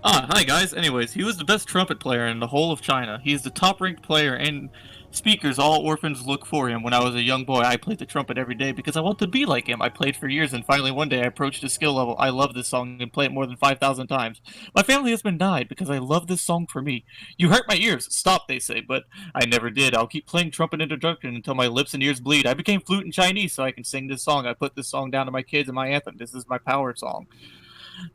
Hi guys. Anyways, he was the best trumpet player in the whole of China. He is the top-ranked player, and speakers all orphans look for him. When I was a young boy, I played the trumpet every day because I wanted to be like him. I played for years, and finally one day I approached his skill level. I love this song and play it more than 5,000 times. My family has been denied because I love this song for me. You hurt my ears. Stop, they say, but I never did. I'll keep playing trumpet introduction until my lips and ears bleed. I became flute in Chinese so I can sing this song. I put this song down to my kids in my anthem. This is my power song.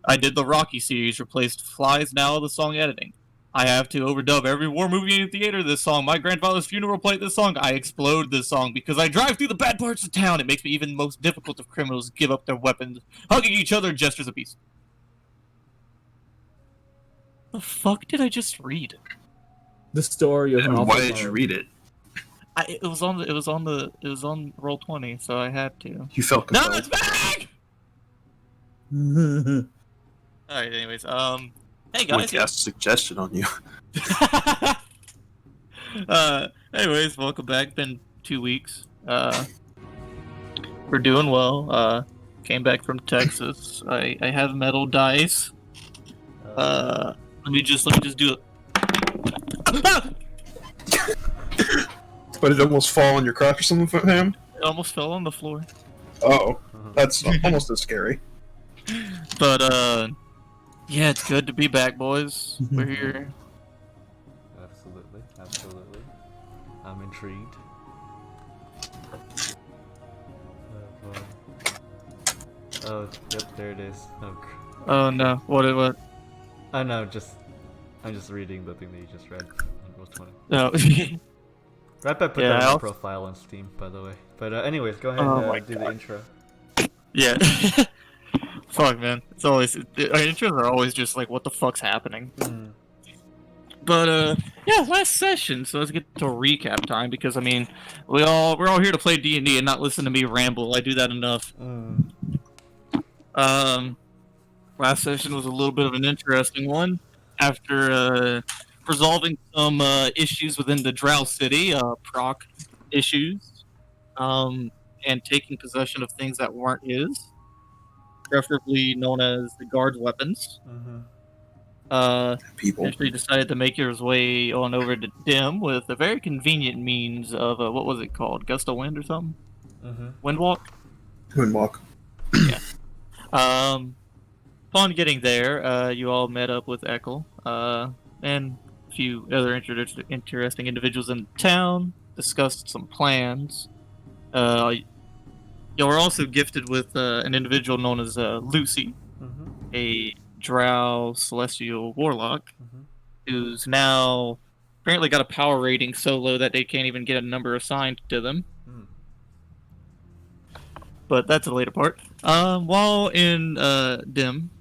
I did the Rocky series, replaced Flies Now the song editing. I have to overdub every war movie in the theater this song. My grandfather's funeral played this song. I explode this song because I drive through the bad parts of town. It makes me even the most difficult of criminals give up their weapons, hugging each other in gestures of peace. The fuck did I just read? The story of And why did you read it? It was on Roll20, so I had to. You felt No, compelled. it's back. All right. Anyways, hey guys. We cast a suggestion on you. Anyways, welcome back. Been 2 weeks. We're doing well. Came back from Texas. I have metal dice. Let me just do it. But it almost fall on your crotch or something for him? It almost fell on the floor. Oh, that's almost as scary. But yeah, it's good to be back, boys. We're here. Absolutely, absolutely. I'm intrigued. Oh, yep, there it is. Oh no, what? Oh no, I'm just reading the thing that you just read on Roll20. No. Ratbag put that on the profile on Steam, by the way. But anyways, go ahead and do the intro. Yeah. Fuck, man. It's always our intros are always just like, what the fuck's happening? But yeah, last session. So let's get to recap time because I mean, we're all here to play D&D and not listen to me ramble. I do that enough. Last session was a little bit of an interesting one. After resolving some issues within the Drow City, Prok issues, and taking possession of things that weren't his, preferably known as the guard's weapons. People actually decided to make his way on over to Dim with a very convenient means of what was it called? Gust of wind or something? Windwalk? Windwalk. Yeah. Upon getting there, you all met up with Ekel, and a few other interesting individuals in town, discussed some plans. You were also gifted with an individual known as Lucy, a Drow Celestial Warlock, who's now apparently got a power rating so low that they can't even get a number assigned to them. But that's a later part. While in Dim,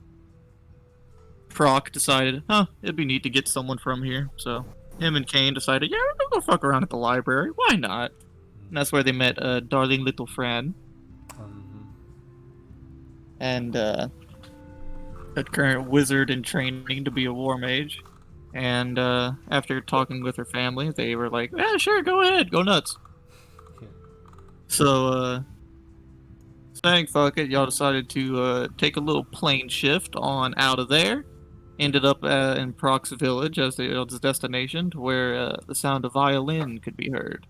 Prok decided, it'd be neat to get someone from here. So him and Kain decided, yeah, we'll go fuck around at the library. Why not? And that's where they met darling little Fran. And a current wizard in training to be a war mage. And after talking with her family, they were like, yeah, sure, go ahead, go nuts. So, saying fuck it, y'all decided to take a little plane shift on out of there. Ended up in Prok's village as the destination, to where the sound of violin could be heard.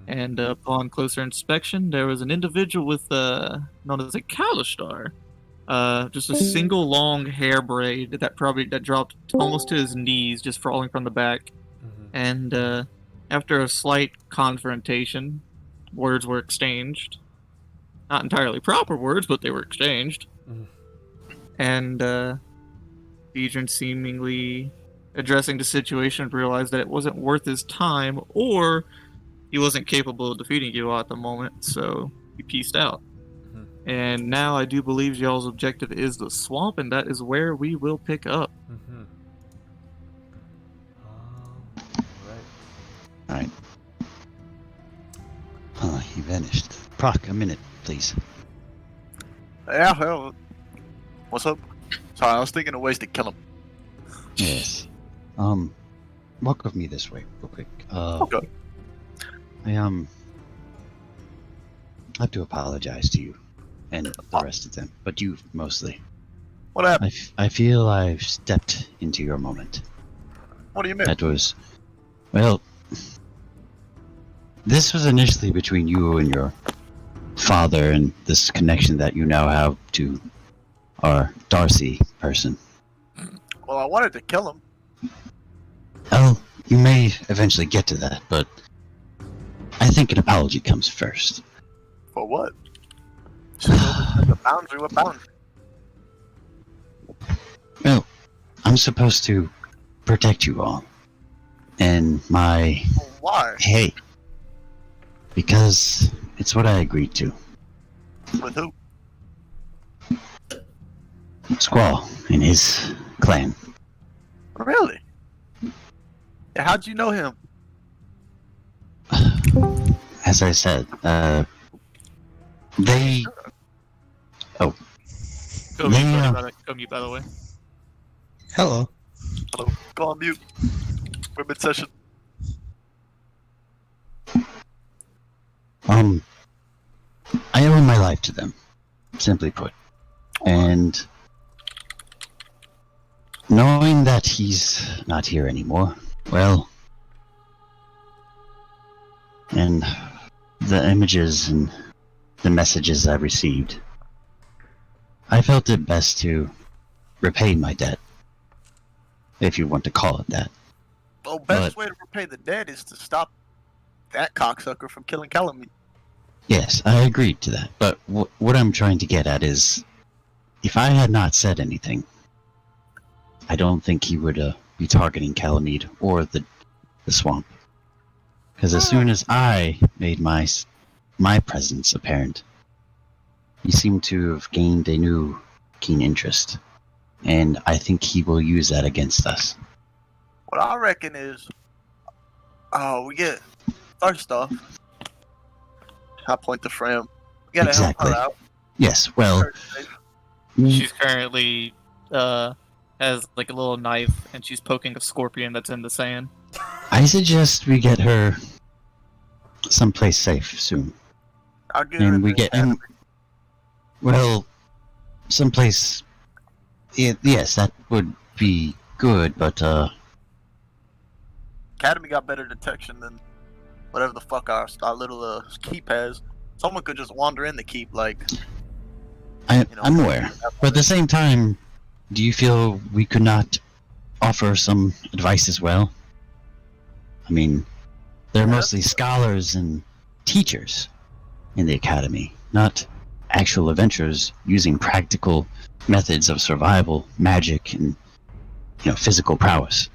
And upon closer inspection, there was an individual with known as a Kalistar. Just a single long hair braid that dropped almost to his knees, just falling from the back. And after a slight confrontation, words were exchanged. Not entirely proper words, but they were exchanged. And Deidre, seemingly addressing the situation, realized that it wasn't worth his time, or he wasn't capable of defeating you all at the moment, so he peaced out. And now I do believe y'all's objective is the swamp, and that is where we will pick up. Alright. He vanished. Prok, a minute, please. Yeah, well, what's up? Sorry, I was thinking of ways to kill him. Yes. Walk with me this way, real quick. Okay. I have to apologize to you and the rest of them, but you mostly. What happened? I feel I've stepped into your moment. What do you mean? That was, well, this was initially between you and your father, and this connection that you now have to our Darcy person. Well, I wanted to kill him. Well, you may eventually get to that, but I think an apology comes first. For what? The boundary. What boundary? Well, I'm supposed to protect you all. And my... Well, why? Hey. Because it's what I agreed to. With who? Squall and his clan. Really? Yeah, how'd you know him? As I said, they... Oh. Go mute, by the way. Hello. Hello. Go on mute. We're mid session. I owe my life to them, simply put. And knowing that he's not here anymore, well, and the images and the messages I've received, I felt it best to repay my debt, if you want to call it that. Well, best way to repay the debt is to stop that cocksucker from killing Calamite. Yes, I agreed to that, but what I'm trying to get at is, if I had not said anything, I don't think he would be targeting Calamite or the swamp. Because as soon as I made my presence apparent, he seemed to have gained a new keen interest, and I think he will use that against us. What I reckon is, we get first off, I point the frame. We gotta Exactly. help her out. Yes, well, She's currently has like a little knife, and she's poking a scorpion that's in the sand. I suggest we get her someplace safe soon. I'll get her And in we the get academy. well, someplace. Yes, that would be good, but Academy got better detection than whatever the fuck our little keep has. Someone could just wander in the keep, like. I'm aware. But at the same time, do you feel we could not offer some advice as well? I mean, there are mostly scholars and teachers in the academy, not actual adventurers using practical methods of survival, magic, and physical prowess.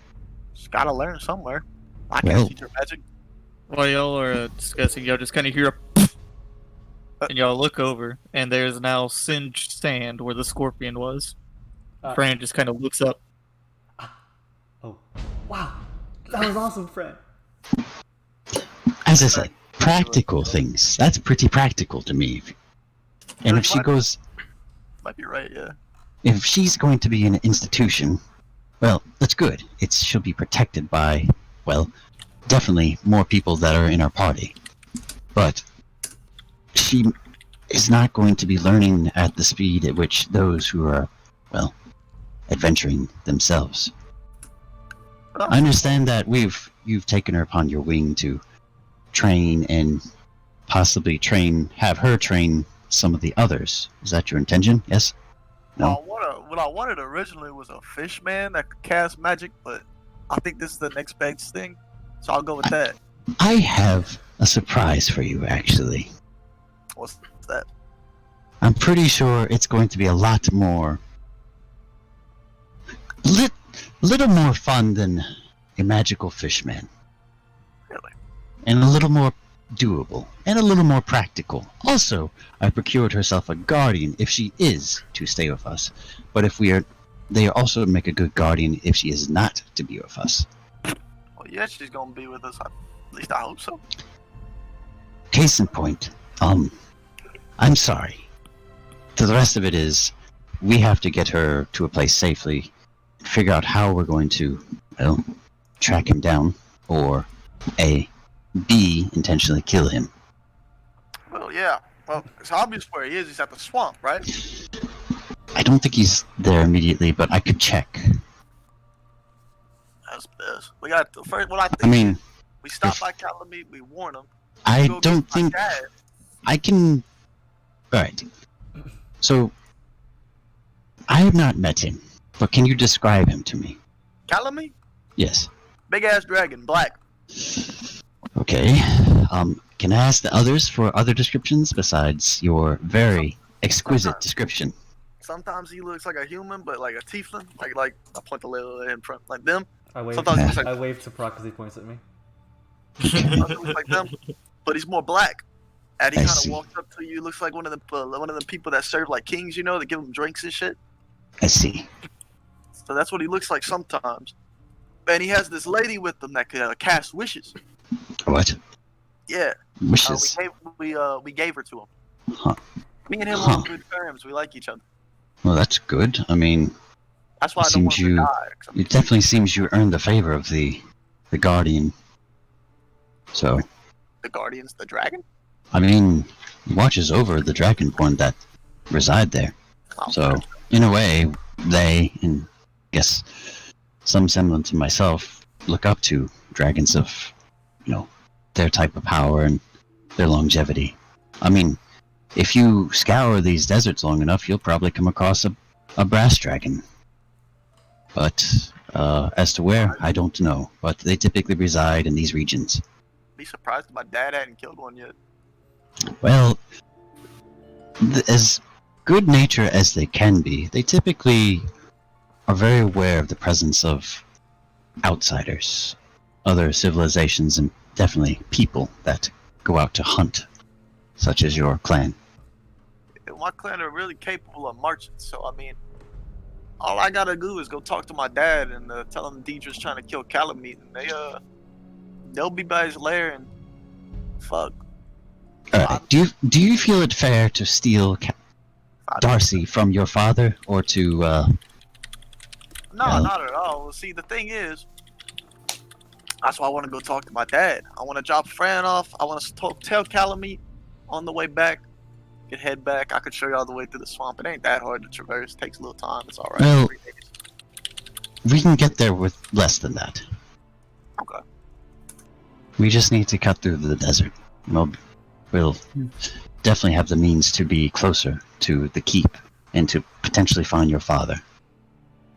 Just gotta learn somewhere. I Well- can't teach her magic. While y'all are discussing, y'all just kind of hear a and y'all look over, and there's now singed sand where the scorpion was. Fran just kind of looks up. Oh, wow, that was awesome, friend. As I said, practical things. That's pretty practical to me. And if she goes, Might be right, yeah. if she's going to be in an institution, well, that's good. She'll be protected by, well, definitely more people that are in our party. But she is not going to be learning at the speed at which those who are, well, adventuring themselves. I understand that you've taken her upon your wing to train and possibly have her train some of the others. Is that your intention? Yes? No? What I wanted originally was a fish man that could cast magic, but I think this is the next best thing, so I'll go with that. I have a surprise for you, actually. What's that? I'm pretty sure it's going to be a lot more... little more fun than a magical fishman. Really? And a little more doable. And a little more practical. Also, I procured herself a guardian if she is to stay with us. But if they also make a good guardian if she is not to be with us. Well, yeah, she's gonna be with us. At least I hope so. Case in point, I'm sorry. The rest of it is, we have to get her to a place safely, and figure out how we're going to, well, track him down, or B, intentionally kill him. Well, yeah. Well, it's obvious where he is. He's at the swamp, right? I don't think he's there immediately, but I could check. That's best. We got the first. What I think. I mean, we stop by Calamite. We warn them. I don't think I can. Alright. So, I have not met him, but can you describe him to me? Calamite? Yes. Big ass dragon, black. Okay. Can I ask the others for other descriptions besides your very exquisite description? Sometimes he looks like a human, but like a tiefling. Like I point the Lelelele in front, like them. I wave. Sometimes he looks like I wave to Prok as he points at me. sometimes he looks like them, but he's more black. And he I kind of see. walks up to you. Looks like one of the people that serve like kings, you know, that give them drinks and shit. I see. So that's what he looks like sometimes. And he has this lady with him that can cast wishes. What? Yeah. Wishes? We gave her to him. Huh. Me and him are Huh. on good terms. We like each other. Well, that's good. I mean, That's why I it don't want seems him to die. it definitely seems you earned the favor of the Guardian. So, The Guardians, the dragon? I mean, he watches over the Dragonborn that reside there. Oh, So, in a way, they, and I guess some semblance of myself, look up to dragons of, their type of power and their longevity. I mean, if you scour these deserts long enough, you'll probably come across a brass dragon. But, as to where, I don't know. But they typically reside in these regions. be surprised if my dad hadn't killed one yet. Well, as good nature as they can be, they typically are very aware of the presence of outsiders, other civilizations, and definitely people that go out to hunt, such as your clan. My clan are really capable of merchants, so I mean, all I gotta do is go talk to my dad and tell him Deidre's trying to kill Calamite, and they'll be by his lair and fuck. Alright, do you feel it fair to steal Darcy from your father, or to, No, well- not at all. See, the thing is, that's why I want to go talk to my dad. I want to drop Fran off. I want to tell Calamite on the way back. Could head back. I could show you all the way through the swamp. It ain't that hard to traverse. It takes a little time. It's alright. Well- 3 days. we can get there with less than that. Okay. We just need to cut through the desert. We'll definitely have the means to be closer to the keep and to potentially find your father.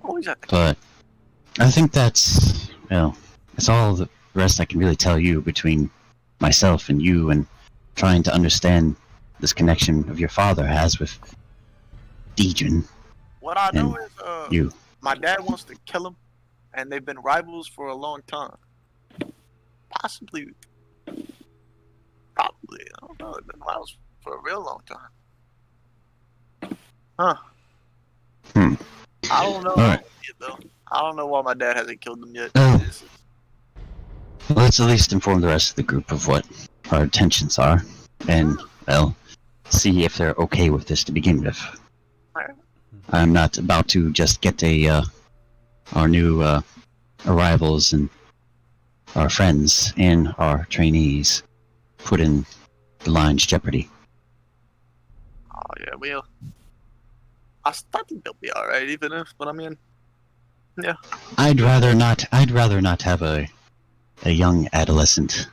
Always at the But I think that's all the rest I can really tell you between myself and you and trying to understand this connection of your father has with Deidre. What I know is, You. my dad wants to kill him, and they've been rivals for a long time. Possibly, probably. I don't know. They've been rivals for a real long time. Huh. I don't know Alright. yet, though. I don't know why my dad hasn't killed them yet. Oh. Let's at least inform the rest of the group of what our intentions are, and, see if they're okay with this to begin with. Alright. I'm not about to just get our new arrivals and our friends and our trainees put in the line's jeopardy. Oh yeah, I think they'll be all right, even if. But I mean, yeah. I'd rather not have a young adolescent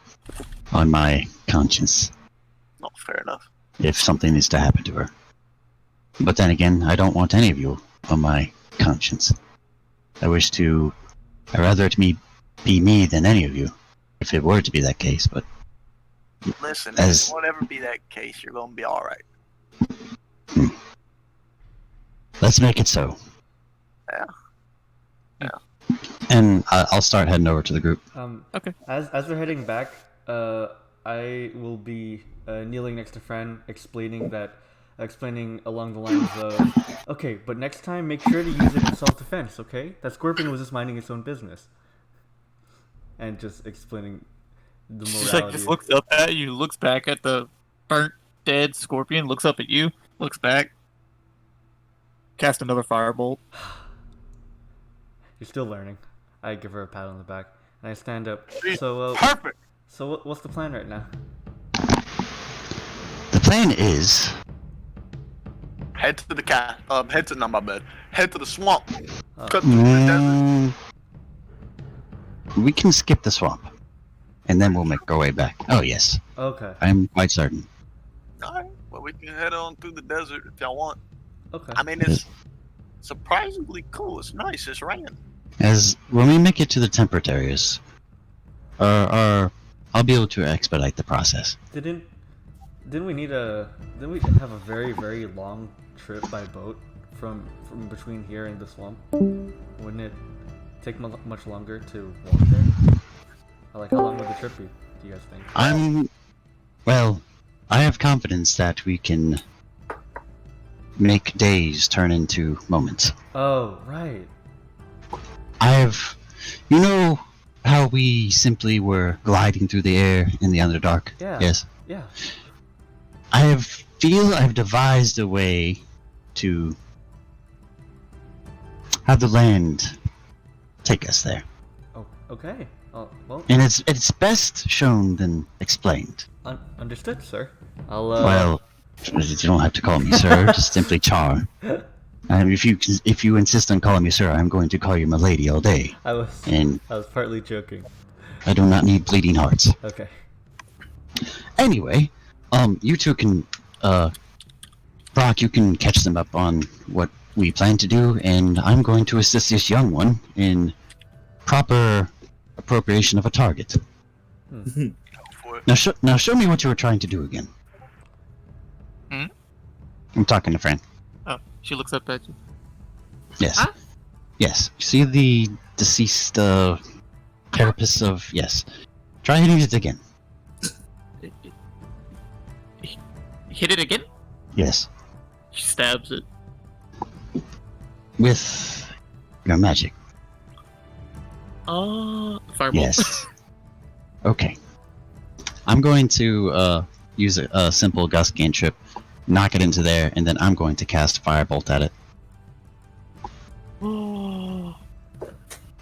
on my conscience No, fair enough. if something is to happen to her. But then again, I don't want any of you on my conscience. I'd rather it be me than any of you, if it were to be that case, but Listen, As- it won't ever be that case. You're gonna be all right. let's make it so. Yeah. And I'll start heading over to the group. Okay. As we're heading back, I will be kneeling next to Fran, explaining along the lines of, okay, but next time make sure to use it in self-defense, okay? That scorpion was just minding its own business. And just explaining the She morality. just looks up at you, looks back at the burnt, dead scorpion, looks up at you, looks back, cast another firebolt. You're still learning. I give her a pat on the back, and I stand up. So, Perfect. so what's the plan right now? The plan is Head to the head to not my bed. Head to the swamp. Oh. Cut through the desert. We can skip the swamp, and then we'll make our way back. Oh yes, Okay. I'm quite certain. Alright, well we can head on through the desert if y'all want. Okay. I mean, it's surprisingly cool. It's nice. It's raining. As when we make it to the temperate areas, I'll be able to expedite the process. Didn't we have a very, very long trip by boat from between here and the swamp? Wouldn't it take much longer to walk there? Or, like, how long would the trip be, do you guys think? I have confidence that we can make days turn into moments. Oh, right. You know how we simply were gliding through the air in the Underdark? Yeah. Yes. Yeah. I've devised a way to have the land take us there. Oh, okay. Oh, well, And it's best shown than explained. understood, sir. I'll, Well, you don't have to call me sir, just simply Char. If you insist on calling me sir, I'm going to call you my lady all day. I was partly joking. I do not need bleeding hearts. Okay. Anyway, you two can, Prok, you can catch them up on what we plan to do, and I'm going to assist this young one in proper appropriation of a target. Now show me what you were trying to do again. Hmm? I'm talking to Fran. Oh, she looks up at you. Yes. Huh? Yes. See the deceased carapace of... Yes. Try hitting it again. Hit it again? Yes. She stabs it. With your magic. Fireball. Yes. Okay. I'm going to use a simple gust cantrip, knock it into there, and then I'm going to cast Firebolt at it. Oh.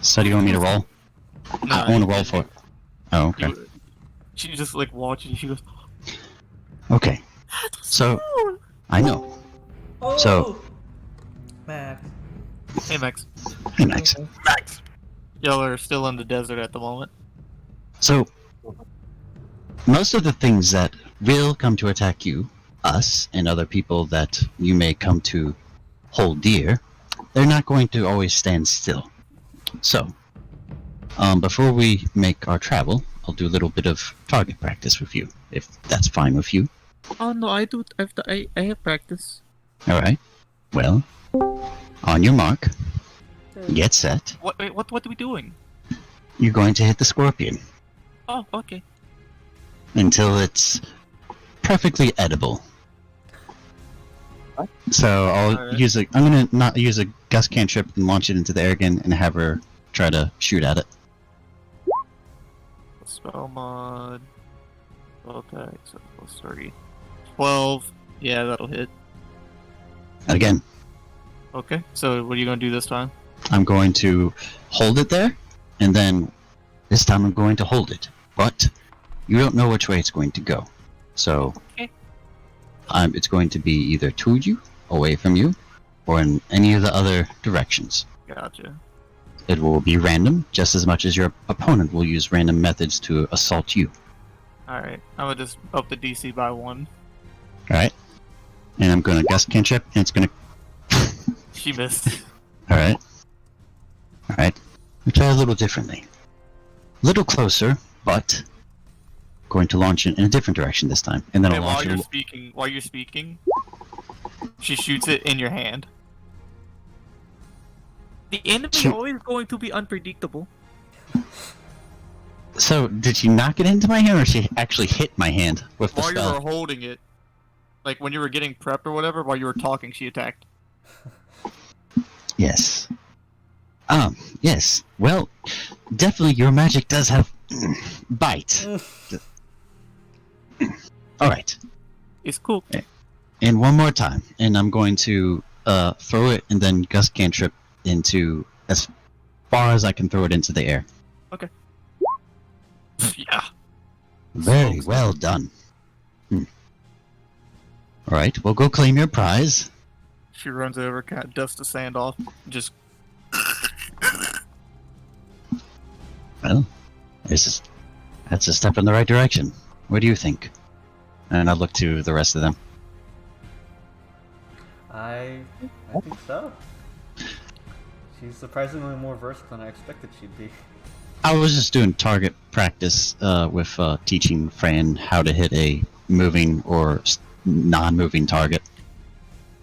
So do you want me to roll? No, I want to roll for it. Oh, okay. She just like watches. She goes, Okay. So, I know. So, Max. "Hey Max, hey Max. Max. y'all are still in the desert at the moment." So, most of the things that will come to attack you, us, and other people that you may come to hold dear, they're not going to always stand still. So, before we make our travel, I'll do a little bit of target practice with you, if that's fine with you. Oh no, I do. I have practice. Alright. Well, on your mark, get set. What? Wait, what are we doing? You're going to hit the scorpion Oh, okay. until it's perfectly edible. So I'm gonna not use a gust cantrip and launch it into the air again and have her try to shoot at it. Spell mod. Okay, so plus 30. 12. Yeah, that'll hit. And again, Okay, so what are you gonna do this time? I'm going to hold it there, and then this time I'm going to hold it. But you don't know which way it's going to go. So Okay. it's going to be either to you, away from you, or in any of the other directions. Gotcha. It will be random, just as much as your opponent will use random methods to assault you. Alright, I'm gonna just up the DC by 1. Alright? And I'm going to gust cantrip, and it's going to... She missed. Alright. Alright. We'll try a little differently. A little closer, but... going to launch it in a different direction this time. And then Okay, I'll launch it... while you're speaking, she shoots it in your hand. The enemy is Shoot. always going to be unpredictable. So, did she knock it into my hand, or she actually hit my hand with the While you spell? were holding it, like when you were getting prepped or whatever, while you were talking, she attacked. Yes. Yes. Well, definitely your magic does have bite. Alright. It's cool. And one more time. And I'm going to throw it and then gust cantrip into as far as I can throw it into the air. Yeah. Very well done. Alright, we'll go claim your prize. She runs over, kind of dusts the sand off. Just Well, that's a step in the right direction. What do you think? And I look to the rest of them. I think so. She's surprisingly more versed than I expected she'd be. I was just doing target practice with teaching Fran how to hit a moving or non-moving target.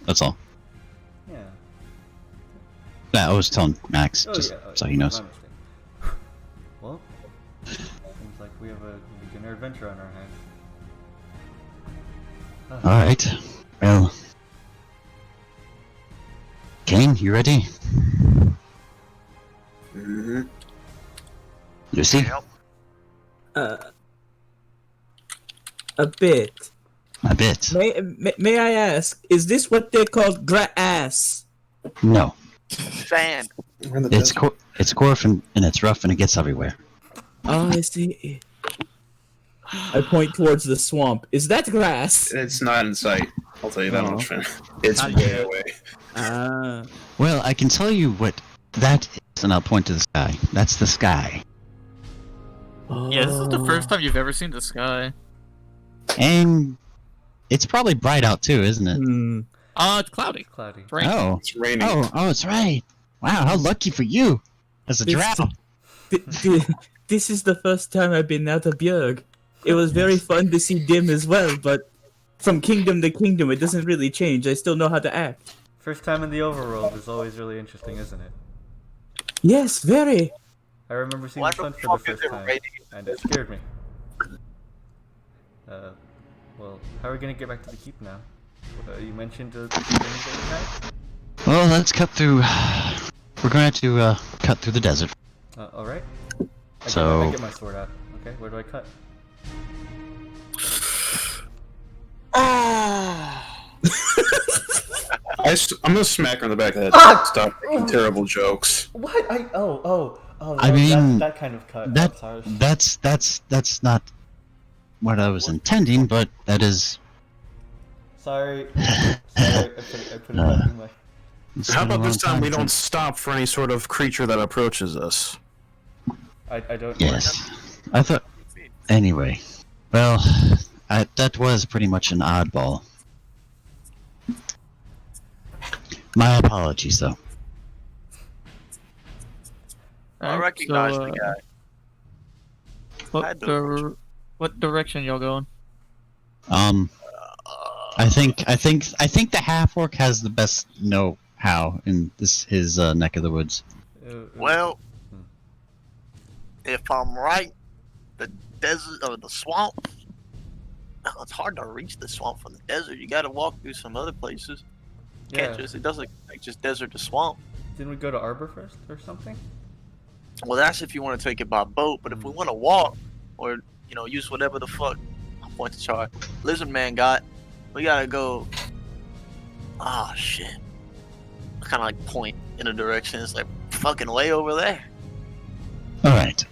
That's all. Yeah. Yeah, I was telling Max, Oh, just yeah, so he knows. I understand. Well, seems like we have a beginner adventure on our hands. Alright. Well. Kain, you ready? Mm-hmm. Lucy? Yep. A bit. A bit. May I ask, is this what they call grass? No. Sand. We're in the It's desert. it's coarse and it's rough and it gets everywhere. Oh, I see. I point towards the swamp. Is that grass? It's not in sight. I'll tell you that Oh. much, man. It's Not way yet. away. Ah. Well, I can tell you what that is, and I'll point to the sky. That's the sky. yeah, this is the Oh. first time you've ever seen the sky. And it's probably bright out too, isn't it? Hmm. It's cloudy. Cloudy. It's raining. Oh. It's raining. Oh, it's right. Wow, how lucky for you. As a This- drow. This is the first time I've been out of Bjerg. It was very fun to see Dim as well, but from kingdom to kingdom, it doesn't really change. I still know how to act. First time in the overworld is always really interesting, isn't it? Yes, very. I remember seeing Why the sun the for the fuck is first it time, raining? and it scared me. Well, how are we gonna get back to the keep now? You mentioned the things that we had? Well, let's cut through. We're going to cut through the desert. Alright. So- I get my sword out. Okay, where do I cut? I'm gonna smack her in the back of the head. Ah! Stop making terrible jokes. What? I mean, that kind of cut. That I'm sorry. that's not what I was intending, but that is. Sorry. I put it back in my... it's How been a about this long time we don't since- stop for any sort of creature that approaches us? I don't... Yes, I thought. Anyway, well, that was pretty much an oddball. My apologies, though. I Alright, recognize so, the guy. What, what direction y'all going? I think the half-orc has the best know-how in his neck of the woods. Well, if I'm right, the desert or the swamp. It's hard to reach the swamp from the desert. You got to walk through some other places. yeah. It doesn't like just desert to swamp. Didn't we go to Arbor first or something? Well, that's if you want to take it by boat. But if we want to walk, or use whatever the fuck, I'll point to Char. Lizard Man got. We gotta go. Ah, shit. I kind of like point in a direction. It's like fucking way over there. All right.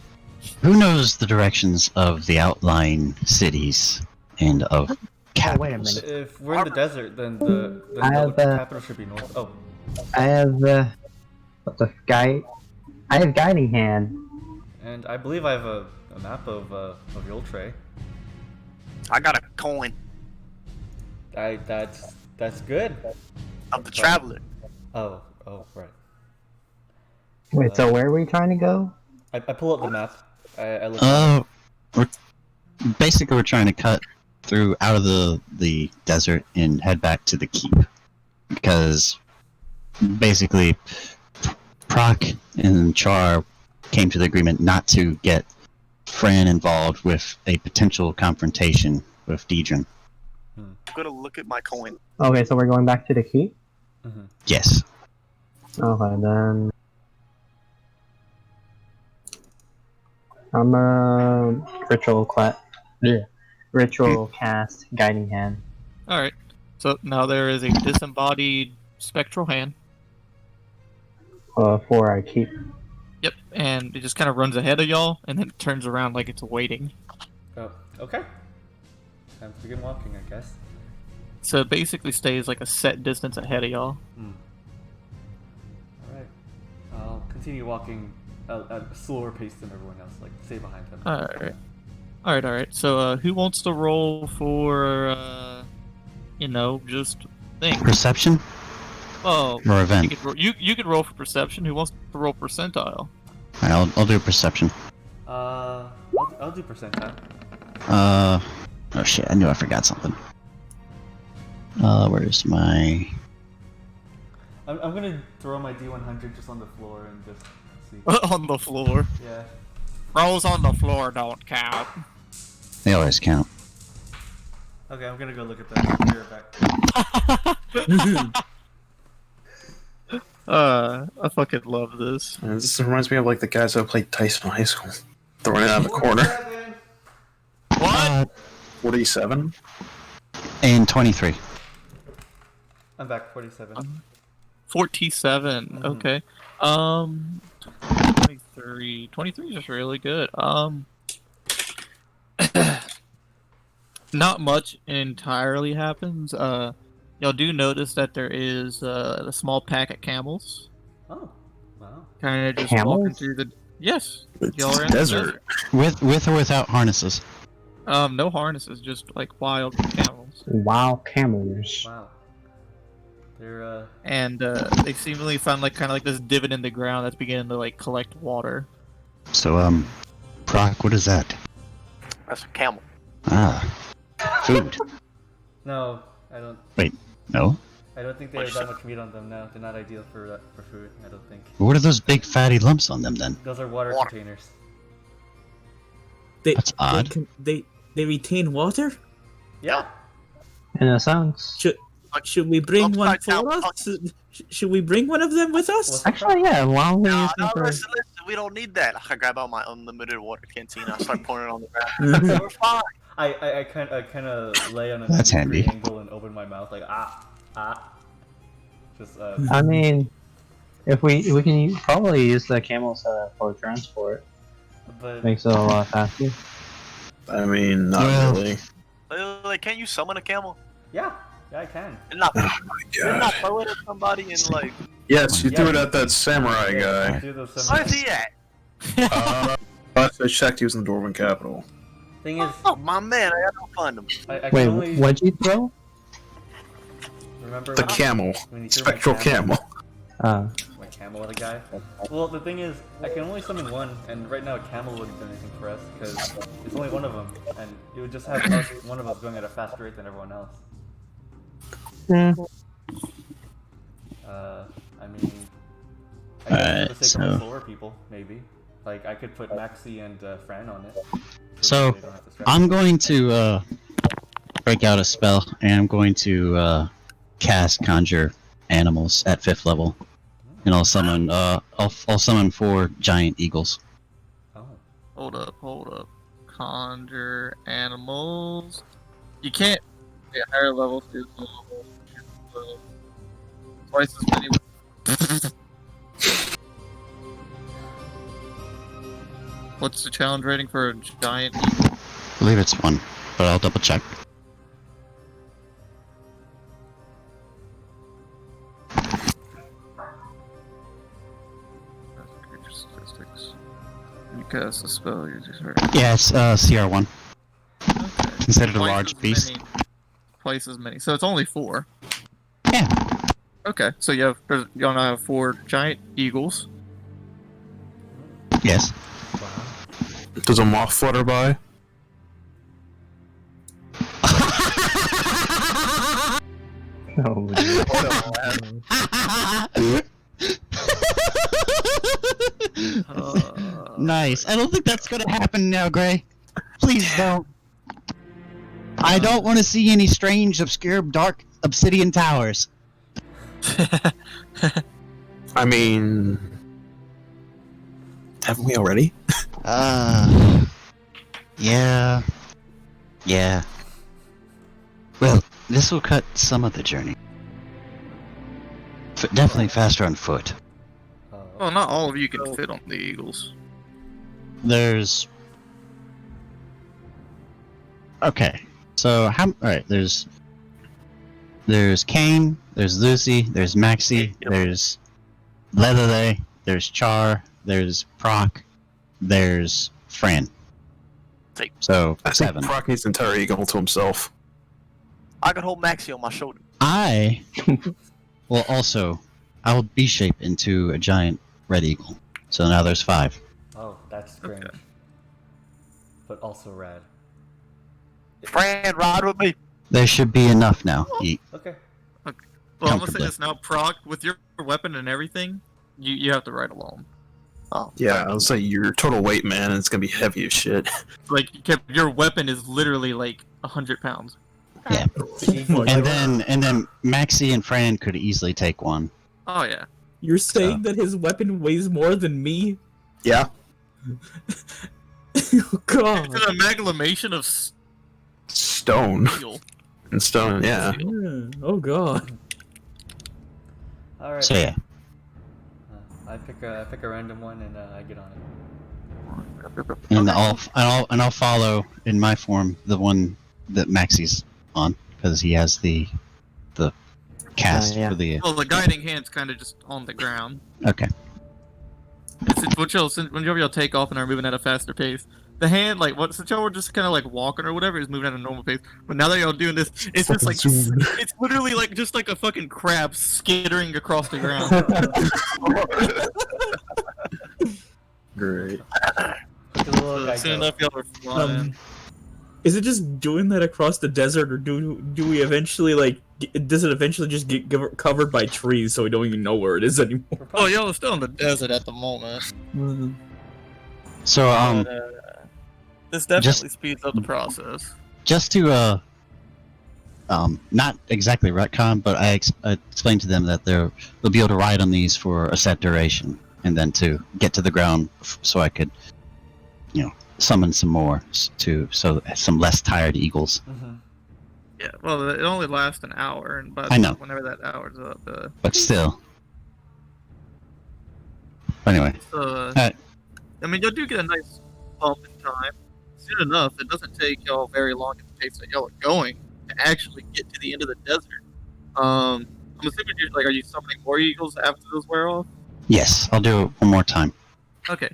Who knows the directions of the outlying cities and of capitals? wait a minute. If we're in the desert, then the have, capital should be north. Oh, I have what the guy? I have guiding hand. and I believe I have a map of Yultre. I got a coin That's good. of the traveler. Oh, right. Wait, so where are we trying to go? I pull up the map. I look. We're trying to cut through out of the desert and head back to the keep, because basically Prok and Char came to the agreement not to get Fran involved with a potential confrontation with Deidre. I'm gonna look at my coin. Okay, so we're going back to the keep? Yes. Okay, then... I'm a ritual cast guiding hand. Alright, so now there is a disembodied spectral hand. For our keep. Yep, and it just kind of runs ahead of y'all, and then it turns around like it's waiting. Oh, okay. Time to begin walking, I guess. So it basically stays like a set distance ahead of y'all. Alright. I'll continue walking at a slower pace than everyone else, like stay behind them. Alright. So who wants to roll for, just think? Perception Oh, or event? you could roll for perception. Who wants to roll percentile? Alright, I'll do perception. I'll do percentile. Oh shit, I knew I forgot something. Where's my... I'm gonna throw my D100 just on the floor and just see. On the floor. Yeah. Rolls on the floor don't count. They always count. Okay, I'm gonna go look at that. I'll be right back. I fucking love this. This reminds me of like the guys that played Tyson in high school. Throwing it out of the corner. What? 47? And 23. I'm back, 47. 47. Okay. 23. 23 is just really good. Not much entirely happens. Y'all do notice that there is a small pack of camels. Oh, wow. Kind of just Camels? walking through the. Yes. It's Y'all are in the desert. With or without harnesses? No harnesses, just like wild camels. Wild camels. Wow. They're, And they seemingly found like kind of like this divot in the ground that's beginning to like collect water. So, Prok, what is that? That's a camel. Ah, food. no, I don't. No? I don't think they have that much meat on them now. They're not ideal for food. I don't think. What are those big fatty lumps on them then? Those are water Water. containers. That's odd. They retain water? Yeah. In a sense. Should we bring one Upside down for us? Should we bring one of them with us? Actually, yeah, long way No, is for... listen, we don't need that. I grab out my unlimited water canteen. I start pouring it on the ground. We're fine. I kind of lay on a That's 90-degree handy. angle and open my mouth like Just I mean, if we can probably use the camels for transport. but Makes it a lot faster. I mean, not Well- really. Like, can't you summon a camel? yeah, I can. And not, Oh my and not god. throw it at somebody and like, Yes, you Yeah. threw it at that samurai Yeah, guy. do those where's summons. he at? Last I checked, he was in the Dwarven capital. Thing is, Oh, my man, I gotta go find him. I can Wait, only what'd you throw? remember The when- camel. when you threw my Spectral camel. my camel at a guy. Well, the thing is, I can only summon one, and right now a camel wouldn't do anything for us because it's only one of them, and it would just have one of us going at a faster rate than everyone else. Hmm. I mean, I guess Alright, for the sake of so- slower people, maybe. Like I could put Maxi and Fran on it. So, they don't have to stress. I'm going to, break out a spell, and I'm going to, cast Conjure Animals at 5th level. And I'll summon, I'll summon 4 giant eagles. Oh. Hold up. Conjure animals. You can't get higher levels to twice as many. What's the challenge rating for a giant eagle? I believe it's 1, but I'll double check. Statistics. You cast a spell, you just heard. Yeah, it's, CR1. Okay. Considered a Twice large as beast. many- Twice as many. So it's only 4. Yeah. Okay, so you now have 4 giant eagles. Yes. Wow. Does a moth flutter by? Oh, Nice. I don't think that's gonna happen now, Gray. Please don't. I don't want to see any strange, obscure, dark obsidian towers. I mean, haven't we already? Yeah. Yeah. Well, this will cut some of the journey. Definitely faster on foot. Well, not all of you can fit on the eagles. There's... Okay. So, alright, there's there's Kain, there's Lucy, there's Maxi, Yep. there's Lelelele, there's Char, there's Prok, there's Fran. Take- So I think 7. Prok needs an entire eagle to himself. I can hold Maxi on my shoulder. I will also, I will B-shape into a giant red eagle. So now there's 5. Oh, that's strange. Okay. But also rad. Fran, ride with me. There should be enough now. Yeet. Okay. Well, I'm gonna say Comfortably. this now, Prok, with your weapon and everything, you have to ride alone. Oh, Yeah, I'll say your total weight, man, and it's gonna be heavy as shit. Like, your weapon is literally like 100 pounds. Yeah. Oh my And God. then Maxi and Fran could easily take one. Oh yeah. You're saying that his weapon weighs more than me? Yeah. Oh, God. It's an amalgamation of Stone steel. and stone, yeah. Yeah. Oh, God. All right. So yeah. I pick a random one and I get on it. And I'll follow in my form the one that Maxi's on because he has the cast yeah. for the. Well, the guiding hand's kind of just on the ground. Okay. Whenever y'all take off and are moving at a faster pace, the hand, like, since y'all were just kind of like walking or whatever, is moving at a normal pace. But now that y'all doing this, it's just like, Zoom. it's literally like just like a fucking crab skittering across the ground. Great. Look at the little guy Soon go. enough, y'all are flying. Is it just doing that across the desert, or do we eventually, like, does it eventually just get covered by trees so we don't even know where it is anymore? We're Oh, probably- y'all are still in the desert at the moment. So But, this definitely speeds up the process. just to not exactly retcon, but I explained to them that they'll be able to ride on these for a set duration, and then to get to the ground so I could, summon some more so some less tired eagles. Mhm. Yeah, well, it only lasts an hour, and by I know. whenever that hour's up, But still. Anyway, I mean, you do get a nice bump in time. Soon enough, it doesn't take y'all very long at the pace that y'all are going to actually get to the end of the desert. I'm assuming are you summoning more eagles after those wear off? yes, I'll do it one more time. Okay.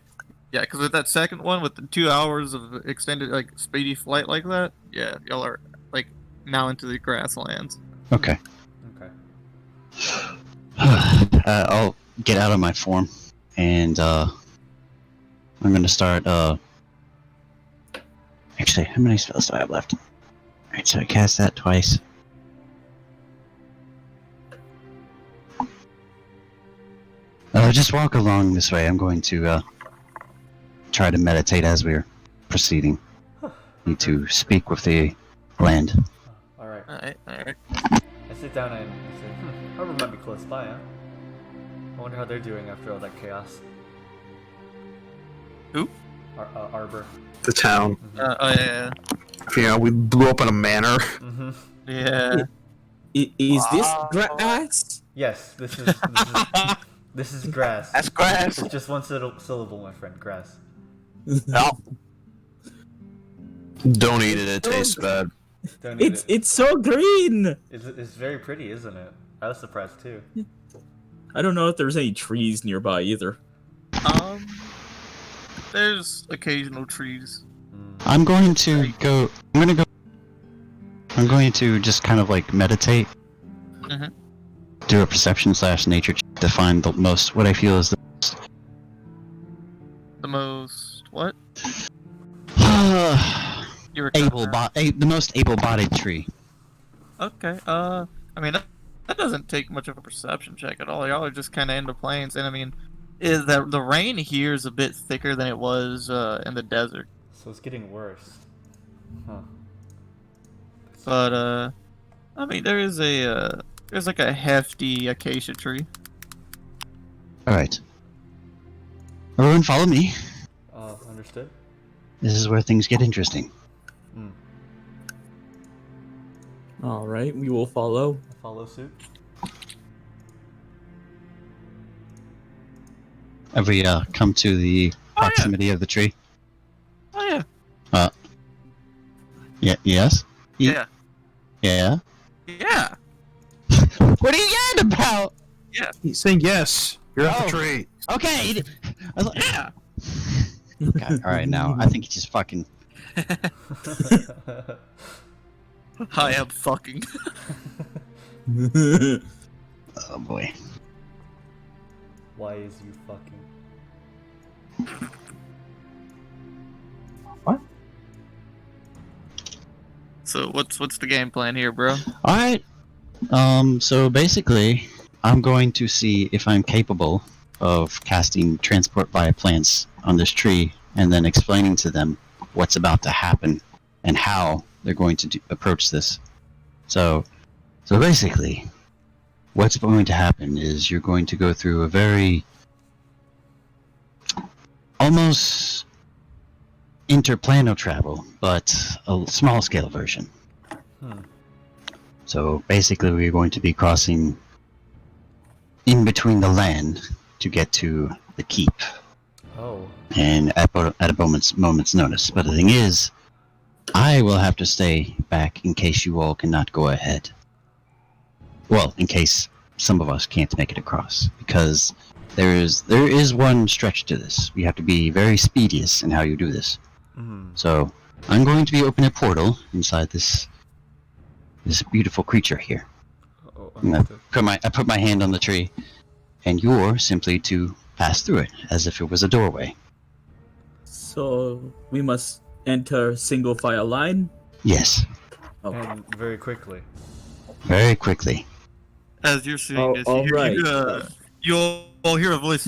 Yeah, because with that second one, with the 2 hours of extended, like, speedy flight like that, yeah, y'all are, like, now into the grasslands. Okay. Okay. I'll get out of my form, and I'm gonna start. Actually, how many spells do I have left? Alright, so I cast that twice. Just walk along this way. I'm going to try to meditate as we're proceeding. Need to speak with the land. All right. Alright. I sit down and say, Harbor might be close by, huh? I wonder how they're doing after all that chaos. Who? Arbor. The town. Oh, yeah. Yeah, we blew up in a manor. Mm-hmm. Yeah. Is this grass? Yes, this is grass. That's grass. It's just one syllable, my friend. Grass. No. Don't eat it, it tastes bad. Don't eat it. It's so green. It's very pretty, isn't it? I was surprised too. I don't know if there's any trees nearby either. There's occasional trees. I'm going to go. I'm going to just kind of like meditate. Mhm. Do a perception/nature check to find the most. What I feel is The most, what? the You were the most able-bodied tree. Okay, I mean, that doesn't take much of a perception check at all. Y'all are just kind of in the plains, and I mean, is that the rain here is a bit thicker than it was in the desert. So it's getting worse. Huh. But I mean, there's like a hefty acacia tree. All right. Everyone, follow me. Understood. This is where things get interesting. All right, we will follow. Follow suit. Have we come to the proximity of the tree? Oh yeah. Yeah. Yes. Yeah. Yeah. Yeah. What are you yelling about? He's saying yes. You're off Oh. the tree. Okay. I was like, yeah. Okay. All right. Now I think he's just fucking. I am fucking. Oh boy. Why is you fucking? So what's the game plan here, bro? All right. So basically, I'm going to see if I'm capable of casting transport via plants on this tree, and then explaining to them what's about to happen and how they're going to approach this. So basically, what's going to happen is you're going to go through a very almost interplanar travel, but a small scale version. So basically, we're going to be crossing in between the land to get to the keep, Oh. and at a moment's notice. But the thing is, I will have to stay back in case you all cannot go ahead. Well, in case some of us can't make it across, because there is one stretch to this. You have to be very expeditious in how you do this. So I'm going to be opening a portal inside this beautiful creature here. Oh, And I put my hand on the tree, and you're simply to pass through it as if it was a doorway. So we must enter single file line. Yes, Okay. And very quickly. very quickly. As you're seeing Oh, this, all right. you all hear a voice.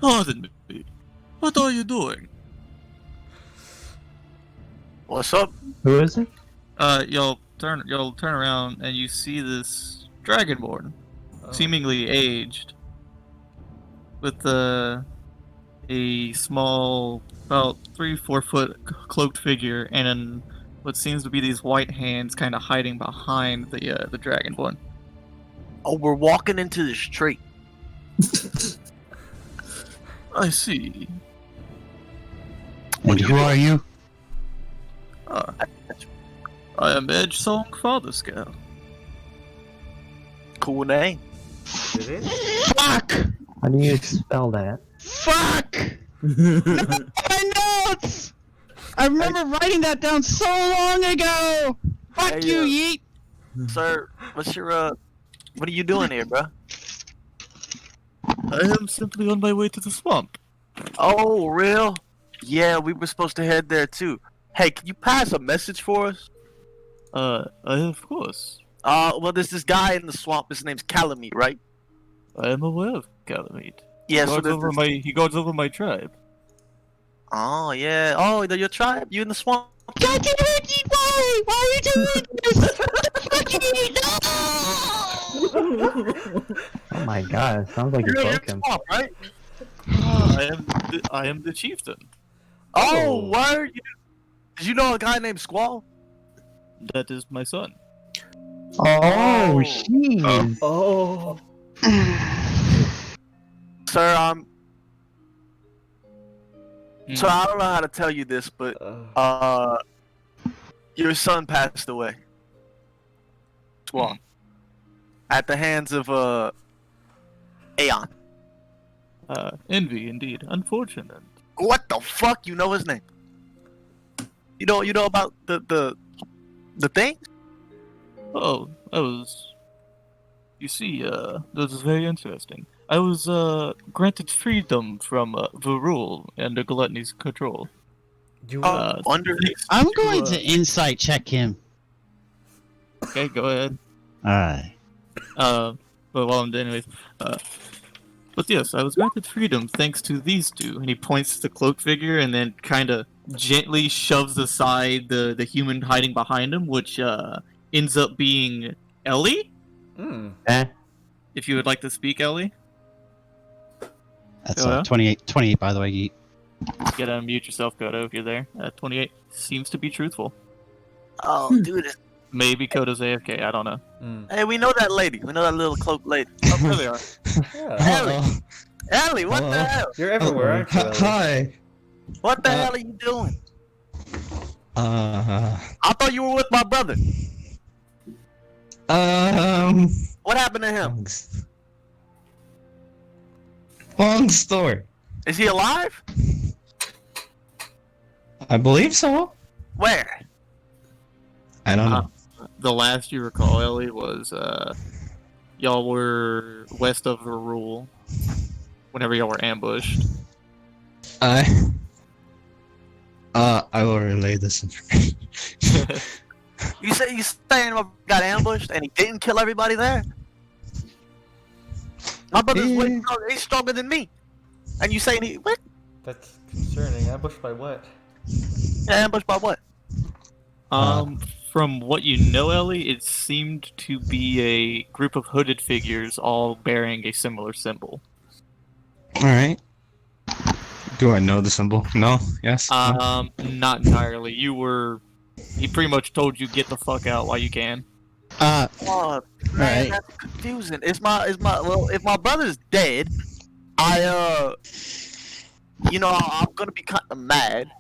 Pardon me. What are you doing? What's up? Who is it? You'll turn around and you see this Dragonborn, Oh. seemingly aged, with a small, about 3-4 foot cloaked figure, and what seems to be these white hands kind of hiding behind the Dragonborn. Oh, we're walking into this tree. I see. And who are you? I am Edge Song Fatherscale. Cool name. Did it? Fuck! How do you spell that? Fuck! My notes! I remember writing that down so long ago! Fuck Hey, you, Yeet! Sir, what's your what are you doing here, bro? I am simply on my way to the swamp. Oh, real? Yeah, we were supposed to head there too. Hey, can you pass a message for us? Of course. Well, there's this guy in the swamp. His name's Calamite, right? I am aware of Calamite. Yeah, so He guards over my tribe. Oh, yeah. Oh, your tribe? You in the swamp? God damn it, Yeet! Why? Why are you doing this? Fucking Oh my god, it sounds like you You're in broke the him. swamp, right? I am the chieftain. Oh, word? Did you know a guy named Squall? That is my son. Oh, jeez. Oh. Sir, so I don't know how to tell you this, but your son passed away. Squall. At the hands of Aeon. Envy, indeed. Unfortunate. What the fuck? You know his name? You know about the thing? Oh, you see, this is very interesting. I was, granted freedom from, the rule and the gluttony's control. You Under I'm going to insight check him. Okay, go ahead. Alright. But while I'm doing anyways, but yes, I was granted freedom thanks to these two. And he points to the cloak figure and then kind of gently shoves aside the human hiding behind him, which ends up being Ellie. Eh? If you would like to speak, Ellie, That's Oh, yeah? 28 by the way, Yeet. you gotta unmute yourself, Koto, if you're there. 28 seems to be truthful. Oh, dude. Maybe Koto's AFK, I don't know. Hey, we know that lady. We know that little cloaked lady. Oh, there they are. Yeah. Ellie. Ellie, what the hell? You're everywhere, aren't you? Ellie? Hi. What the hell are you doing? Uh, I thought you were with my brother. What happened to him? Long story. Is he alive? I believe so. Where? I don't know. The last you recall, Ellie, was y'all were west of the rule whenever y'all were ambushed. I will relay this information. You saying got ambushed and he didn't kill everybody there? My brother's way stronger. He's stronger than me. And you saying he what? That's concerning. Ambushed by what? Yeah, ambushed by what? From what you know, Ellie, it seemed to be a group of hooded figures all bearing a similar symbol. Alright. Do I know the symbol? No? Yes? No? Not entirely. He pretty much told you get the fuck out while you can. Oh, man, Right. that's confusing. Well, if my brother's dead, I'm gonna be kind of mad.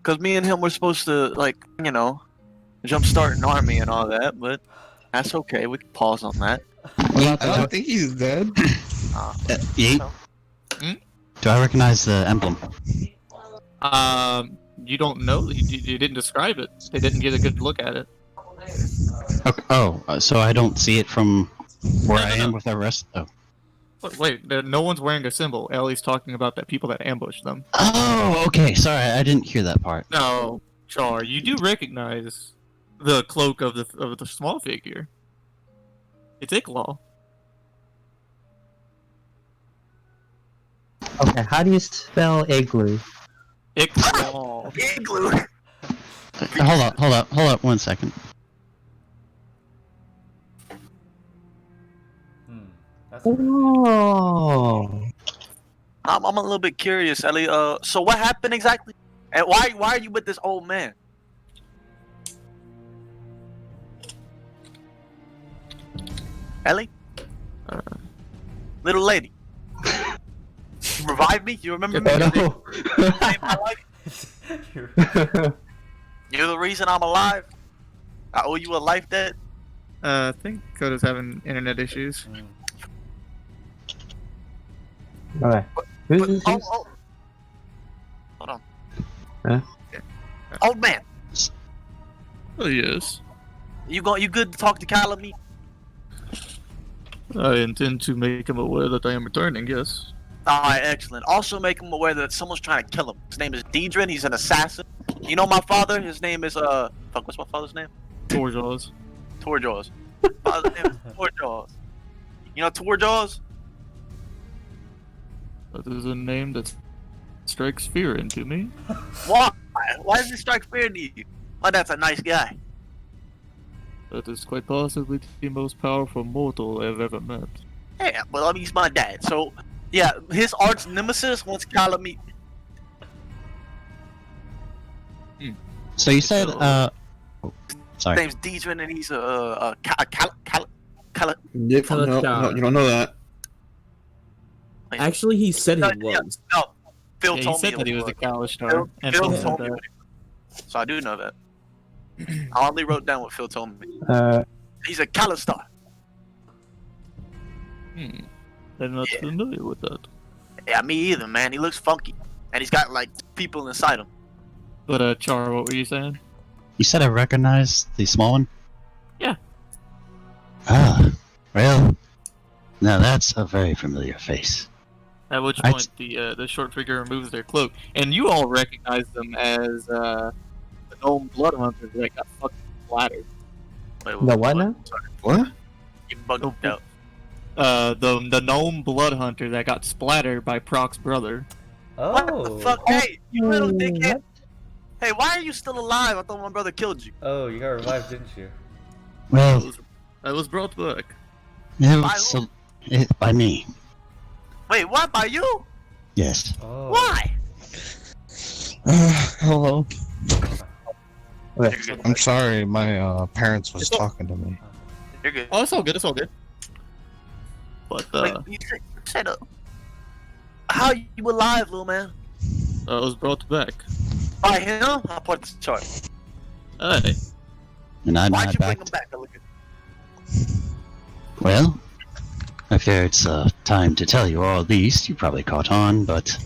Cause me and him were supposed to, jumpstart an army and all that, but that's okay. We can pause on that. I don't think he's dead. Yeet? Do I recognize the emblem? You don't know. You didn't describe it. They didn't get a good look at it. Okay. Oh, so I don't see it from where I am with the rest? Oh. Wait, no one's wearing a symbol. Ellie's talking about the people that ambushed them. Oh, okay. Sorry, I didn't hear that part. No, Char, you do recognize the cloak of the small figure. It's Iklaw. Okay, how do you spell igloo? Iklaw. Igloo. Hold up 1 second. That's Oh. I'm a little bit curious, Ellie. So what happened exactly? And why are you with this old man? Ellie? Little lady. You revived me? You remember me? No. Saved my life? You're the reason I'm alive? I owe you a life debt? I think Koto's having internet issues. Alright. Who's Hold on. Huh? Old man, Oh yes. you good to talk to Calamite? I intend to make him aware that I am returning. Yes. Alright, excellent. Also make him aware that someone's trying to kill him. His name is Dedrin, he's an assassin. You know my father? His name is what's my father's name? Torjaws. Torjaws. Father's name is Torjaws. You know Torjaws? That is a name that strikes fear into me. Why? Why does it strike fear into you? Oh, that's a nice guy. That is quite possibly the most powerful mortal I've ever met. Yeah, well, he's my dad. So, yeah, his arch nemesis wants Calamite. So you said, His sorry. name's Dedrin, and he's a Yep, no, you don't know that. Actually, he said No, he was. no, Phil Yeah, he told said me that he was a Phil, Kalistar. And Phil Phil said told me. that. So I do know that. I only wrote down what Phil told me. Uh, He's a Kalistar. I'm not Yeah. familiar with that. Yeah, me either, man. He looks funky, and he's got like people inside him. But Char, what were you saying? You said I recognized the small one? Yeah. Ah, well, now that's a very familiar face. At which I'd- point the short figure removes their cloak, and you all recognize them as the gnome blood hunters that got fucking splattered. Wait, the what now? What? You bugged out. The gnome blood hunter that got splattered by Prok's brother. What the Oh. fuck? Hey, you little What? dickhead. Hey, why are you still alive? I thought my brother killed you. Oh, you got revived, didn't you? Well, I was brought back. it By was who? by me. Wait, what? By you? Yes. Oh. Why? Hello. You're good. I'm sorry, my parents was talking to me. You're good. Oh, it's all good. It's all good. But Wait, you said how you alive, little man? I was brought back. By him? I'll put this chart. Hey, And I'm Why'd not you bring back. him back? Well, I fear it's time to tell you all these. You probably caught on, but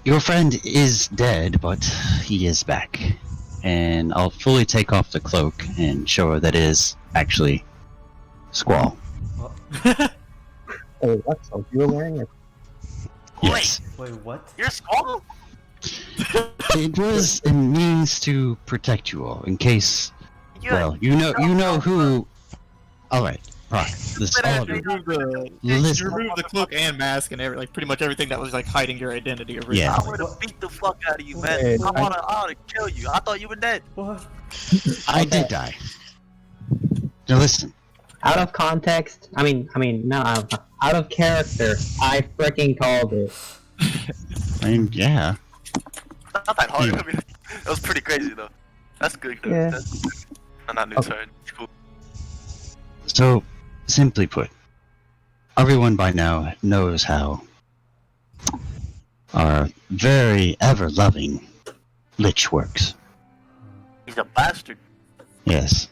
your friend is dead, but he is back. And I'll fully take off the cloak and show her that it is actually Squall. Oh, what? So you were wearing it? Yes. Wait, what? You're Squall? It was a means to protect you all, in case. Well, you know who. All right, Prok. This all of you. You Listen. removed the cloak and mask and like pretty much everything that was like hiding your identity originally. Yeah. I would have beat the fuck out of you, man. Wait, I wanna kill you. I thought you were dead. What? I did die. Now listen. Out of context, I mean, no, out of character, I freaking called it. I mean, yeah. Not that hard. Yeah. I mean, that was pretty crazy though. That's good. Yeah. That's not new Okay. turn. It's cool. So, simply put, everyone by now knows how our very ever-loving Lich works. He's a bastard. Yes.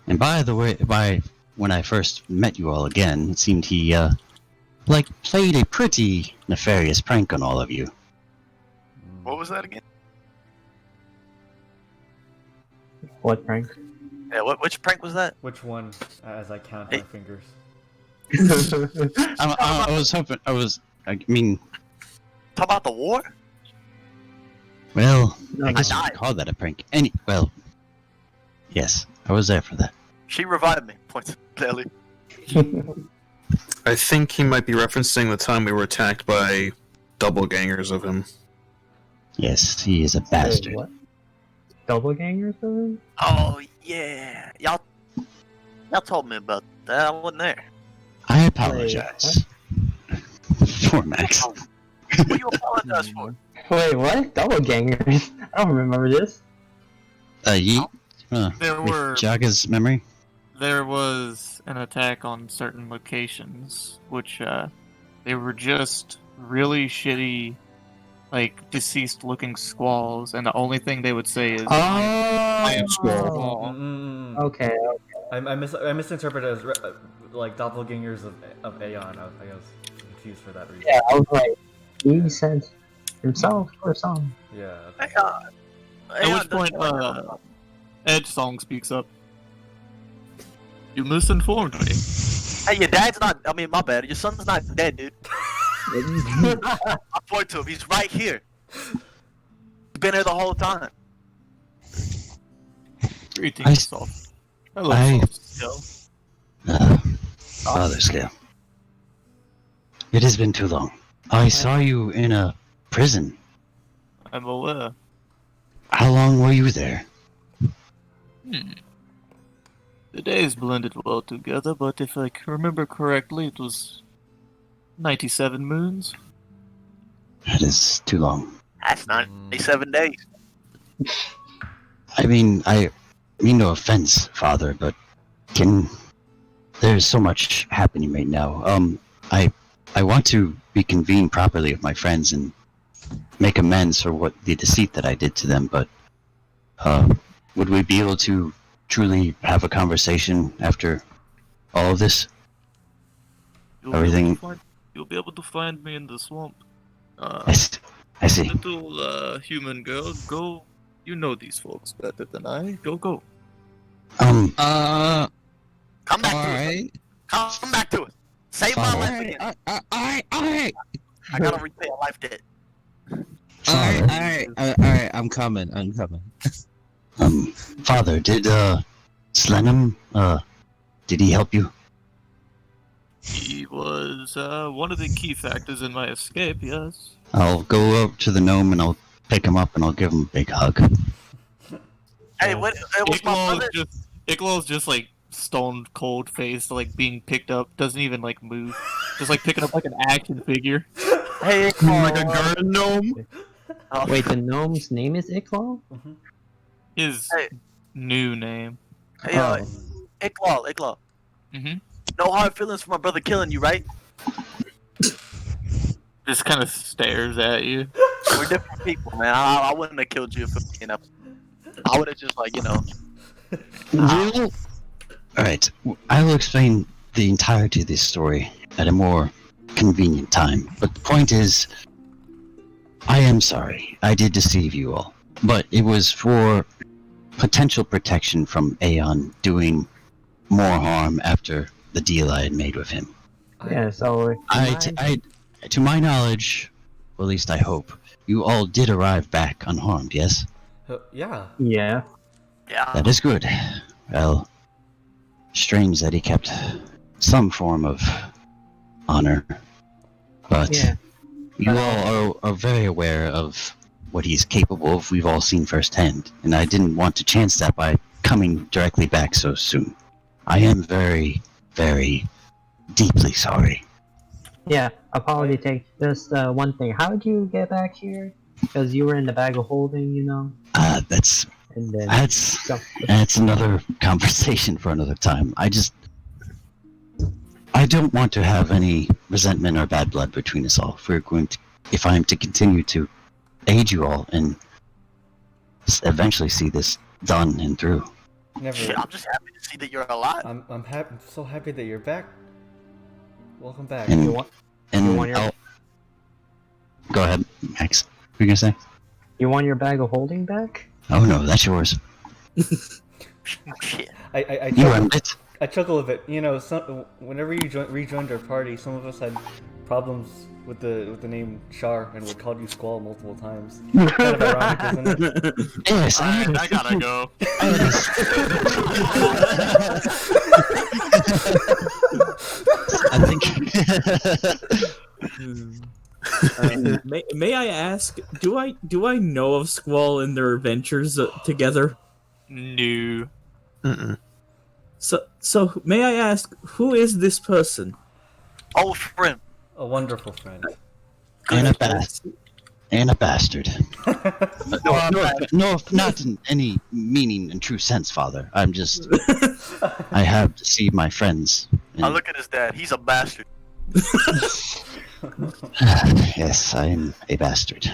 And by the way, when I first met you all again, it seemed he, played a pretty nefarious prank on all of you. What was that again? What prank? Yeah, which prank was that? Which one? As I count Hey. my fingers. I was hoping, I mean, Talk about the war? well, No, I guess you died. could call that a prank. Yes, I was there for that. She revived me. Points clearly. I think he might be referencing the time we were attacked by doppelgangers of him. Yes, he is a bastard. Wait, what? Doppelgangers of him? Oh yeah, y'all told me about that. I wasn't there. I apologize. For Max. What do you apologize for? Wait, what? Doppelgangers? I don't remember this. Yeet? There were- Jaga's memory? There was an attack on certain locations, which they were just really shitty, like deceased-looking squalls, and the only thing they would say is, "I am Squall." Okay. I misinterpreted as like doppelgangers of Aeon. I was confused for that reason. Yeah, I was like, he sent himself or something. Yeah. Hey, At which point, Edge Song speaks up. You misinformed me. Hey, your dad's not. I mean, my bad. Your son's not dead, dude. I point to him. He's right here. He's been here the whole time. Greetings, Soft. Hello, I- Soft. Fatherscale. It has been too long. I saw you in a prison. I'm aware. How long were you there? The days blended well together, but if I can remember correctly, it was 97 moons. That is too long. That's 97 days. I mean no offense, Father, but there's so much happening right now. I want to reconvene properly with my friends and make amends for what the deceit that I did to them, but would we be able to truly have a conversation after all of this? Everything- You'll be able to find me in the swamp. I see. Little human girl, go. You know these folks better than I. Go. Come back to us. Alright. Come back to us. Save my life again. Alright. I gotta repay a life debt. Alright, I'm coming. Father, did Slenum did he help you? He was one of the key factors in my escape, yes. I'll go up to the gnome and I'll pick him up and I'll give him a big hug. Hey, what? It was my brother. Iglow's just like stone cold faced, like being picked up, doesn't even like move. Just like picking up like an action figure. Hey, Like a garden gnome? Oh, Wait, the gnome's name is Iklal? His Hey. new name. Hey, Iklal. Mm-hmm. No hard feelings for my brother killing you, right? Just kind of stares at you. We're different people, man. I wouldn't have killed you if, I would have just like, Well, Alright, I will explain the entirety of this story at a more convenient time. But the point is, I am sorry. I did deceive you all. But it was for potential protection from Aeon doing more harm after the deal I had made with him. Yeah, so To my knowledge, or at least I hope, you all did arrive back unharmed, yes? Yeah. yeah. Yeah. That is good. Well, strange that he kept some form of honor. But Yeah. you all are very aware of what he's capable of. We've all seen firsthand. And I didn't want to chance that by coming directly back so soon. I am very, very deeply sorry. Yeah, apology take. Just one thing. How did you get back here? Because you were in the bag of holding, you know? That's And then that's another conversation for another time. I don't want to have any resentment or bad blood between us all. If I am to continue to aid you all and eventually see this done and through. Never. Shit, I'm just happy to see that you're alive. I'm happy. I'm so happy that you're back. Welcome back. And, you want your I'll... Go ahead, Max. What are you gonna say? you want your bag of holding back? Oh no, that's yours. Shit. I You earned it. I chuckle a bit. You know, whenever you rejoined our party, some of us had problems with the name Char and we called you Squall multiple times. Kind of ironic, isn't it? Yes, I gotta go. I think. May I ask? Do I know of Squall and their adventures together? No. So may I ask, who is this person? Old friend. A wonderful friend. And a bastard. No, not in any meaning and true sense, Father. I'm just. I have to see my friends. I look at his dad. He's a bastard. Yes, I am a bastard.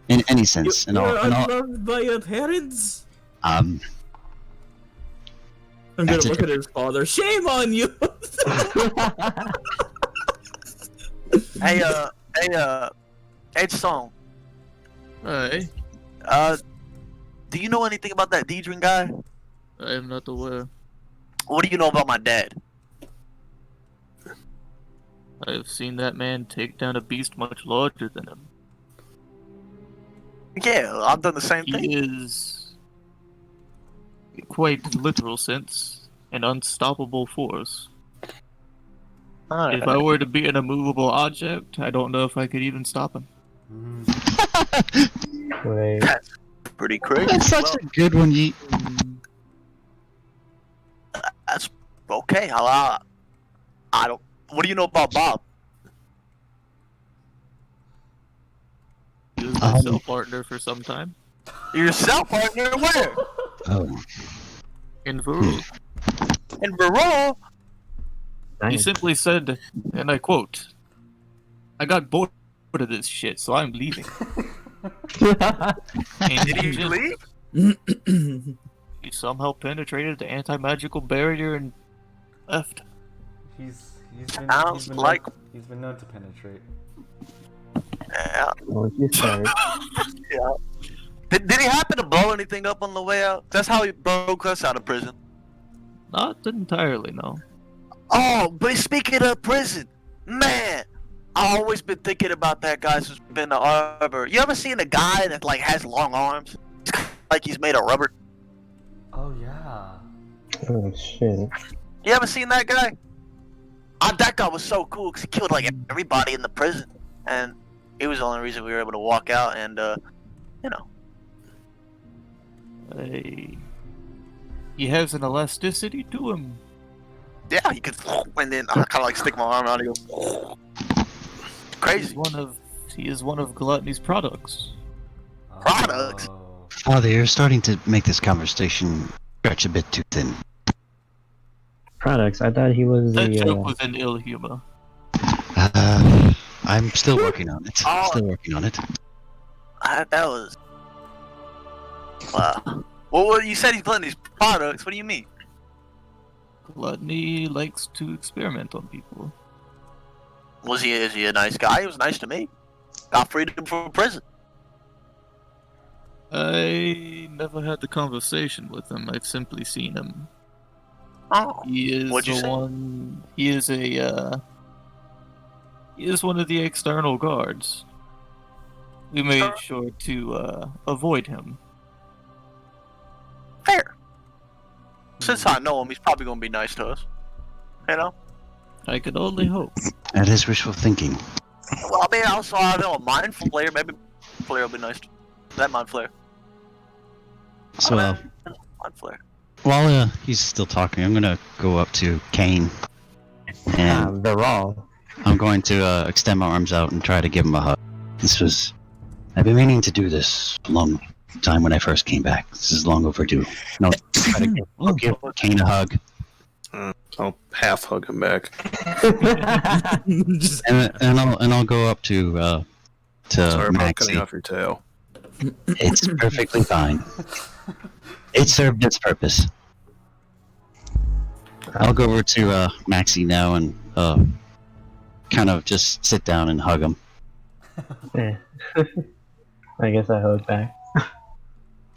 In any sense, You're unloved by your parents. Um. I'm gonna That's look at his father. Shame on you! Hey, Song. Hey, Do you know anything about that Deidrin guy? I am not aware. What do you know about my dad? I have seen that man take down a beast much larger than him. Yeah, I've done the same thing. He is, in quite literal sense, an unstoppable force. If I were to be an immovable object, I don't know if I could even stop him. Wait. That's pretty crazy. That's such a good one, Yeet. That's okay. I don't. What do you know about Bob? He was my cell partner for some time. Your cell partner? Where? Oh. In Varul. In Varul? He Nice. simply said, and I quote, "I got bored of this shit, so I'm leaving." And Did he leave? he somehow penetrated the anti-magical barrier and left. He's Sounds been like- he's been known to penetrate. Yeah. What you said. Yeah. Did he happen to blow anything up on the way out? That's how he broke us out of prison. Not entirely, no. Oh, but speaking of prison, man, I've always been thinking about that guy since been to Arbor. You ever seen a guy that like has long arms, like he's made of rubber? Oh yeah. Oh shit. You ever seen that guy? That guy was so cool because he killed like everybody in the prison, and he was the only reason we were able to walk out. And you know, He has an elasticity to him. yeah, he could, and then I kind of like stick my arm out and go. Crazy. He is one of Gluttony's products. Products? Oh. Father, you're starting to make this conversation stretch a bit too thin. Products. I thought he was That the. joke was in ill humor. I'm still working on it. Oh. Still working on it. That was. Wow. Well, you said he's putting these products. What do you mean? Gluttony likes to experiment on people. Is he a nice guy? He was nice to me. Got freedom from prison. I never had the conversation with him. I've simply seen him. Oh, He is what'd you the say? one. He is one of the external guards. We made sure to avoid him. Fair. Since I know him, he's probably gonna be nice to us. You know? I could only hope. That is wishful thinking. Well, I mean, also, I know a mind flayer. Maybe flayer will be nice. That mind flayer. So, Mind flayer. while he's still talking, I'm gonna go up to Kain, and They're all. I'm going to extend my arms out and try to give him a hug. I've been meaning to do this a long time when I first came back. This is long overdue. No, I'll give Kain a hug, I'll half hug him back. and I'll go up to Sorry about cutting Maxi. off your tail. It's perfectly fine. It served its purpose. I'll go over to Maxi now and kind of just sit down and hug him. Yeah. I guess I hug back.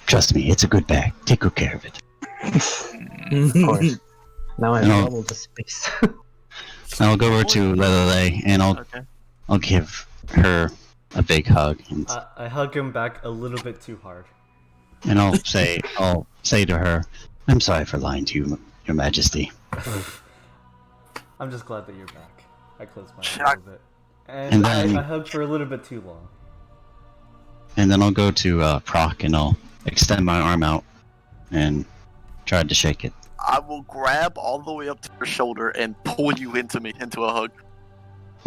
Trust me, it's a good bag. Take good care of it. Of course. Now I No. double the space. I'll go over to Lelelele and Okay. I'll give her a big hug and I hug him back a little bit too hard. I'll say to her, "I'm sorry for lying to you, Your Majesty." I'm just glad that you're back. I closed my eyes Shit, a little bit. And And then- I hugged for a little bit too long. And then I'll go to Prok and I'll extend my arm out and try to shake it. I will grab all the way up to your shoulder and pull you into a hug.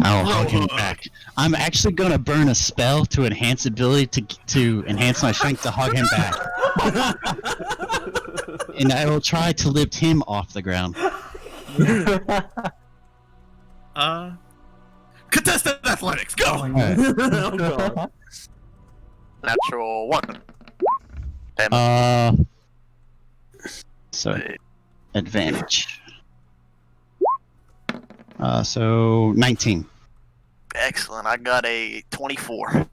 I'll hug him back. I'm actually gonna burn a spell to enhance ability to enhance my strength to hug him back. And I will try to lift him off the ground. Contested athletics, go! Oh god. Natural 1. Damn. So advantage. So 19. Excellent. I got a 24.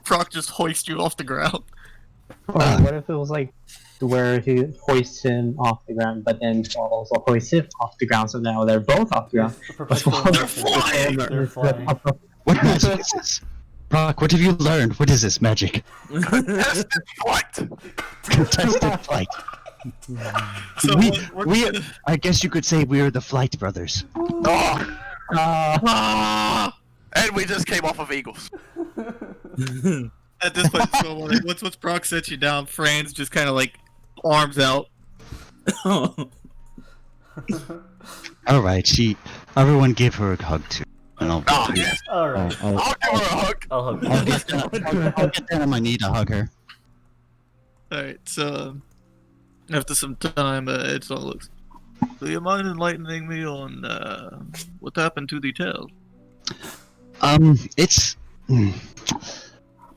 Prok just hoists you off the ground. Or what if it was like where he hoists him off the ground, but then also hoists him off the ground, so now they're both off the ground. It's perpetual motion. They're flying. What magic is this? Prok, what have you learned? What is this magic? Contested flight. Contested flight. So I guess you could say we're the Flight Brothers. Oh. And we just came off of Eagles. At this point, so like, once Prok sets you down, Fran's just kind of like arms out. All right, everyone give her a hug too. And I'll Yes. Alright. I'll give her a hug. I'll hug I'll you. get down on my knee to hug her. Alright, so after some time, it's all looks. Do you mind enlightening me on what happened to the tail?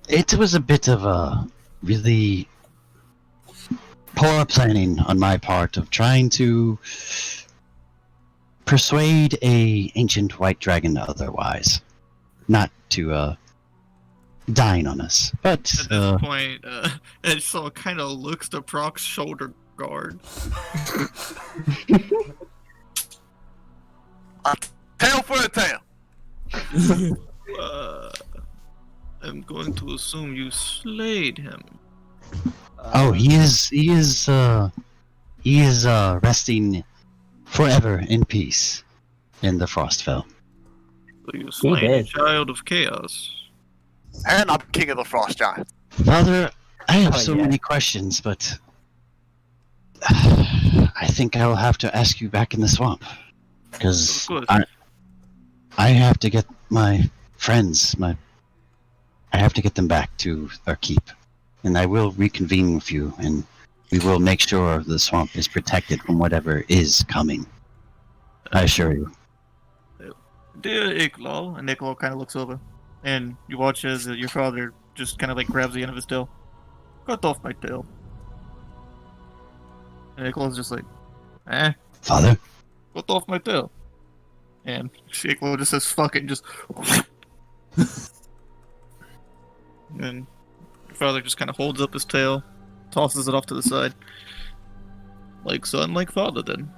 It was a bit of a really poor planning on my part of trying to persuade a ancient white dragon otherwise, not to dine on us. But At this point, Edsaw kind of looks to Prok's shoulder guard. Tail for a tail. I'm going to assume you slayed him. oh, he is resting forever in peace in the Frostfell. So you slain a did. child of chaos. And I'm king of the frost giants. Father, I have Oh, so yeah. many questions, but I think I will have to ask you back in the swamp. Because Of course. I have to get my friends, I have to get them back to our keep. And I will reconvene with you, and we will make sure the swamp is protected from whatever is coming. I assure you. Dear Iklal, and Iklal kind of looks over, and you watch as your father just kind of like grabs the end of his tail. Cut off my tail. And Icklo's just like, Father? what off my tail? And Icklo just says, fuck it, and just... and your father just kind of holds up his tail, tosses it off to the side. Like son, like father, then.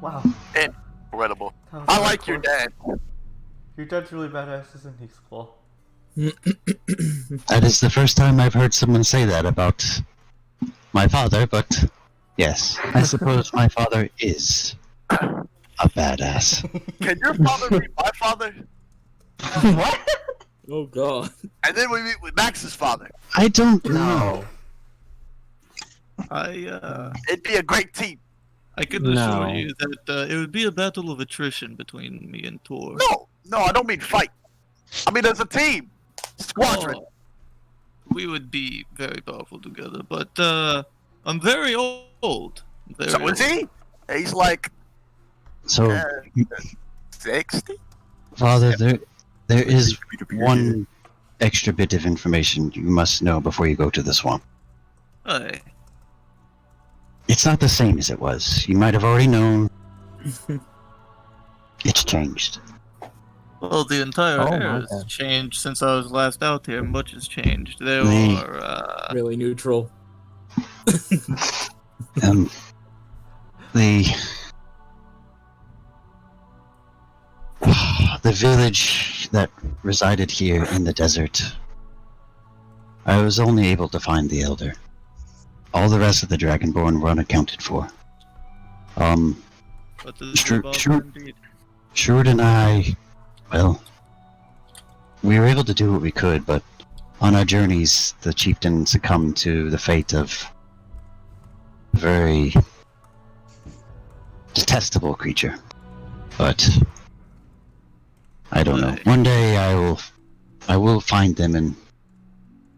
Wow. Incredible. That was I so like your cool. dad. Your dad's really badass, isn't he, Squall? That is the first time I've heard someone say that about my father, but yes, I suppose my father is a badass. Can your father meet my father? What? Oh god. And then we meet with Max's father. I don't know. It'd be a great team. I can No. assure you that it would be a battle of attrition between me and Tor. No, I don't mean fight. I mean as a team. Squadron. Oh, we would be very powerful together, but I'm very old. Very So is old. he? He's like So, 60? Father, there is one extra bit of information you must know before you go to the swamp. Hey, It's not the same as it was. You might have already known. It's changed. well, the entire Oh, air my has God. changed since I was last out here. Much has changed. There Me. are Really neutral. The the village that resided here in the desert. I was only able to find the elder. All the rest of the Dragonborn were unaccounted for. But this is Sure, about sure. indeed. Shrewd and I, well, we were able to do what we could, but on our journeys, the chieftain succumbed to the fate of a very detestable creature. But I don't know. One day I will find them and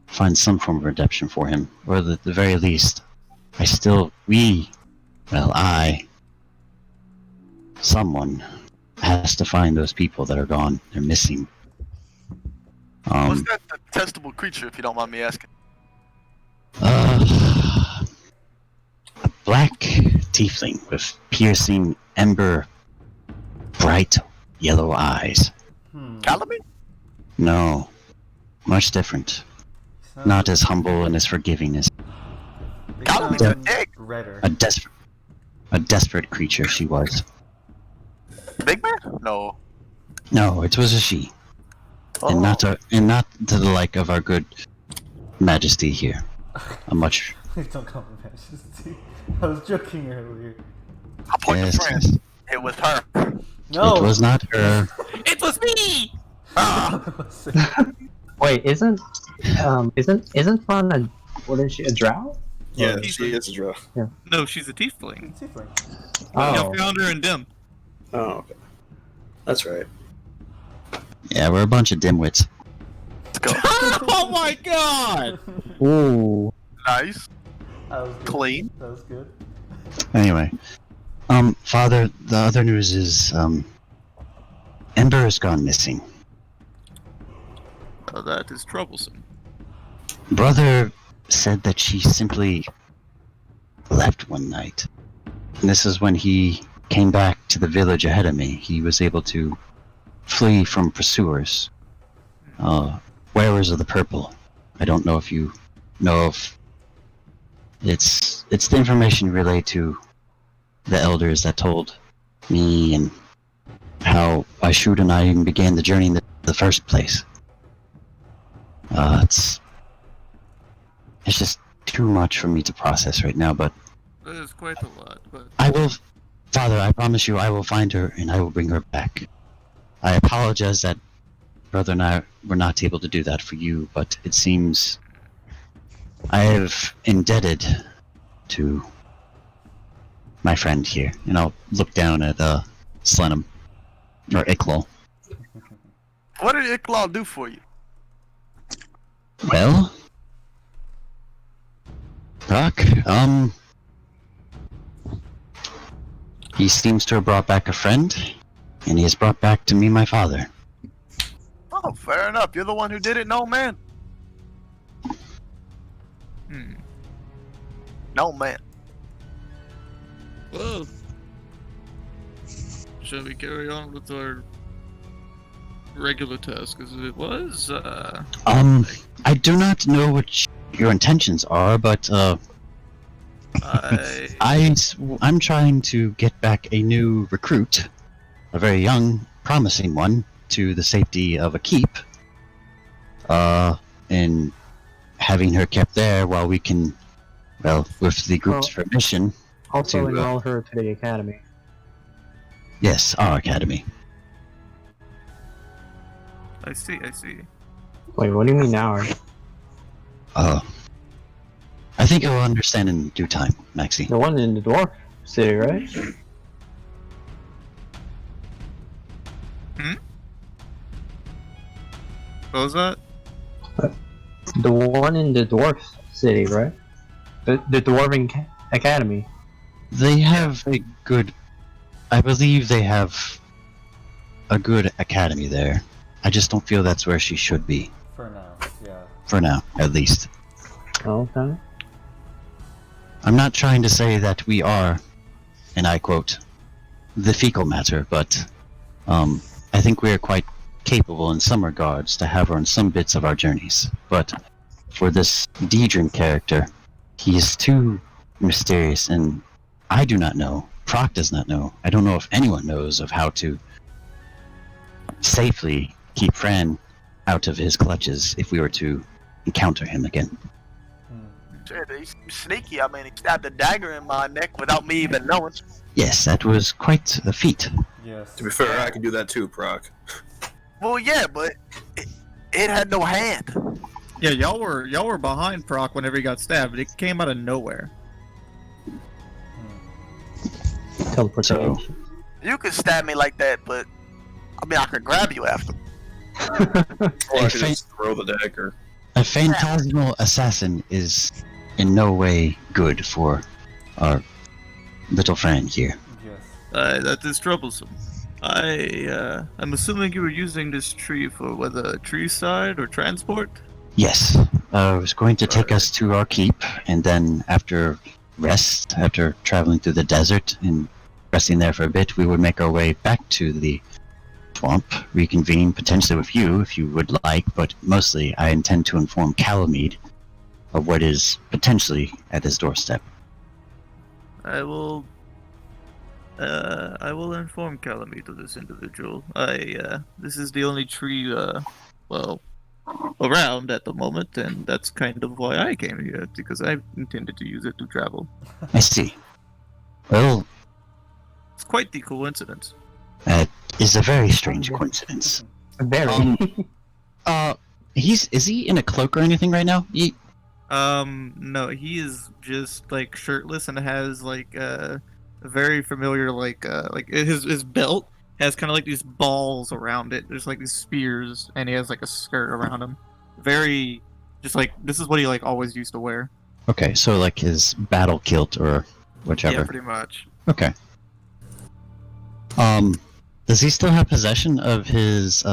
find some form of redemption for him, or at the very least, someone has to find those people that are gone. They're missing. What's that detestable creature, if you don't mind me asking? A black tiefling with piercing ember, bright yellow eyes. Calamity? No, much different. Not as humble and as forgiving as Calamity's a dick. Redder. a desperate creature she was. Big man? No. No, it was a she, and not to the like of our good Majesty here. A much Please don't call me Majesty. I was joking earlier. I point yes, to friend. yes. It was her. No! It was not her. It was me. Wait, isn't Fawn a what is she, a drow? Yeah, He's she a- is a draw. No, she's a tiefling. Tiefling. Oh, I found her in Dim. Oh, okay. That's right. Yeah, we're a bunch of dimwits. Let's go. Oh my god! ooh. Nice. That was good. Clean. That was good. Anyway, Father, the other news is, Ember has gone missing. That is troublesome. Brother said that she simply left one night. And this is when he came back to the village ahead of me. He was able to flee from pursuers. Wearers of the purple. I don't know if you know of. It's the information relayed to the elders that told me and how Ashud and I even began the journey in the first place. It's just too much for me to process right now, but That is quite a lot, but Father, I promise you I will find her and I will bring her back. I apologize that Brother and I were not able to do that for you, but it seems I have indebted to my friend here, and I'll look down at Slenum, or Icklo. What did Iklal do for you? Well, Prok, he seems to have brought back a friend, and he has brought back to me my father. Oh, fair enough. You're the one who did it, no man. hmm. No man. Well, shall we carry on with our regular task as it was? I do not know what your intentions are, but I'm trying to get back a new recruit, a very young, promising one, to the safety of a keep. And having her kept there while we can, well, with the group's permission. Also to, enroll her to the academy. Yes, our academy. I see. Wait, what do you mean now? I think you'll understand in due time, Maxi. The one in the dwarf city, right? What was that? The one in the dwarf city, right? The dwarven academy. They have a good... I believe they have a good academy there. I just don't feel that's where she should be. For now, yeah. For now, at least. Okay. I'm not trying to say that we are, and I quote, the fecal matter, but I think we are quite capable in some regards to have her on some bits of our journeys. But for this Daedrin character, he is too mysterious, and I do not know. Prok does not know. I don't know if anyone knows of how to safely keep Fran out of his clutches if we were to encounter him again. Shit, he's sneaky. I mean, he stabbed a dagger in my neck without me even knowing. Yes, that was quite a feat. Yes. To be fair, I can do that too, Prok. Well, yeah, but it had no hand. Yeah, y'all were behind Prok whenever he got stabbed. It came out of nowhere. Teleportation. So, You could stab me like that, but I mean, I could grab you after. Or I could just throw the dagger. a phantasmal assassin is in no way good for our little friend here. Yes. That is troublesome. I'm assuming you were using this tree for whether tree side or transport? Yes, I was going to take us to our keep, and then after traveling through the desert and resting there for a bit, we would make our way back to the swamp, reconvene potentially with you if you would like, but mostly I intend to inform Calamede of what is potentially at his doorstep. I will inform Calamite of this individual. This is the only tree, around at the moment, and that's kind of why I came here, because I intended to use it to travel. I see. Well, It's quite the coincidence. that is a very strange coincidence. Very. Is he in a cloak or anything right now? No, he is just, like, shirtless and has, like, a very familiar, like his belt has kind of like these balls around it. There's like these spears, and he has like a skirt around him. Very, just like, this is what he like always used to wear. Okay, so like his battle kilt or whichever. Yeah, pretty much. Okay. Does he still have possession of his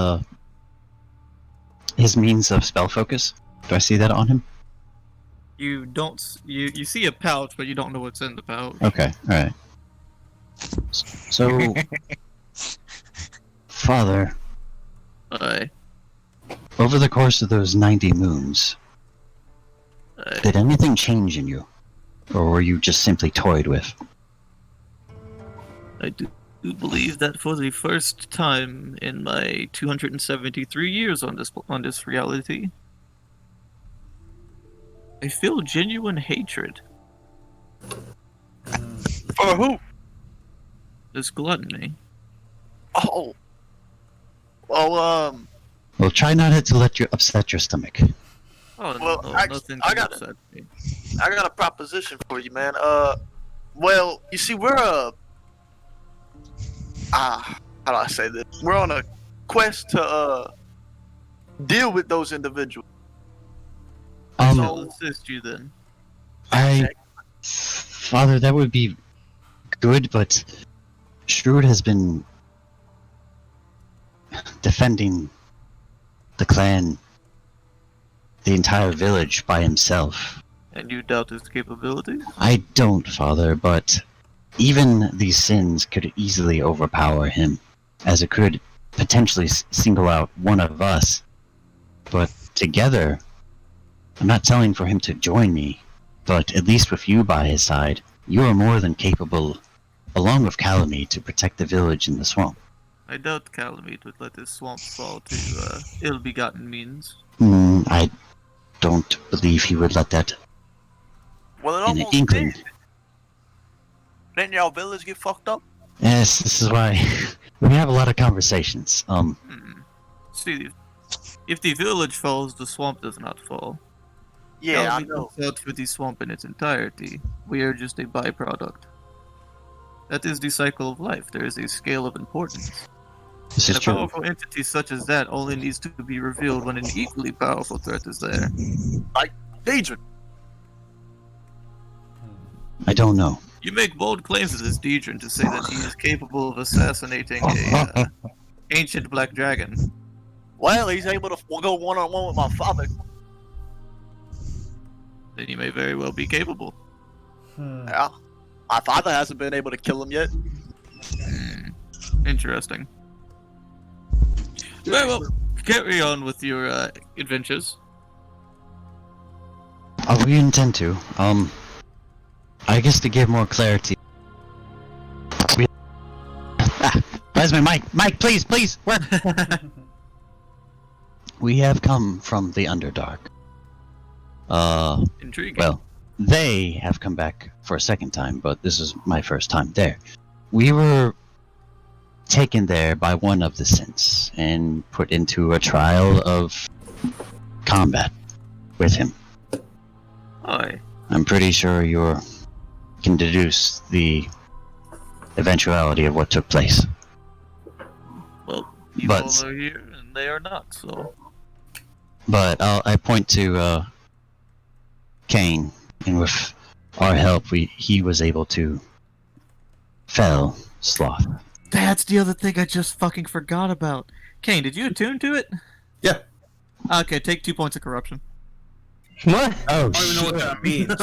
means of spell focus? Do I see that on him? You don't. You see a pouch, but you don't know what's in the pouch. Okay, alright. So, Father, over the course of those 90 moons, did anything change in you? Or were you just simply toyed with? I do believe that for the first time in my 273 years on this reality, I feel genuine hatred. For who? This gluttony. Oh. Well, Well, try not to let you upset your stomach. Oh, Well, no, nothing I can got upset me. I got a proposition for you, man. Well, you see, we're how do I say this? We're on a quest to deal with those individuals. I'll assist you then. Father, that would be good, but Shrewd has been defending the clan, the entire village by himself. And you doubt his capabilities? I don't, Father, but even these sins could easily overpower him, as it could potentially single out one of us. But together, I'm not telling for him to join me, but at least with you by his side, you are more than capable, along with Calamite, to protect the village in the swamp. I doubt Calamite would let his swamp fall to ill-begotten means. I don't believe he would let that Well, it in an almost inkling. did. Didn't y'all village get fucked up? Yes, this is why we have a lot of conversations. See, if the village falls, the swamp does not fall. Yeah, I Calamite know. fought for the swamp in its entirety. We are just a byproduct. That is the cycle of life. There is a scale of importance. This is A true. powerful entity such as that only needs to be revealed when an equally powerful threat is there. Daedrin. I don't know. You make bold claims to this Daedrin to say that he is capable of assassinating a ancient black dragon. Well, he's able to go one-on-one with my father. Then he may very well be capable. Yeah. My father hasn't been able to kill him yet. Interesting. Very well, carry on with your adventures. We intend to. I guess to give more clarity. Where's my mic? Mike, please, where? We have come from the Underdark. Intriguing. Well, they have come back for a second time, but this is my first time there. We were taken there by one of the synths and put into a trial of combat with him. Aye. I'm pretty sure you can deduce the eventuality of what took place. Well, you But- all are here and they are not, so. But I point to Kain, and with our help, he was able to fell Sloth. That's the other thing I just fucking forgot about. Kain, did you attune to it? Yeah. Okay, take 2 points of corruption. What? I Oh, don't even know what that means.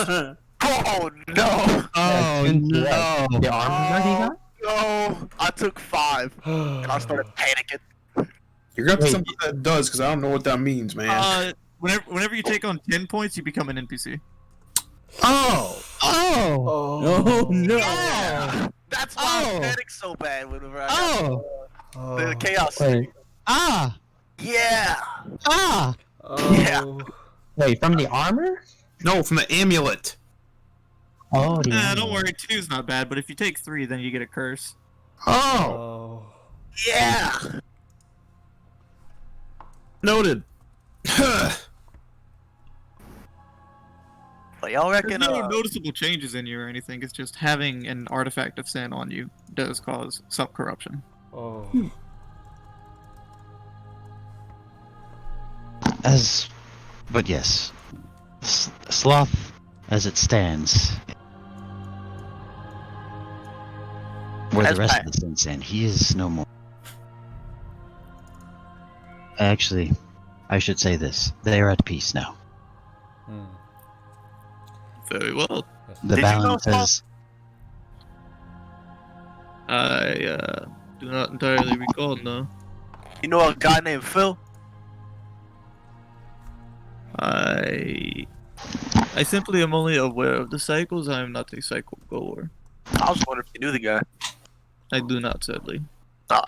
Oh no! Oh no! The armor he got? No! I took 5 and I started panicking. You're gonna have to Wait. tell me what that does, because I don't know what that means, man. Whenever you take on 10 points, you become an NPC. Oh! Oh no! Yeah! That's why I panic so bad whenever I got the chaos. Wait, Yeah! Oh. Yeah. wait, from the armor? No, from the amulet. Oh, the armor. Don't worry, 2's not bad, but if you take 3, then you get a curse. Oh! Oh. Yeah! Noted. But y'all reckon, There's no noticeable changes in you or anything, it's just having an artifact of sin on you does cause some corruption. Oh. But yes, Sloth, as it stands, where That's the rest fine. of the synths in, he is no more. Actually, I should say this: they are at peace now. Hmm. Very well. The Did you know balance Sloth- has. I do not entirely recall, no. you know a guy named Phil? I simply am only aware of the cycles. I am not a cycle goer. I was wondering if you knew the guy. I do not, sadly. Ah,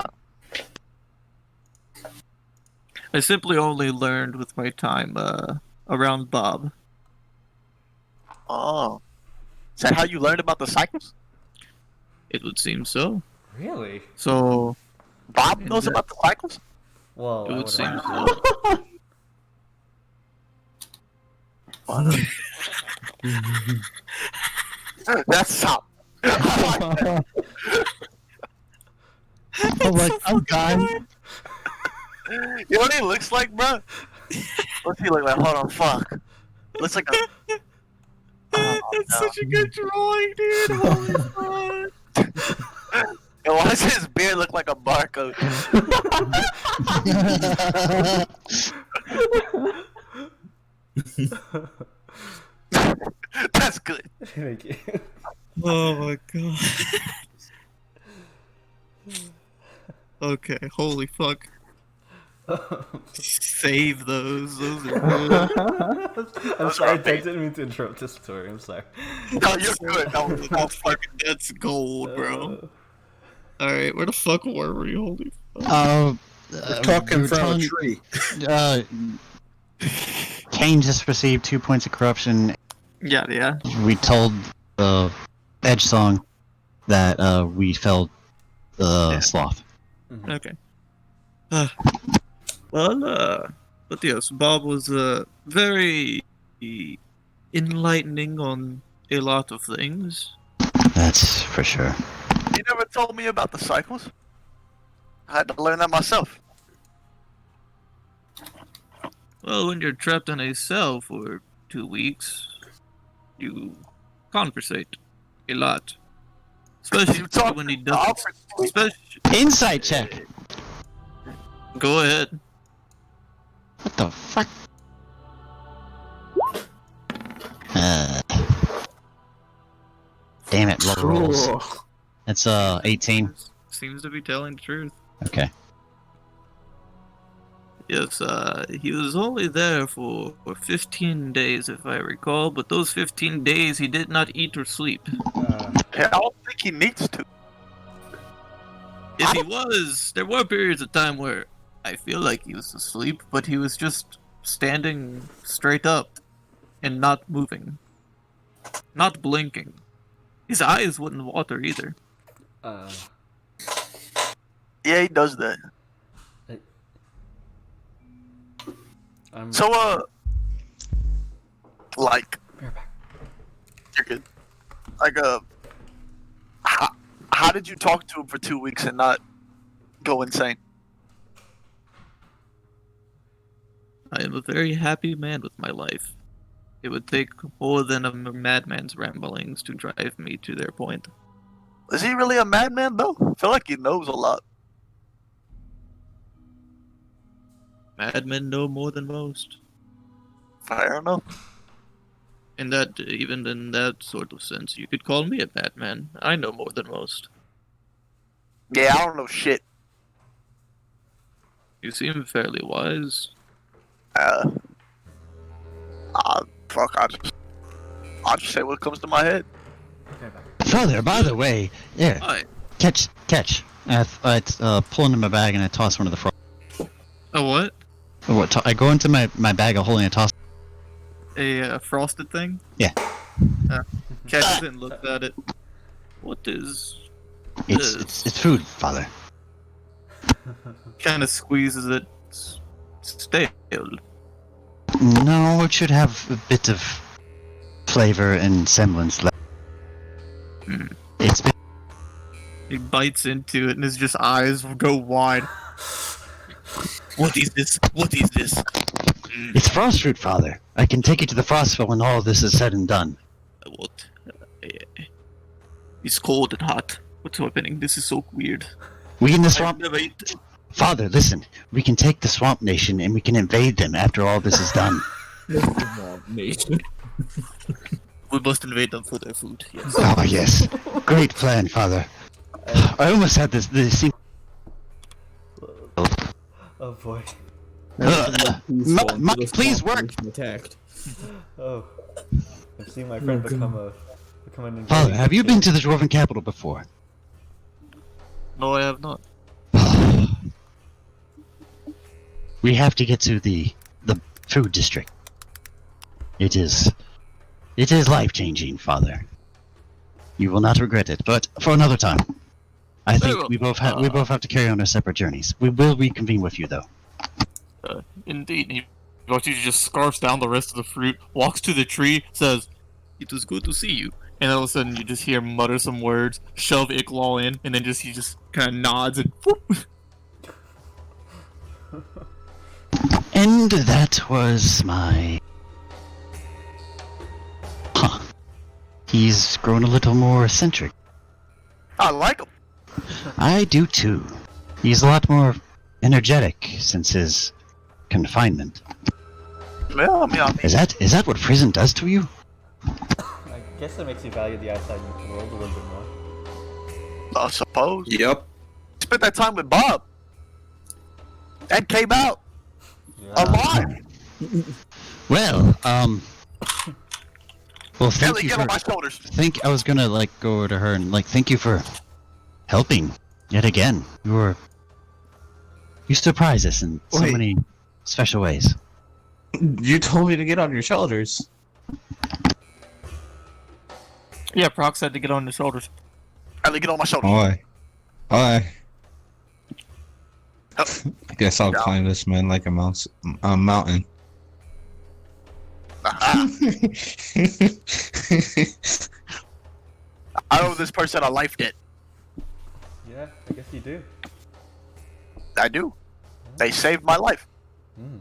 I simply only learned with my time around Bob. oh. Is that how you learned about the cycles? It would seem so. Really? So Bob knows about the cycles? Well, it I would would seem imagine. so. That's something. Oh my! Oh God! You know what he looks like, bro? What's he look like? Hold on, fuck. Looks like a. Oh, It's no. such a good drawing, dude. Holy fuck. And why does his beard look like a barcode? That's good. Thank you. Oh my god. Okay, holy fuck. Save those. Those are good. I'm sorry, I didn't mean to interrupt this story. I'm sorry. No, you're good. That's fucking, that's gold, bro. Alright, where the fuck were we? Holy fuck. We're talking we're from telling- a tree. Kain just received 2 points of corruption. Yeah. We told Edge Song that we felled the sloth. Okay. But yes, Bob was very enlightening on a lot of things. That's for sure. You never told me about the cycles. I had to learn that myself. Well, when you're trapped in a cell for 2 weeks, you conversate a lot. Especially You talk when he to doesn't. Especially, Insight check. go ahead. What the fuck? Damn it, low rolls. It's 18. Seems to be telling the truth. Okay. Yes, he was only there for 15 days, if I recall, but those 15 days he did not eat or sleep. Yeah, I don't think he needs to. If he was, there were periods of time where I feel like he was asleep, but he was just standing straight up and not moving. Not blinking. His eyes wouldn't water either. Yeah, he does that. I'm... So, like, you're good. Like, how did you talk to him for 2 weeks and not go insane? I am a very happy man with my life. It would take more than a madman's ramblings to drive me to their point. Is he really a madman, though? I feel like he knows a lot. Madmen know more than most. Fair enough. In that, even in that sort of sense, you could call me a madman. I know more than most. Yeah, I don't know shit. You seem fairly wise. Fuck, I'll just say what comes to my head. Father, by the way, here, Hi. catch. I pull into my bag and I toss one of the frogs. A what? I go into my bag of holding and toss. A frosted thing? Yeah. Catches it and looks at it. What is It's food, Father. Kind of squeezes it. It's stale. No, it should have a bit of flavor and semblance left. It's been He bites into it and his just eyes go wide. What is this? What is this? It's frost fruit, Father. I can take you to the Frostville when all this is said and done. What? It's cold and hot. What's happening? This is so weird. We in the I've swamp. never eaten. Father, listen. We can take the Swamp Nation and we can invade them after all this is done. Nation. We must invade them for their food. Yes. Oh yes, great plan, Father. I almost had this. Oh boy. Please work. Attacked. Oh. I've seen my friend become an Father, have you been to the Dwarven capital before? No, I have not. We have to get to the food district. It is life-changing, Father. You will not regret it, but for another time. I think we both have to carry on our separate journeys. We will reconvene with you, though. Indeed. He just scarfs down the rest of the fruit, walks to the tree, says, "It was good to see you." And all of a sudden, you just hear him mutter some words, shove Iklaw in, and then he just kind of nods and whoop. And that was my... Huh. He's grown a little more eccentric. I like him. I do too. He's a lot more energetic since his confinement. Yeah, I mean, Is that what prison does to you? guess that makes you value the outside world a little bit more. I suppose. Yep. Spent that time with Bob. And came out alive. Well, well, thank Ellie, you get for. on my shoulders. I was gonna like go over to her and like thank you for helping yet again. You surprise us in so Wait. many special ways. You told me to get on your shoulders. Yeah, Prok said to get on the shoulders. Ellie, get on my shoulders. Why? Why? Oh. I guess I'll Yeah. climb this man like a mountain. Aha. I owe this person a life debt. Yeah, I guess you do. I do. They saved my life. Mm.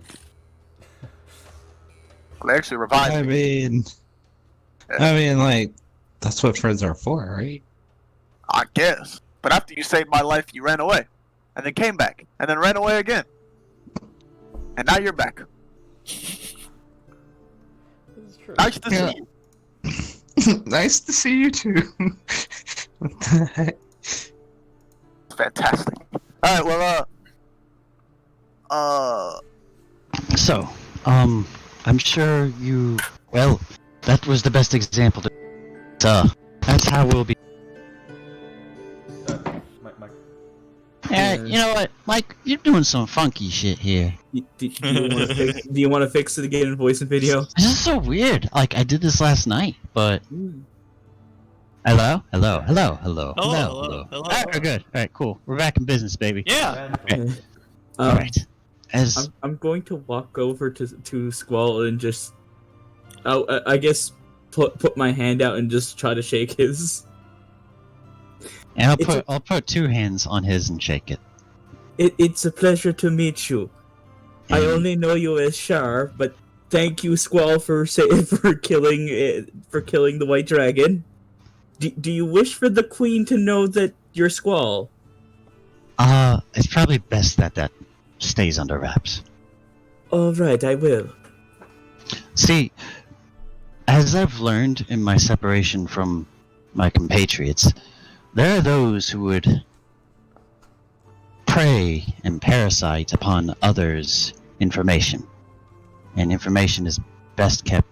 They actually revived I me. mean, like, that's what friends are for, right? I guess. But after you saved my life, you ran away. And then came back. And then ran away again. And now you're back. This is true. Nice to Yeah. see you. Nice to see you too. What the heck? Fantastic. Alright, well, So, I'm sure you. Well, that was the best example. That's how we'll be. Mike. You know what, Mike? You're doing some funky shit here. Do you want to fix it again in voice and video? This is so weird. Like I did this last night, but. Hello. Alright, we're good. Alright, cool. We're back in business, baby. Yeah. Alright. As I'm going to walk over to Squall and just, I guess, put my hand out and just try to shake his. and I'll put two hands on his and shake it. It's a pleasure to meet you. I only know you as Shar, but thank you, Squall, for killing the White Dragon. Do you wish for the Queen to know that you're Squall? It's probably best that stays under wraps. All right, I will. See, as I've learned in my separation from my compatriots, there are those who would prey and parasite upon others' information. And information is best kept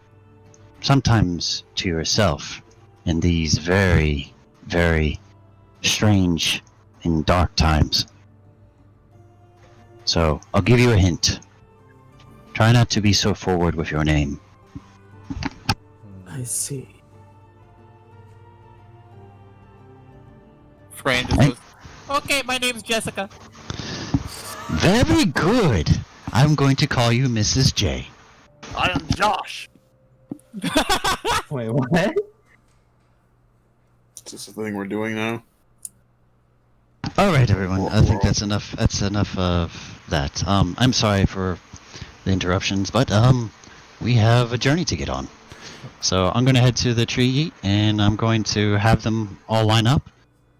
sometimes to yourself in these very, very strange and dark times. So, I'll give you a hint. Try not to be so forward with your name. I see. Fran just goes, okay, my name's Jessica. Very good. I'm going to call you Mrs. J. I am Josh. Wait, what? Is this the thing we're doing now? All right, everyone. I think that's enough. That's enough of that. I'm sorry for the interruptions, but we have a journey to get on. So I'm going to head to the tree, and I'm going to have them all line up.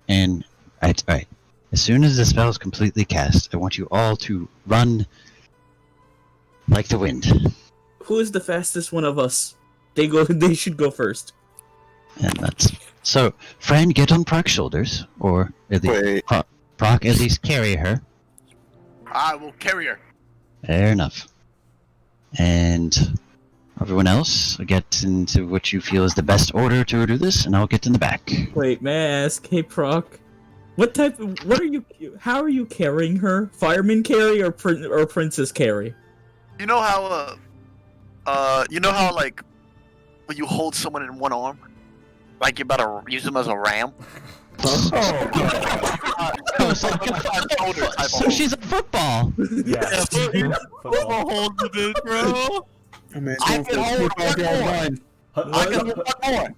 And all right. As soon as the spell is completely cast, I want you all to run like the wind. Who is the fastest one of us? They should go first. And that's so. Fran, get on Prok's shoulders, or at least Wait. Prok, at least carry her. I will carry her. Fair enough. And everyone else, get into what you feel is the best order to do this, and I'll get in the back. Wait, may I ask, hey Prok, how are you carrying her? Fireman carry or princess carry? You know how, like, when you hold someone in one arm? Like you're about to use them as a ram? So she's a football. Yeah. Football hold the bit, bro. I can hold one more.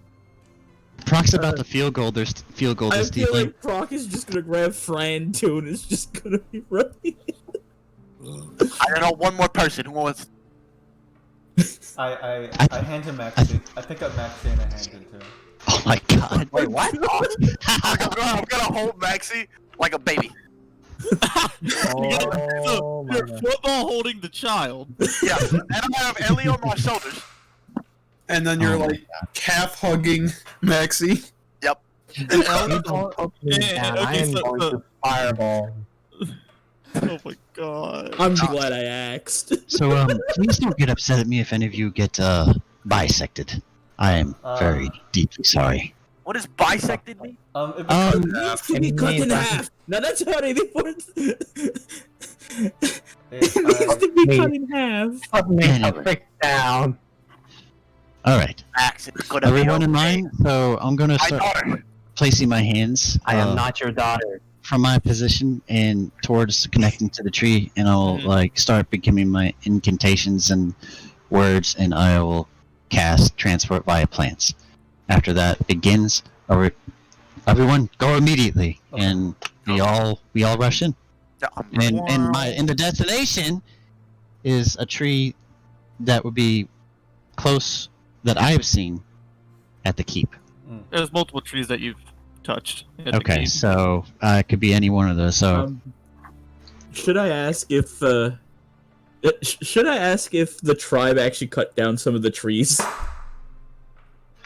Prok's about to field goal. There's field goal. I This feel Tiefling. like Prok is just gonna grab Fran too, and it's just gonna be running. I don't know one more person who wants. I hand him Maxi. I pick up Maxi and I hand it to him. Oh my god. Wait, what? I'm gonna hold Maxi like a baby. Oh my You're god. football holding the child. Yeah, and I have Ellie on my shoulders. And then you're like calf hugging Maxi. Yep. And elves You don't put me down. I am going to fireball. Oh my god. I'm glad I asked. So, please don't get upset at me if any of you get bisected. I am very deeply sorry. What does bisected mean? It means to be cut in half. Now that's how they report. It needs to be cut in half. Put me down. Alright. Max, it's gonna Everyone be in okay. mind? So, I'm gonna My start daughter. placing my hands I am not your daughter. from my position and towards connecting to the tree, and I'll like start beginning my incantations and words, and I will cast transport via plants. After that begins, everyone go immediately, and we all rush in. And the destination is a tree that would be close that I have seen at the keep. There's multiple trees that you've touched. At the Okay, keep. so it could be any one of those. So Should I ask if the tribe actually cut down some of the trees?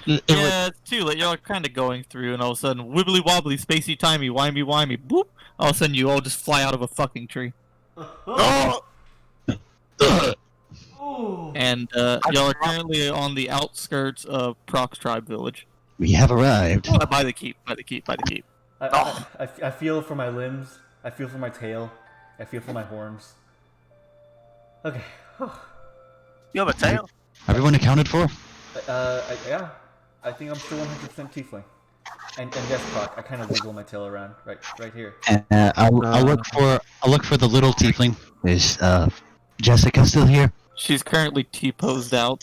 Yeah, it's too late. You're kind of going through, and all of a sudden, wibbly wobbly, spacey timey, wimey wimey, boop! All of a sudden, you all just fly out of a fucking tree. Oh! And y'all are currently on the outskirts of Prok's tribe village. we have arrived. By the keep. By the keep. By the keep. I feel for my limbs. I feel for my tail. I feel for my horns. Okay. You have a tail? Everyone accounted for? Yeah. I think I'm still 100% tiefling. And yes, Prok, I kind of wiggle my tail around right here. I'll look for the little tiefling. Is Jessica still here? She's currently T-posed out.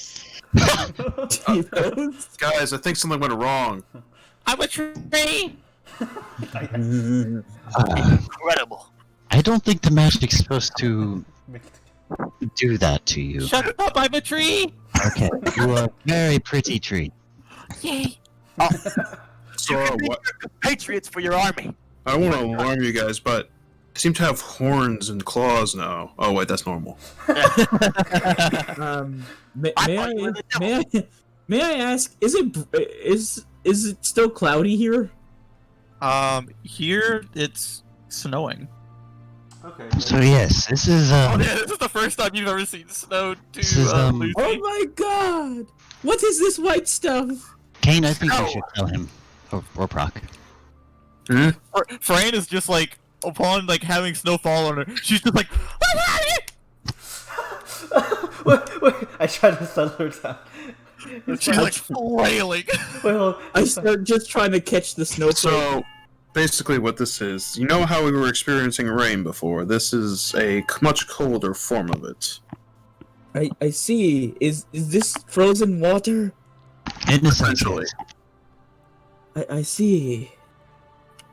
Guys, I think something went wrong. I'm a tree! Incredible. I don't think the magic's supposed to do that to you. Shut up, I'm a tree! Okay, you are a very pretty tree. Yay! So, what? Patriots for your army. I don't want to alarm you guys, but they seem to have horns and claws now. Oh wait, that's normal. May I ask? Is it still cloudy here? Here it's snowing. Okay. So yes, this is Oh yeah, this is the first time you've ever seen snow too, This is, Lucy. Oh my god! What is this white stuff? Kain. I think you should tell him, or Prok. Fran is just like, upon like having snow fall on her, she's just like, wait, I try to settle her down. she's like flailing. I start just trying to catch the snowflake. So, basically what this is, you know how we were experiencing rain before? This is a much colder form of it. I see. Is this frozen water? In a sense, Essentially. I see.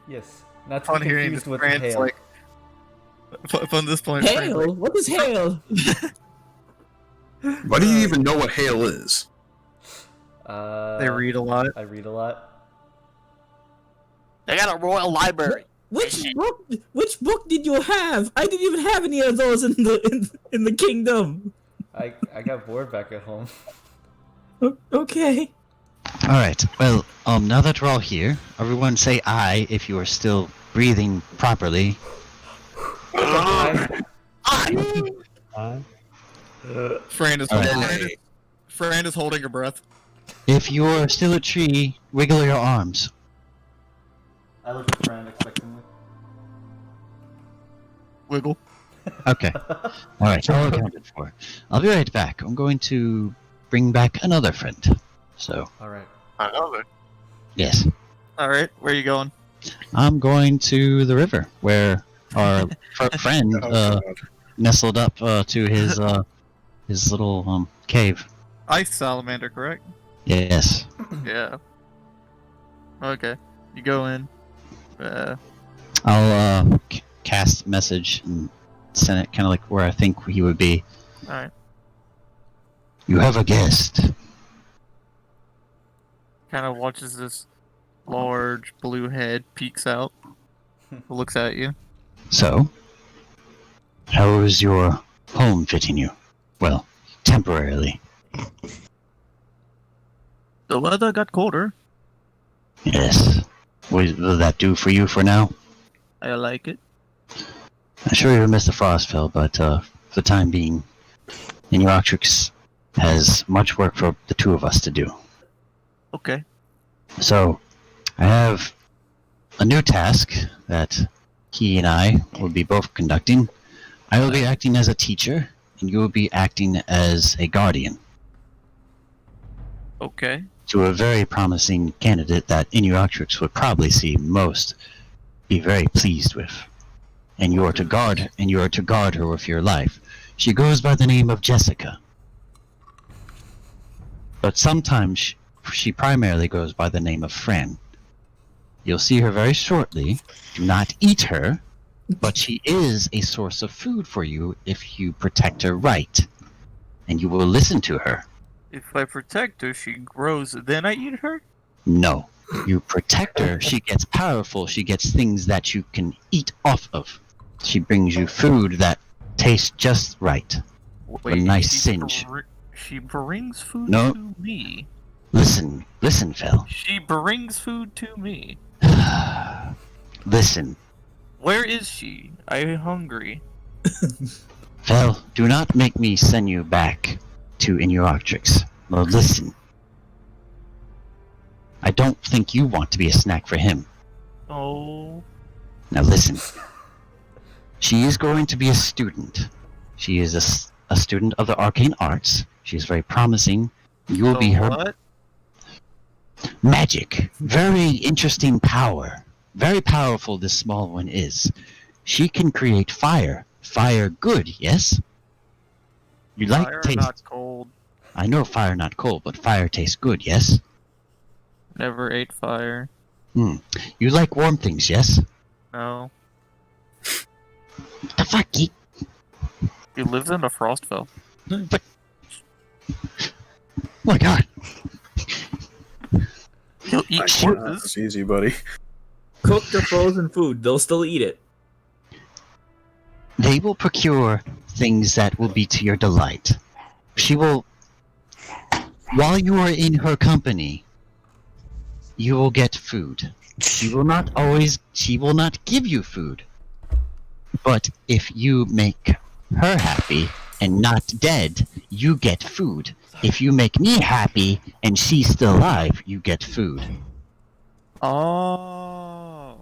Yes. Not to On be hearing confused this, with Fran's hail. like, from this point, Fran's Hail? like, What is hail? Why do you even know what hail is? they read a lot. I read a lot. They got a royal library. Which book did you have? I didn't even have any of those in the kingdom. I got bored back at home. Okay. All right. Well, now that we're all here, everyone say "I" if you are still breathing properly. Fran is Alright. Fran is holding her breath. If you are still a tree, wiggle your arms. I look at Fran expectantly. Wiggle. Okay. All right. All accounted for. I'll be right back. I'm going to bring back another friend. So Alright. Another. yes, All right, where are you going? I'm going to the river where our friend nestled up to his little cave. Ice salamander, correct? Yes. Yeah. Okay. You go in. I'll cast message and send it kind of like where I think he would be. All right. You have a guest. Kind of watches this large blue head peeks out, looks at you. So, how is your home fitting you? Well, temporarily. The weather got colder. Yes. Will that do for you for now? I like it. I'm sure you'll miss the Frostfell, but for the time being, Inuoctrix has much work for the two of us to do. Okay. So, I have a new task that he and I will be both conducting. I will be acting as a teacher, and you will be acting as a guardian Okay. to a very promising candidate that Inuoctrix would probably be very pleased with. And you are to guard her with your life. She goes by the name of Jessica. But sometimes she primarily goes by the name of Fran. You'll see her very shortly. Do not eat her, but she is a source of food for you if you protect her right. And you will listen to her. If I protect her, she grows, then I eat her? No. You protect her, she gets powerful, she gets things that you can eat off of. She brings you food that tastes just right. Wait, a nice she singe. She brings food No. to me. Listen, Phil. She brings food to me. Listen, Where is she? I'm hungry. Phil, do not make me send you back to Inuoctrix. Well, listen. I don't think you want to be a snack for him. Oh. Now listen. She is going to be a student. She is a student of the arcane arts. She is very promising. You will be her What? magic. Very interesting power. Very powerful this small one is. She can create fire. Fire good, yes? You like Fire, taste. not cold. I know fire not cold, but fire tastes good, yes? Never ate fire. You like warm things, yes? No. The fuck, Yeet? He lives in a Frostfell. But... Oh my god. He'll eat corpses. It's easy, buddy. Cook the frozen food. They'll still eat it. They will procure things that will be to your delight. She will... While you are in her company, you will get food. She will not give you food. But if you make her happy and not dead, you get food. If you make me happy and she's still alive, you get food. Oh.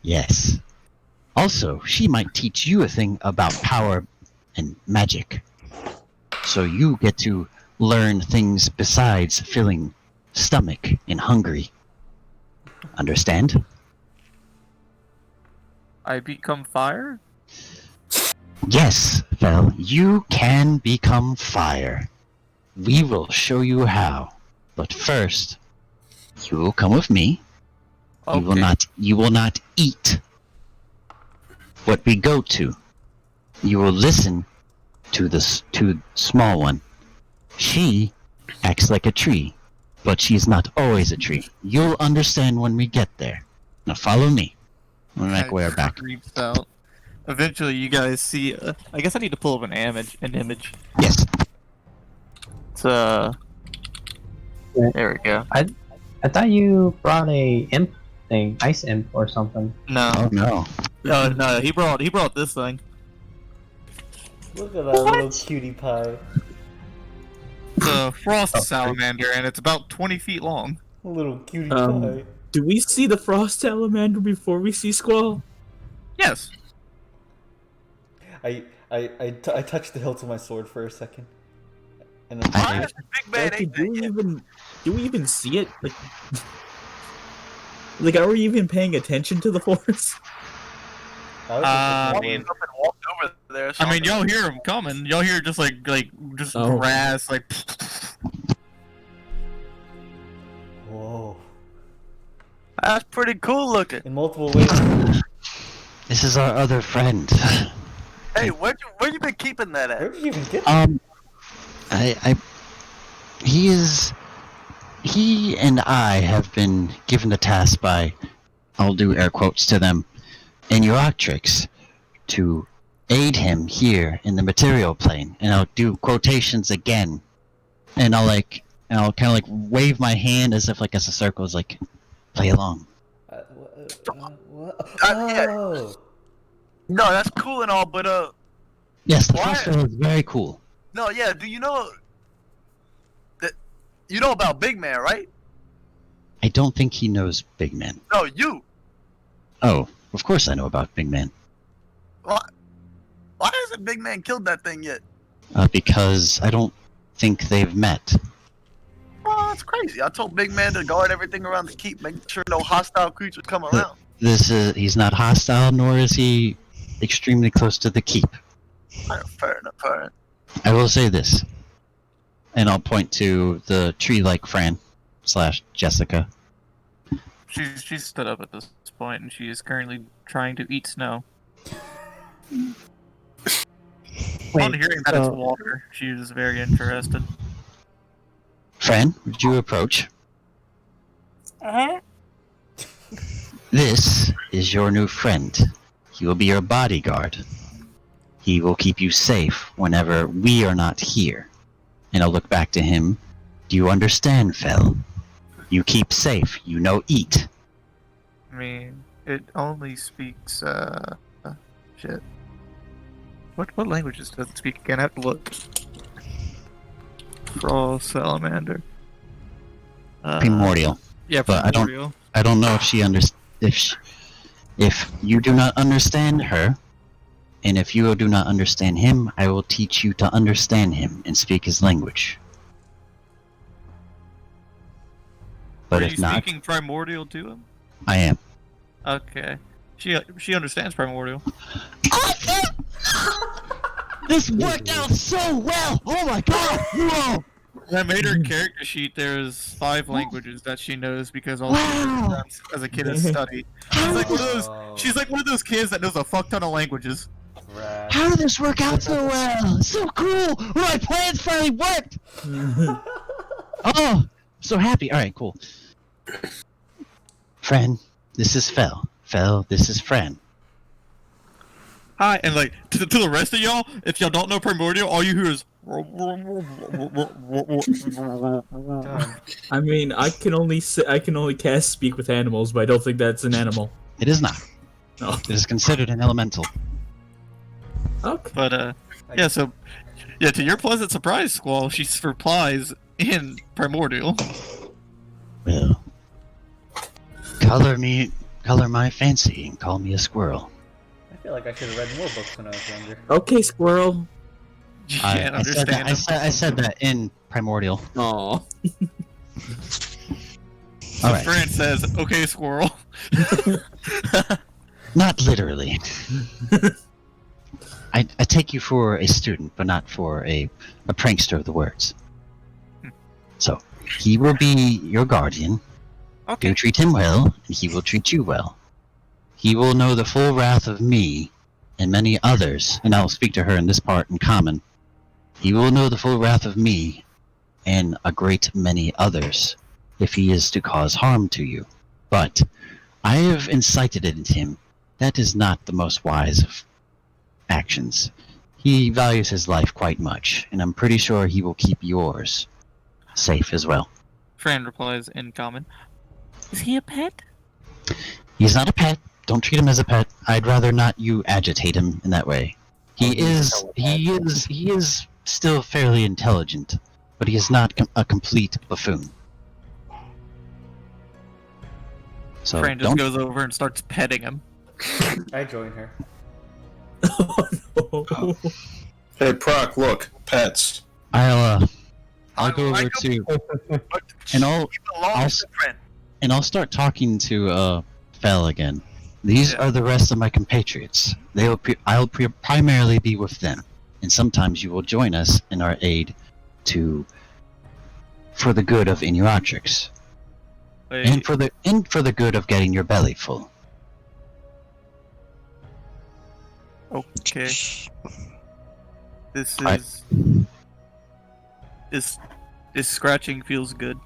Yes. Also, she might teach you a thing about power and magic. So you get to learn things besides filling stomach and hungry. Understand? I become fire? Yes, Fel, you can become fire. We will show you how. But first, you will come with me. Okay. You will not eat what we go to. You will listen to the small one. She acts like a tree, but she's not always a tree. You'll understand when we get there. Now follow me. We'll make our way back. Creeps out. Eventually, you guys see. I guess I need to pull up an image. Yes. It's There we go. I thought you brought a imp thing, ice imp or something. No. Oh no. No. He brought this thing. Look at that little cutie pie. It's a frost salamander, and it's about 20 feet long. A little cutie pie. Do we see the frost salamander before we see Squall? Yes. I touched the hilt of my sword for a second. And then Big bad Actually, ain't do that we even see it? Like, are we even paying attention to the forest? I I was mean, Up and walked over there. So I mean, y'all hear him coming. Y'all hear just Oh. grass, like. whoa. That's pretty cool looking. In multiple ways. This is our other friend. Hey, where you been keeping that Where at? did you even get that? He and I have been given the task by, I'll do air quotes to them, Inuoctrix, to aid him here in the material plane, and I'll do quotations again, and I'll and I'll kind of like wave my hand as if like as a circle is like, play along. Yeah. No, that's cool and all, but Yes, the why- first one was very cool. no, yeah. Do you know that you know about Big Man, right? I don't think he knows Big Man. No, you. Oh, of course I know about Big Man. Why hasn't Big Man killed that thing yet? Because I don't think they've met. Oh, that's crazy. I told Big Man to guard everything around the keep, make sure no hostile creatures come around. He's not hostile, nor is he extremely close to the keep. Fair enough, fair enough. I will say this, and I'll point to the tree-like Fran / Jessica. She's stood up at this point, and she is currently trying to eat snow. On hearing that it's water, she is very interested. Fran, would you approach? This is your new friend. He will be your bodyguard. He will keep you safe whenever we are not here. And I'll look back to him. Do you understand, Fel? You keep safe. You know eat. I mean, it only speaks, shit. What languages does it speak again? I have to look. Frost Salamander. Primordial. Yeah, but primordial. I don't know if she if you do not understand her, and if you do not understand him, I will teach you to understand him and speak his language. But Are if you not, speaking primordial to him? I am. Okay. She understands primordial. This worked out so well! Oh my god! Whoa! I made her character sheet. There's 5 languages that she knows because all Wow. she as a kid has studied. She's like one of those. She's like one of those kids that knows a fuck ton of languages. How did this work out so well? So cool! My plans finally worked! Oh, so happy. Alright, cool. Fran, this is Fel. Fel, this is Fran. Hi, and like to the rest of y'all, if y'all don't know primordial, all you hear is. I mean, I can only cast speak with animals, but I don't think that's an animal. It is not. No. It is considered an elemental. Okay. But yeah. So yeah, to your pleasant surprise, Squall, she replies in primordial. Well, color my fancy and call me a squirrel. I feel like I should have read more books when I was younger. Okay, squirrel. You can't understand him. I said that in primordial. Aw. So Alright. Fran says, "Okay, squirrel." Not literally. I take you for a student, but not for a prankster of the words. So, he will be your guardian. Okay. You treat him well, and he will treat you well. He will know the full wrath of me and many others, and I'll speak to her in this part in common. He will know the full wrath of me and a great many others if he is to cause harm to you. But I have incited it into him. That is not the most wise of actions. He values his life quite much, and I'm pretty sure he will keep yours safe as well. Fran replies in common. Is he a pet? He's not a pet. Don't treat him as a pet. I'd rather not you agitate him in that way. He is still fairly intelligent, but he is not a complete buffoon. So Fran just goes over and starts petting him. I join her. Oh no. Hey, Prok, look, pets. I'll go over like to But and I'll he belongs to Fran. and I'll start talking to Fel again. These are the rest of my compatriots. I'll primarily be with them, and sometimes you will join us in our aid for the good of Inuatrix, and for the good of getting your belly full. Okay. This is scratching feels good.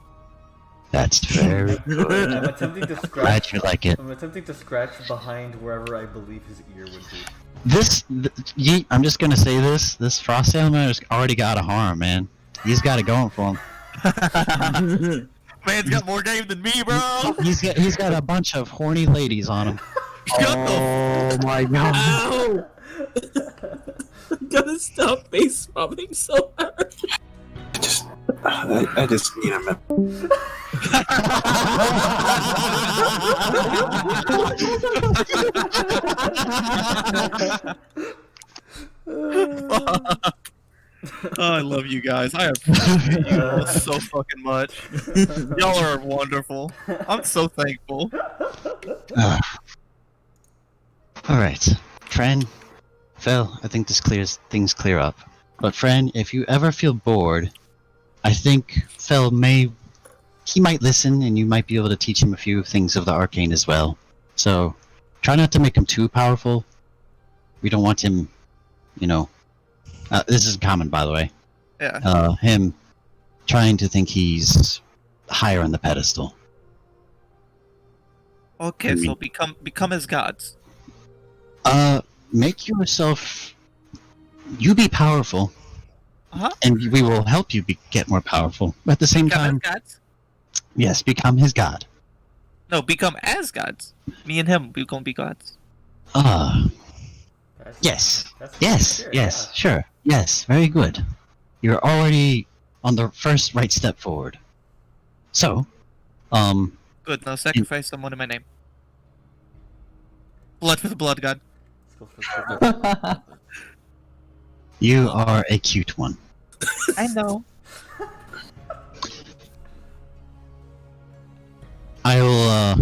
That's very good. I'm attempting to scratch. Glad you like it. I'm attempting to scratch behind wherever I believe his ear would be. Yeet, I'm just gonna say this. This Frost Aasimar has already got a harm, man. He's got it going for him. Man's got more game than me, bro. He's got a bunch of horny ladies on him. Oh my god. Ow! I'm gonna stop face bombing so hard. I just need a minute. Oh, I love you guys. I appreciate you all so fucking much. Y'all are wonderful. I'm so thankful. Alright. Fran, Phil, I think this clears things clear up. But Fran, if you ever feel bored, I think Phil might listen and you might be able to teach him a few things of the arcane as well. So, try not to make him too powerful. We don't want him, this is common, by the way. Yeah. Him trying to think he's higher on the pedestal. Okay, so become as gods. Make yourself... You be powerful. And we will help you get more powerful. But at the same time... Become as gods? Yes, become his god. No, become as gods. Me and him, we're gonna be gods. Yes. Sure. Yes, very good. You're already on the first right step forward. So, Good, now sacrifice someone in my name. Blood for the blood god. you are a cute one. I know. I will,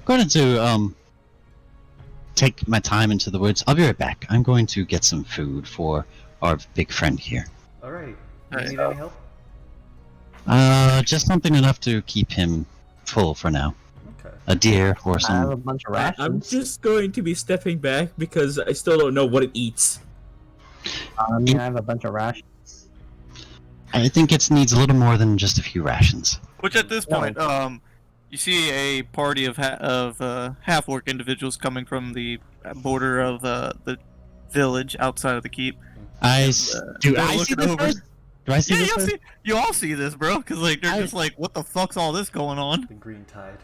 going to, take my time into the woods. I'll be right back. I'm going to get some food for our big friend here. Alright. Do you need any help? Just something enough to keep him full for now. Okay. A deer or I have a some... bunch of I'm rations. just going to be stepping back because I still don't know what it eats. I have a bunch of rations. I think it needs a little more than just a few rations. Which at this point, you see a party of half-orc individuals coming from the border of the village outside of the keep. Do I see this first? Do I see this first? You all see this, bro, because they're just like, what the fuck's all this going on? The green tide.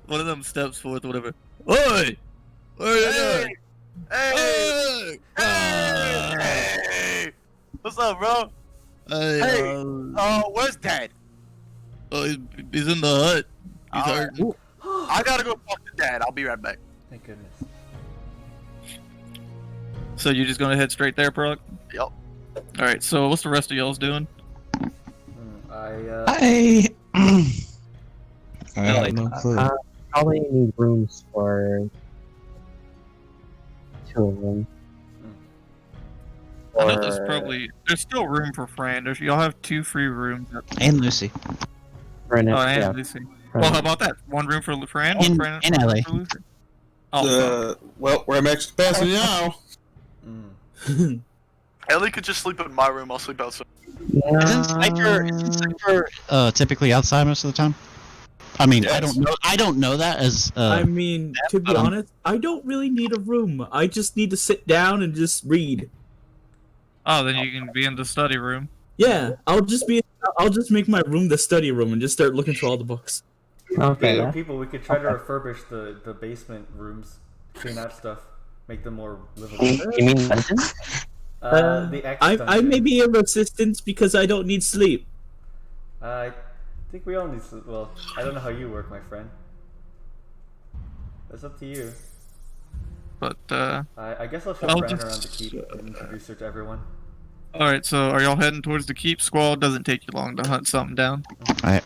One of them steps forth, whatever. Oi! Hey! Hey! Hey! What's up, bro? Hey! Where's Dad? He's in the hut. He's hurting. I gotta go talk to Dad. I'll be right back. Thank goodness. So you're just gonna head straight there, Prok? Yep. Alright, so what's the rest of y'all's doing? I have no clue. Probably need rooms for 2 of them. I know there's still room for Fran. Y'all have 2 free rooms. And Lucy. Right now, And yeah. Lucy. Well, how about that? 1 room for Fran, In- 1 Fran, in one LA. room for Lucy. Oh, Well, we're at max capacity now. Ellie could just sleep in my room. I'll sleep outside. Isn't Sniper typically outside most of the time? I mean, Yes. I don't know that as I mean, to be honest, I don't really need a room. I just need to sit down and just read. oh, then you can be in the study room. Yeah, I'll just make my room the study room and just start looking through all the books. Okay. Yeah, people, we could try to refurbish the basement rooms, clean out stuff, make them more livable. You mean dungeon? The X I dungeon. may be a resistance because I don't need sleep. I think we all need to. Well, I don't know how you work, my friend. That's up to you. But, I guess I'll show I'll Fran just- around the keep and introduce her to everyone. alright, so are y'all heading towards the keep? Squall, doesn't take you long to hunt something down. Alright,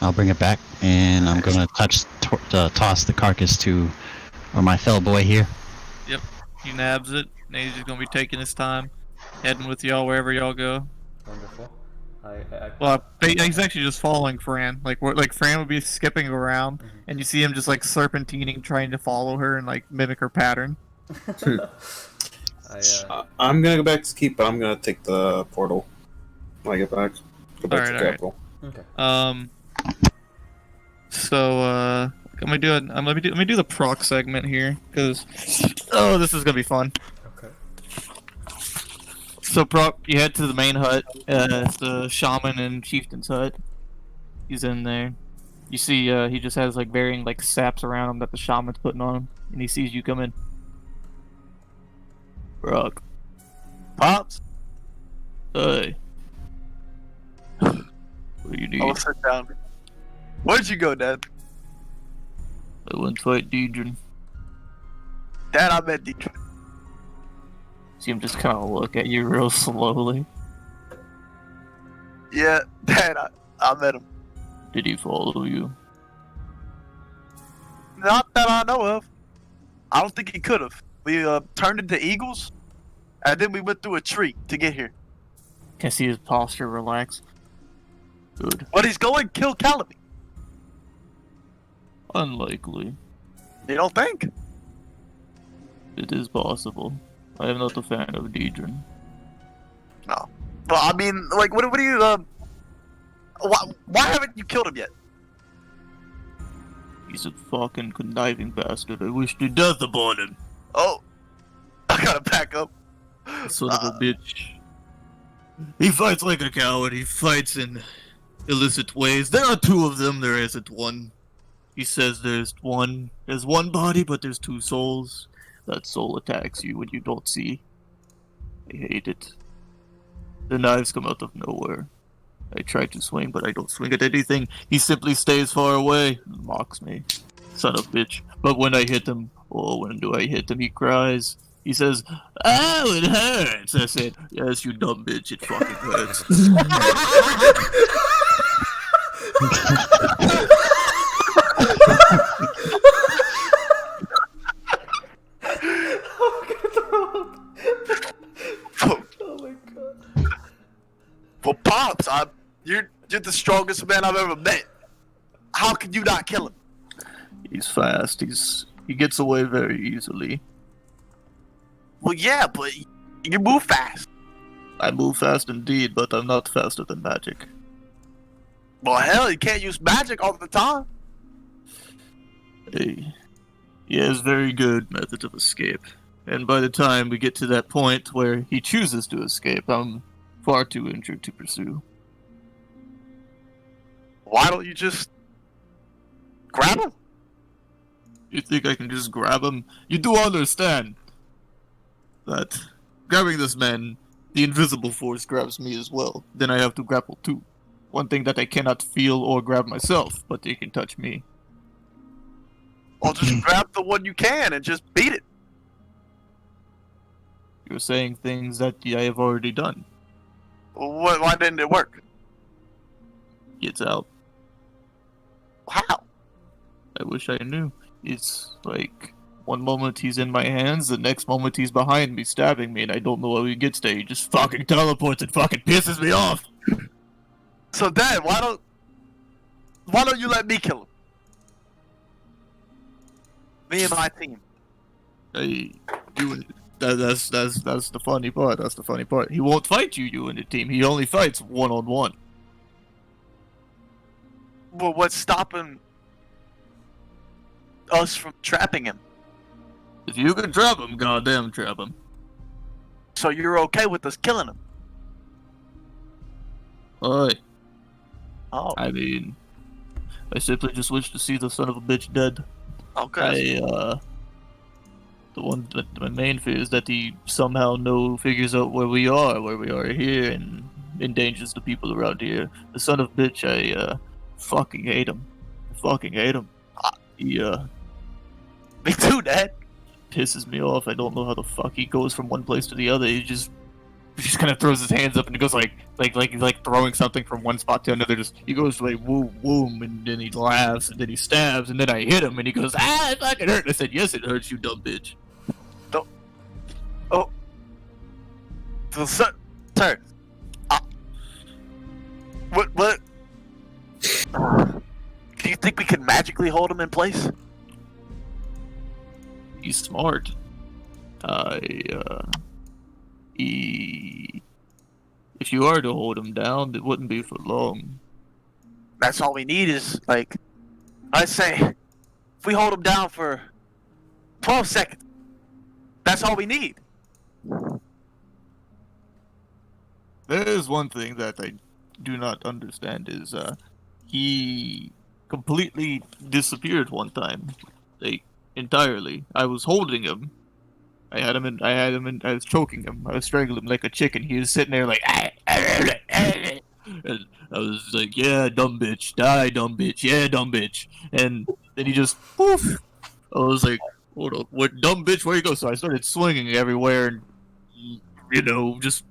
I'll bring it back, and I'm gonna toss the carcass to my fellow boy here. Yep, he nabs it, and he's just gonna be taking his time, heading with y'all wherever y'all go. Wonderful. Well, he's actually just following Fran. Like Fran would be skipping around, and you see him just like serpentining, trying to follow her and like mimic her pattern. I'm gonna go back to keep, but I'm gonna take the portal when I get back. Go back to the capital. Okay. So let me do the Prok segment here, because this is gonna be fun. Okay. So, Prok, you head to the main hut. It's the shaman and chieftain's hut. He's in there. You see, he just has like varying like saps around him that the shaman's putting on him, and he sees you come in. Prok. Pops? Hey. What do you need? I'll sit down. Where'd you go, Dad? I went to fight Deirdre. Dad, I met Deirdre. See him just kind of look at you real slowly. Yeah, Dad, I met him. Did he follow you? Not that I know of. I don't think he could have. We turned into eagles, and then we went through a tree to get here. Can see his posture relax. Good. But he's going to kill Calamity. Unlikely. You don't think? It is possible. I am not a fan of Deirdre. No. Well, I mean, like, what do you, why haven't you killed him yet? He's a fucking conniving bastard. I wish to death upon him. Oh. I gotta back up. Son of a bitch. He fights like a coward. He fights in illicit ways. There are two of them. There isn't one. He says there's one body, but there's two souls. That soul attacks you when you don't see. I hate it. The knives come out of nowhere. I try to swing, but I don't swing at anything. He simply stays far away and mocks me. Son of a bitch. But when I hit him, oh, when do I hit him? He cries. He says, "Oh, it hurts." I said, "Yes, you dumb bitch, it fucking hurts." Oh my god. Well, Pops, you're the strongest man I've ever met. How can you not kill him? He's fast. He gets away very easily. Well, yeah, but you move fast. I move fast indeed, but I'm not faster than magic. Well, hell, you can't use magic all the time. Hey, he has very good methods of escape. And by the time we get to that point where he chooses to escape, I'm far too injured to pursue. Why don't you just grab him? You think I can just grab him? You do understand that grabbing this man, the invisible force grabs me as well. Then I have to grapple too. One thing that I cannot feel or grab myself, but they can touch me. Well, just grab the one you can and just beat it. You're saying things that I have already done. Why didn't it work? Gets out. How? I wish I knew. It's like, one moment he's in my hands, the next moment he's behind me stabbing me, and I don't know how he gets there. He just fucking teleports and fucking pisses me off. So, Dad, why don't you let me kill him? Me and my team. Hey, that's the funny part. That's the funny part. He won't fight you and the team. He only fights one-on-one. Well, what's stopping us from trapping him? If you can trap him, goddamn trap him. So you're okay with us killing him? Alright. Oh. I mean, I simply just wish to see the son of a bitch dead. Okay. My main fear is that he somehow figures out where we are here, and endangers the people around here. The son of a bitch, I fucking hate him. He Me too, Dad. pisses me off. I don't know how the fuck he goes from one place to the other. He just kind of throws his hands up and he goes like he's like throwing something from one spot to another. He goes like woom woom, and then he laughs, and then he stabs, and then I hit him and he goes, "Ah, it fucking hurt." I said, "Yes, it hurts, you dumb bitch." Don't. Oh. So, sir. What? Do you think we can magically hold him in place? He's smart. If you are to hold him down, it wouldn't be for long. That's all we need is, like, I say, if we hold him down for 12 seconds, that's all we need. There is one thing that I do not understand is he completely disappeared one time, like entirely. I was holding him. I was choking him. I was strangling him like a chicken. He was sitting there like, and I was like, yeah, dumb bitch, die, dumb bitch, yeah, dumb bitch. And then he just poof. I was like, hold up, what dumb bitch? Where you go? So I started swinging everywhere, and just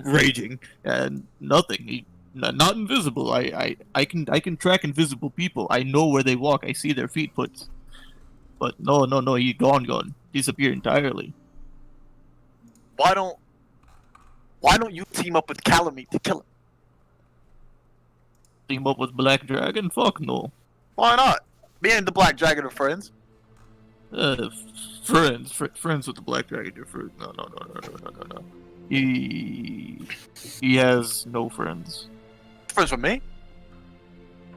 raging, and nothing. Not invisible. I can track invisible people. I know where they walk. I see their feet prints. But no, he gone, disappeared entirely. Why don't you team up with Calamite to kill him? Team up with Black Dragon? Fuck no. Why not? Me and the Black Dragon are friends. Friends with the Black Dragon. You're friends. No. He has no friends. Friends with me.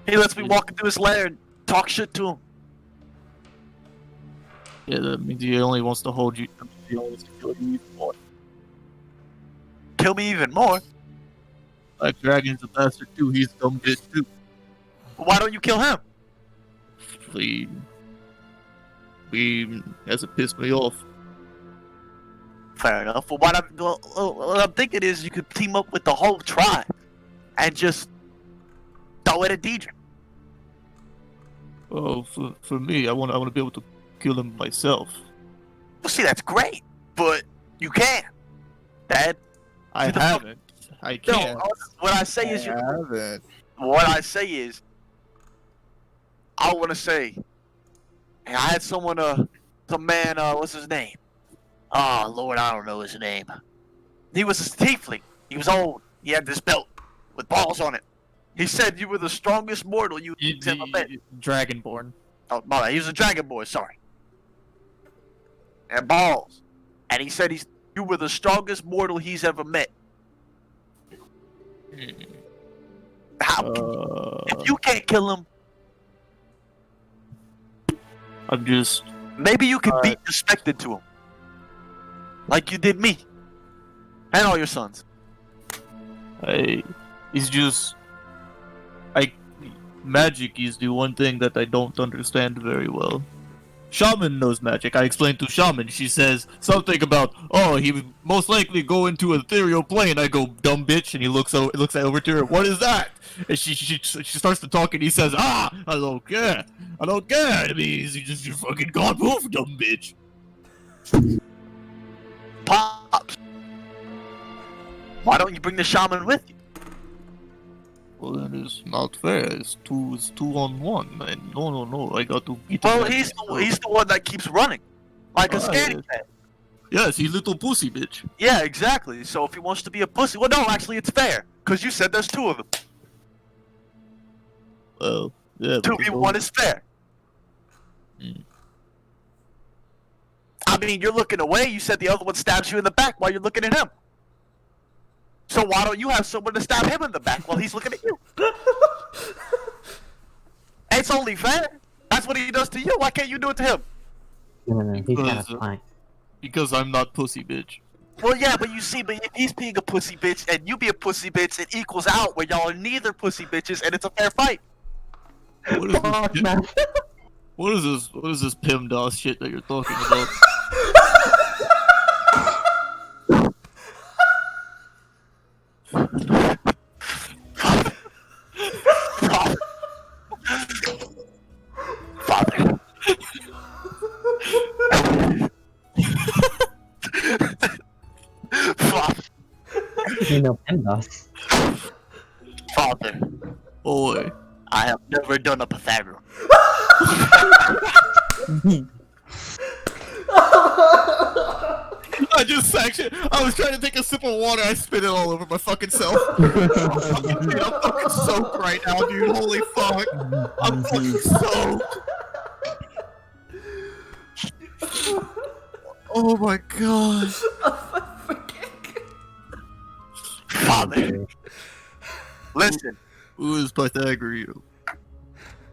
He lets me walk into his lair and talk shit to him. Yeah, that means he only wants to hold you. He only wants to kill you even more. Kill me even more? Black Dragon's a bastard too. He's a dumb bitch too. Why don't you kill him? He hasn't pissed me off. Fair enough. Well, what I'm thinking is you could team up with the whole tribe and just throw it at Deidre. Well, for me, I want to be able to kill him myself. Well, see, that's great, but you can't. Dad. I haven't. I can't. No, what I say is haven't. What I say is, I want to say, I had someone, some man, what's his name? Oh, Lord, I don't know his name. He was a tiefling. He was old. He had this belt with balls on it. He said you were the strongest mortal you've ever met. Dragonborn. Oh, my bad. He was a dragon boy, sorry. And balls. And he said you were the strongest mortal he's ever met. How if you can't kill him, I'm just... maybe you can be respected to him. Like you did me. And all your sons. Magic is the one thing that I don't understand very well. Shaman knows magic. I explained to Shaman. She says something about, he would most likely go into an ethereal plane. I go, dumb bitch, and he looks over to her. What is that? And she starts to talk, and he says, I don't care. It means you're fucking gone poof, dumb bitch. Pops. Why don't you bring the shaman with you? Well, that is not fair. It's two on one. And no. I got to beat him. Well, he's the one that keeps running. Like a scaredy cat. Yes, he's little pussy bitch. Yeah, exactly. So if he wants to be a pussy... Well, no, actually, it's fair. Because you said there's two of them. Well, yeah. 2v1 is fair. I mean, you're looking away. You said the other one stabs you in the back while you're looking at him. So why don't you have someone to stab him in the back while he's looking at you? It's only fair. That's what he does to you. Why can't you do it to him? No, he's got a point. Because I'm not pussy bitch. Well, yeah, but you see, but if he's being a pussy bitch and you be a pussy bitch, it equals out where y'all are neither pussy bitches and it's a fair fight. What is this PIMDOS shit that you're talking about? Father. Father. You know PIMDOS. Father. Boy. I have never done a Pythagorean. I was trying to take a sip of water, I spit it all over my fucking self. I'm fucking soaked right now, dude. Holy fuck. I'm fucking soaked. Oh my god. Father. Listen. Who is Pythagorean?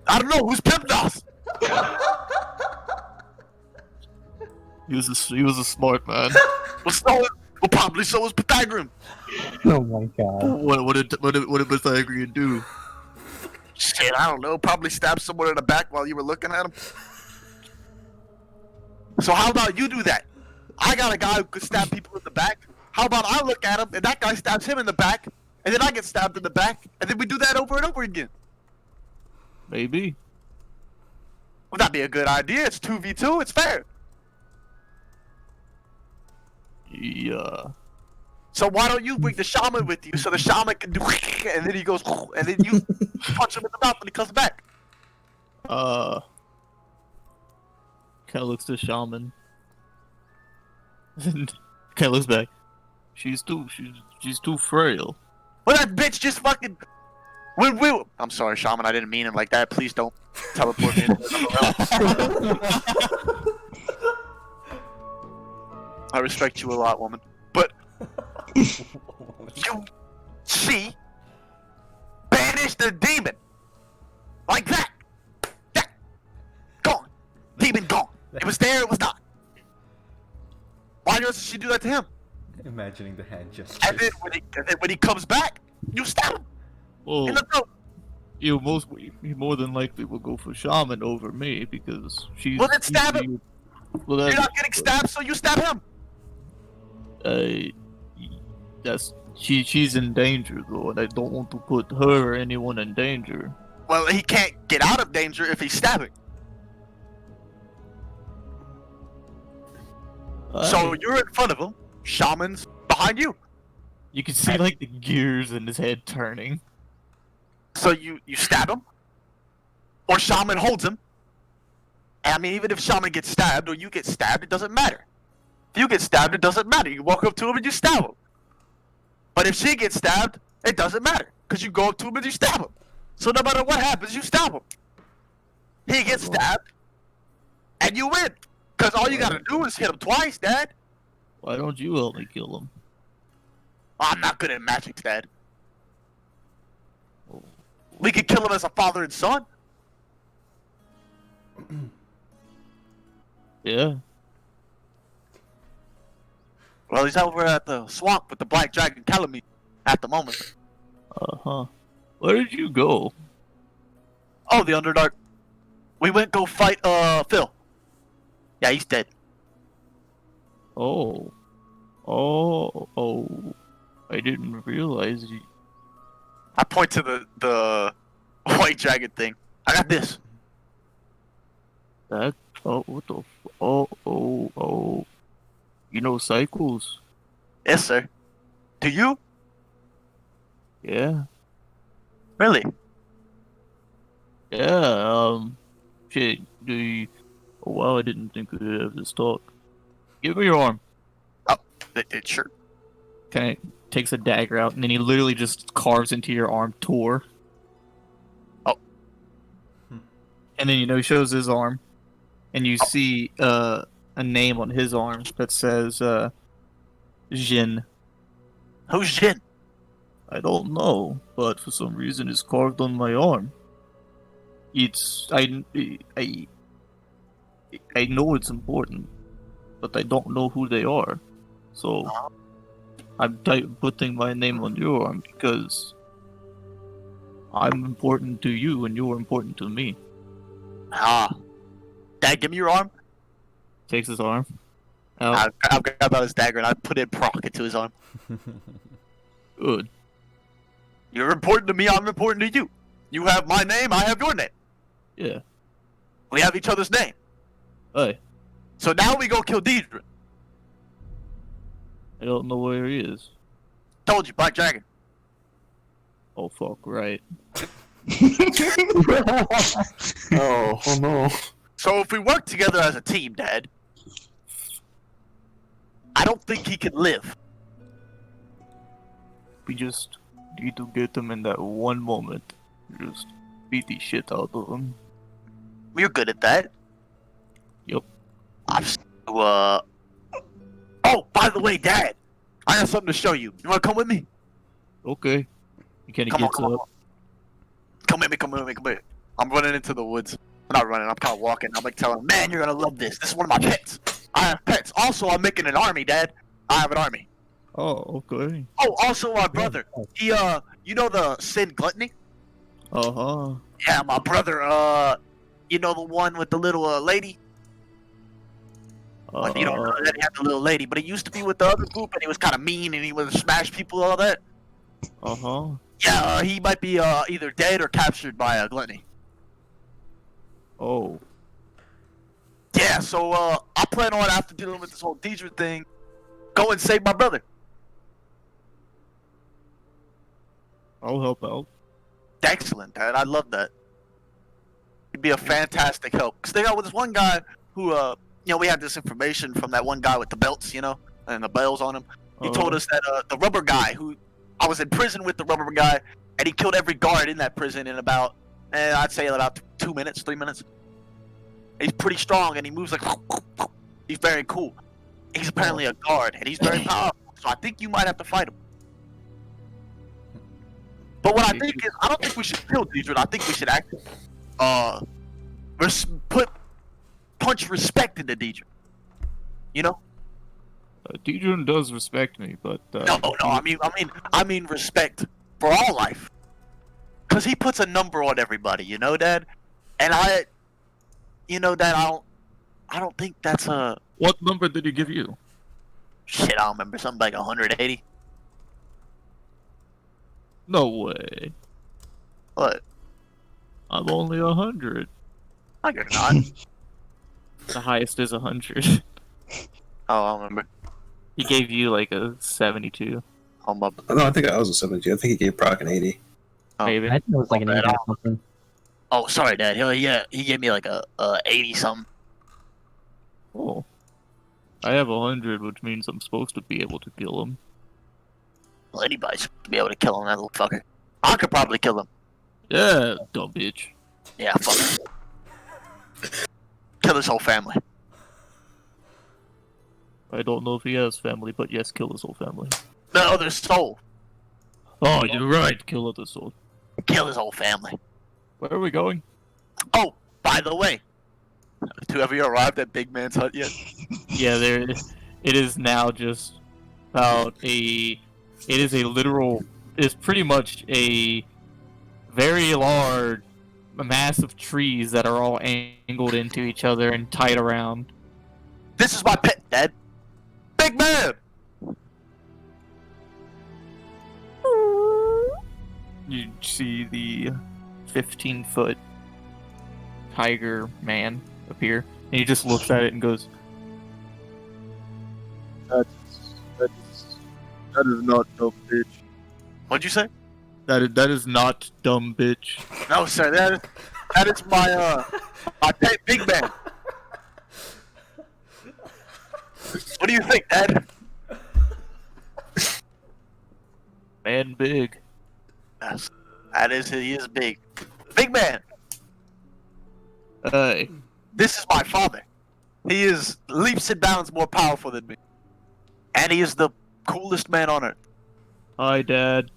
I don't know, who's PIMDOS? He was a smart man. Well, Well, probably so was Pythagorean. Oh my god. What did Pythagorean do? Shit, I don't know. Probably stabbed someone in the back while you were looking at him. So how about you do that? I got a guy who could stab people in the back. How about I look at him and that guy stabs him in the back, and then I get stabbed in the back, and then we do that over and over again? Maybe. Would that be a good idea? It's 2v2. It's fair. Yeah. So why don't you bring the shaman with you so the shaman can do and then he goes and then you punch him in the mouth when he comes back? Kind of looks to shaman. And kind of looks back. She's too frail. Well, that bitch just fucking. I'm sorry, shaman. I didn't mean it like that. Please don't teleport me into somewhere else. I respect you a lot, woman. But she banished the demon like that. That gone. Demon gone. It was there. It was not. Why doesn't she do that to him? Imagining the hand gesture. And then when he comes back, you stab him Well, in the throat. you more than likely will go for shaman over me because she's. Well, then stab him. Well, You're not getting stabbed, so you stab him. She's in danger though, and I don't want to put her or anyone in danger. Well, he can't get out of danger if he's stabbing. So you're in front of him. Shaman's behind you. You can see like the gears in his head turning. So you stab him, or shaman holds him. I mean, even if shaman gets stabbed or you get stabbed, it doesn't matter. If you get stabbed, it doesn't matter. You walk up to him and you stab him. But if she gets stabbed, it doesn't matter because you go up to him and you stab him. So no matter what happens, you stab him. He gets stabbed, and you win. Because all you gotta do is hit him twice, Dad. Why don't you help me kill him? I'm not good at magic, Dad. We could kill him as a father and son. Yeah. Well, he's over at the swamp with the black dragon Calamity at the moment. Where did you go? Oh, the Underdark. We went go fight Phil. Yeah, he's dead. Oh. I didn't realize you. I point to the white dragon thing. I got this. That. What the. Oh. You know cycles? Yes, sir. Do you? Yeah. Really? Yeah. Shit. Do you? Oh, wow, I didn't think we would have this talk. Give me your arm. Oh, it sure. Kind of takes a dagger out, and then he literally just carves into your arm, Tor. Oh. And then, he shows his arm, and you see a name on his arm that says Jin. Who's Jin? I don't know, but for some reason it's carved on my arm. I know it's important, but I don't know who they are. So I'm putting my name on your arm because I'm important to you and you're important to me. Dad, give me your arm. Takes his arm out. I'll grab out his dagger and I put it Prok into his arm. Good. You're important to me, I'm important to you. You have my name, I have your name. Yeah. We have each other's name. Hey. So now we go kill Deidre. I don't know where he is. Told you, Black Dragon. Oh fuck, right. Oh no. So if we work together as a team, Dad, I don't think he can live. We just need to get him in that one moment. Just beat the shit out of him. We're good at that. Yep. Oh, by the way, Dad, I have something to show you. You wanna come with me? Okay. He kind of Come on, gets come on. up. Come with me. I'm running into the woods. I'm not running, I'm kind of walking. I'm like telling him, man, you're gonna love this. This is one of my pets. I have pets. Also, I'm making an army, Dad. I have an army. Oh, okay. Oh, also my brother. He you know the Sin Gluttony? Uh-huh. Yeah, my brother. You know the one with the little lady. Well, you don't know that he had the little lady, but he used to be with the other group, and he was kind of mean, and he would smash people and all that. Uh-huh. Yeah, he might be either dead or captured by a gluttony. Oh. Yeah, so I plan on, after dealing with this whole Deidre thing, go and save my brother. I'll help out. Excellent, Dad. I love that. He'd be a fantastic help. Cause they got with this one guy who, we had this information from that one guy with the belts, and the bells on him. He told us that the rubber guy who I was in prison with the rubber guy, and he killed every guard in that prison in about, I'd say about 2 minutes, 3 minutes. He's pretty strong, and he moves like. He's very cool. He's apparently a guard, and he's very powerful. So I think you might have to fight him. But what I think is, I don't think we should kill Deidre. I think we should actually, punch respect into Deidre. Deidre does respect me, but No. I mean respect for all life. Cause he puts a number on everybody, Dad. And Dad, I don't think that's a. What number did he give you? Shit, I don't remember. Something like 180. No way. What? I'm only 100. No, you're not. The highest is 100. Oh, I remember. He gave you like a 72. Oh, my. No, I think I was a 72. I think he gave Prok an 80. Oh. Maybe. I think it was like an 80 or something. Oh, sorry, Dad. He gave me like a 80 something. Oh. I have 100, which means I'm supposed to be able to kill him. Well, anybody's supposed to be able to kill him, that little fucker. I could probably kill him. Yeah, dumb bitch. Yeah, fuck him. Kill his whole family. I don't know if he has family, but yes, kill his whole family. No, their soul. Oh, you're right. Kill other soul. Kill his whole family. Where are we going? Oh, by the way, have you arrived at Big Man's hut yet? Yeah, there. It is now just about a. It is a literal. It's pretty much a very large mass of trees that are all angled into each other and tied around. This is my pet, Dad. Big Man! You see the 15-foot tiger man appear, and he just looks at it and goes, That is not dumb bitch. What'd you say? That is not dumb bitch. No, sir. That is my pet Big Man. What do you think, Dad? Man big. Yes, he is big. Big Man. Hey. This is my father. He is leaps and bounds more powerful than me. And he is the coolest man on earth. Hi, Dad.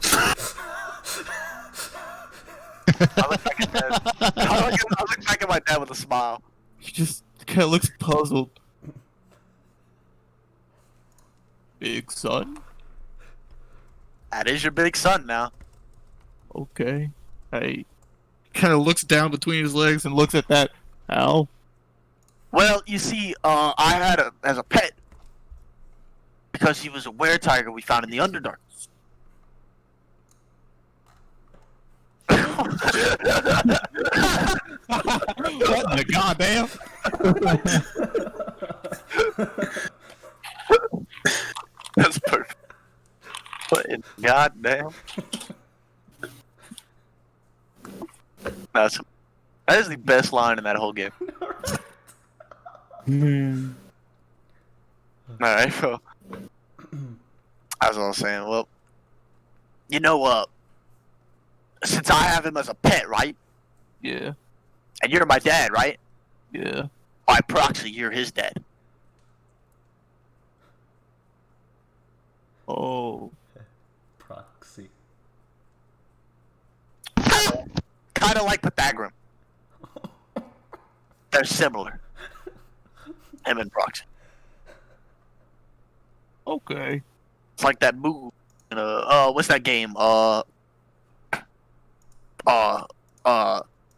I look back at Dad. I look back at my dad with a smile. He just kind of looks puzzled. Big son? That is your big son now. Okay. He kind of looks down between his legs and looks at that. How? Well, you see, I had him as a pet because he was a were-tiger we found in the Underdark. What the goddamn? That's perfect. What in goddamn? That is the best line in that whole game. Alright, so as I was saying, well, since I have him as a pet, right? Yeah. And you're my dad, right? Yeah. By proxy, you're his dad. Oh. Proxy. Kind of like Pythagorean. They're similar. Him and proxy. Okay. It's like that move. What's that game?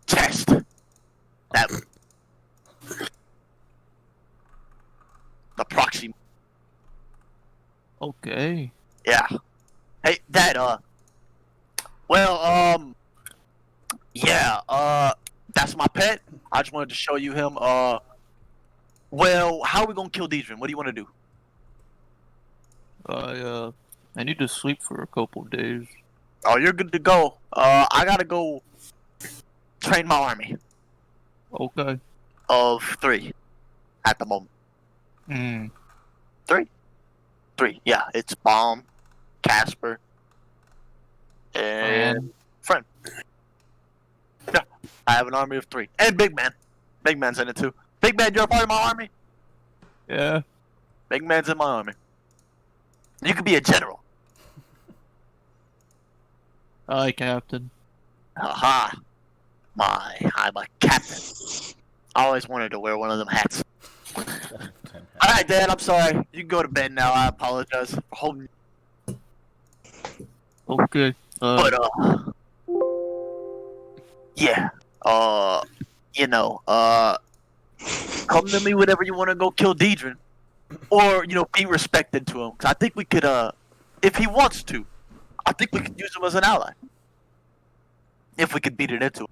Test. That. The proxy. Okay. Yeah. Hey, Dad. Yeah. That's my pet. I just wanted to show you him. Well, how are we gonna kill Deidre? What do you want to do? I need to sleep for a couple days. Oh, you're good to go. I gotta go train my army Okay. of 3 at the moment. Hmm. 3? 3, yeah. It's Bomb, Casper, and Friend. Yeah, I have an army of 3. And Big Man. Big Man's in it too. Big Man, you're a part of my army? Yeah. Big Man's in my army. You could be a general. Hi, Captain. Haha. I'm a captain. I always wanted to wear one of them hats. Alright, Dad, I'm sorry. You can go to bed now. I apologize for holding you. Okay. But, yeah. Come to me whenever you want to go kill Deidre. Or, be respected to him. 'Cause I think we could, if he wants to, I think we could use him as an ally. If we could beat it into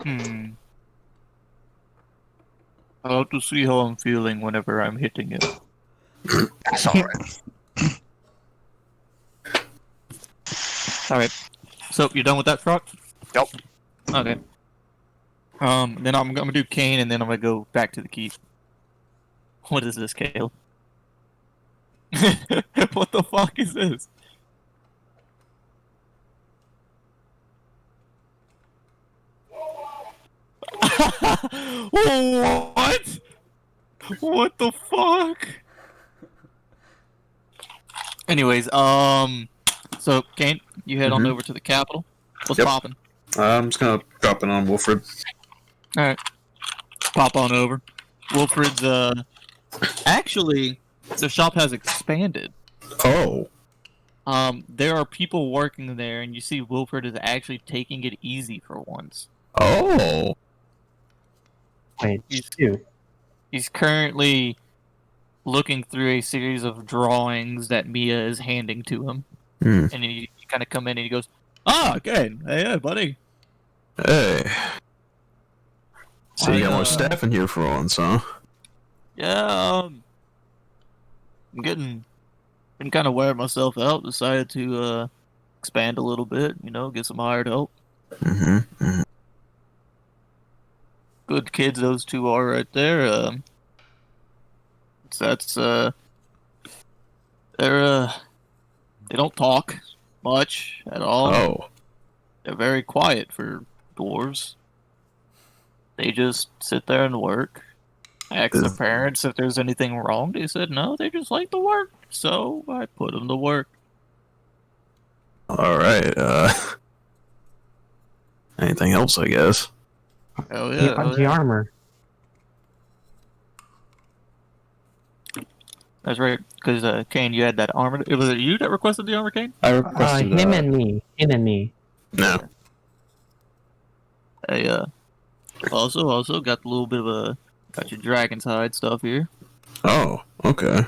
him. I'll have to see how I'm feeling whenever I'm hitting it. That's alright. Alright. So, you done with that, Prok? Yep. Okay. Then I'm gonna do Kain, and then I'm gonna go back to the keep. What is this, Kale? What the fuck is this? What? What the fuck? Anyways, so Kain, you head on over to the capital. What's Yep. poppin'? I'm just gonna drop it on Wilfred. Alright. Pop on over. Wilfred's, actually, the shop has expanded. Oh. There are people working there, and you see Wilfred is actually taking it easy for once. Oh. Wait, dude. He's currently looking through a series of drawings that Mia is handing to him. Hmm. And he kind of come in and he goes, "Ah, okay. Hey, buddy. Hey. So you got I, more staff in here for once, huh? Yeah, I'm been kind of wearing myself out. Decided to, expand a little bit, get some hired help. Mm-hmm. Good kids those two are right there. They don't talk much at all. Oh. They're very quiet for dwarves. They just sit there and work. I asked their parents if there's anything wrong. They said no, they just like to work. So I put them to work. Alright, anything else, I guess? Hell yeah. The armor. That's right, because Kain, you had that armor. Was it you that requested the armor, Kain? I requested Him and me. No. I also got a little bit of got your dragon's hide stuff here. Oh, okay.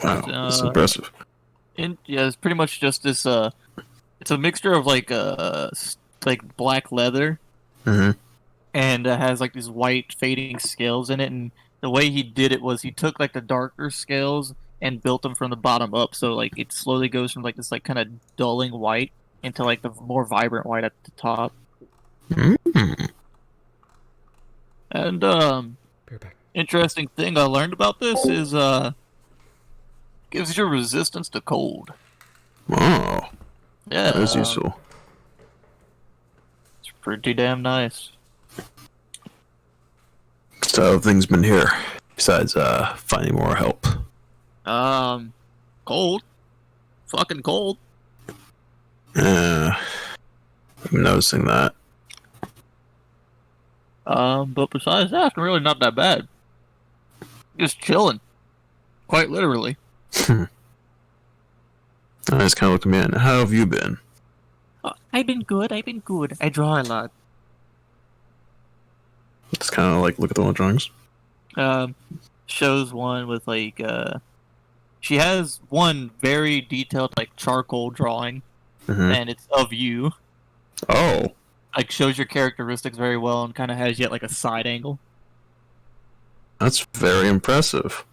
Wow, that's impressive. It's pretty much just this. It's a mixture of like black leather, Mm-hmm. and it has like these white fading scales in it. And the way he did it was he took like the darker scales and built them from the bottom up. So like it slowly goes from like this like kind of dulling white into like the more vibrant white at the top. Mm-hmm. And interesting thing I learned about this is gives you resistance to cold. Oh, Yeah, that's useful. it's pretty damn nice. So how have things been here, besides finding more help? Cold, fucking cold. I'm noticing that. But besides that, really not that bad. Just chilling. Quite literally. I just kind of looked at me and, how have you been? I've been good. I draw a lot. It's kind of like, look at the one drawings. Shows one with like she has one very detailed like charcoal drawing, and it's of you. Oh. Like shows your characteristics very well and kind of has yet like a side angle. That's very impressive.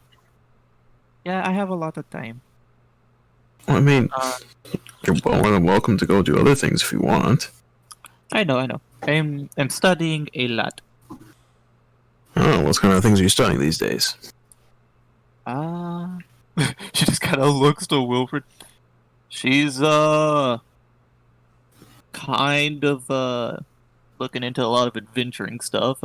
Yeah, I have a lot of time. Well, I mean, you're more than welcome to go do other things if you want. I know. I'm studying a lot. Oh, what kind of things are you studying these days? She just kind of looks to Wilfred. She's kind of looking into a lot of adventuring stuff,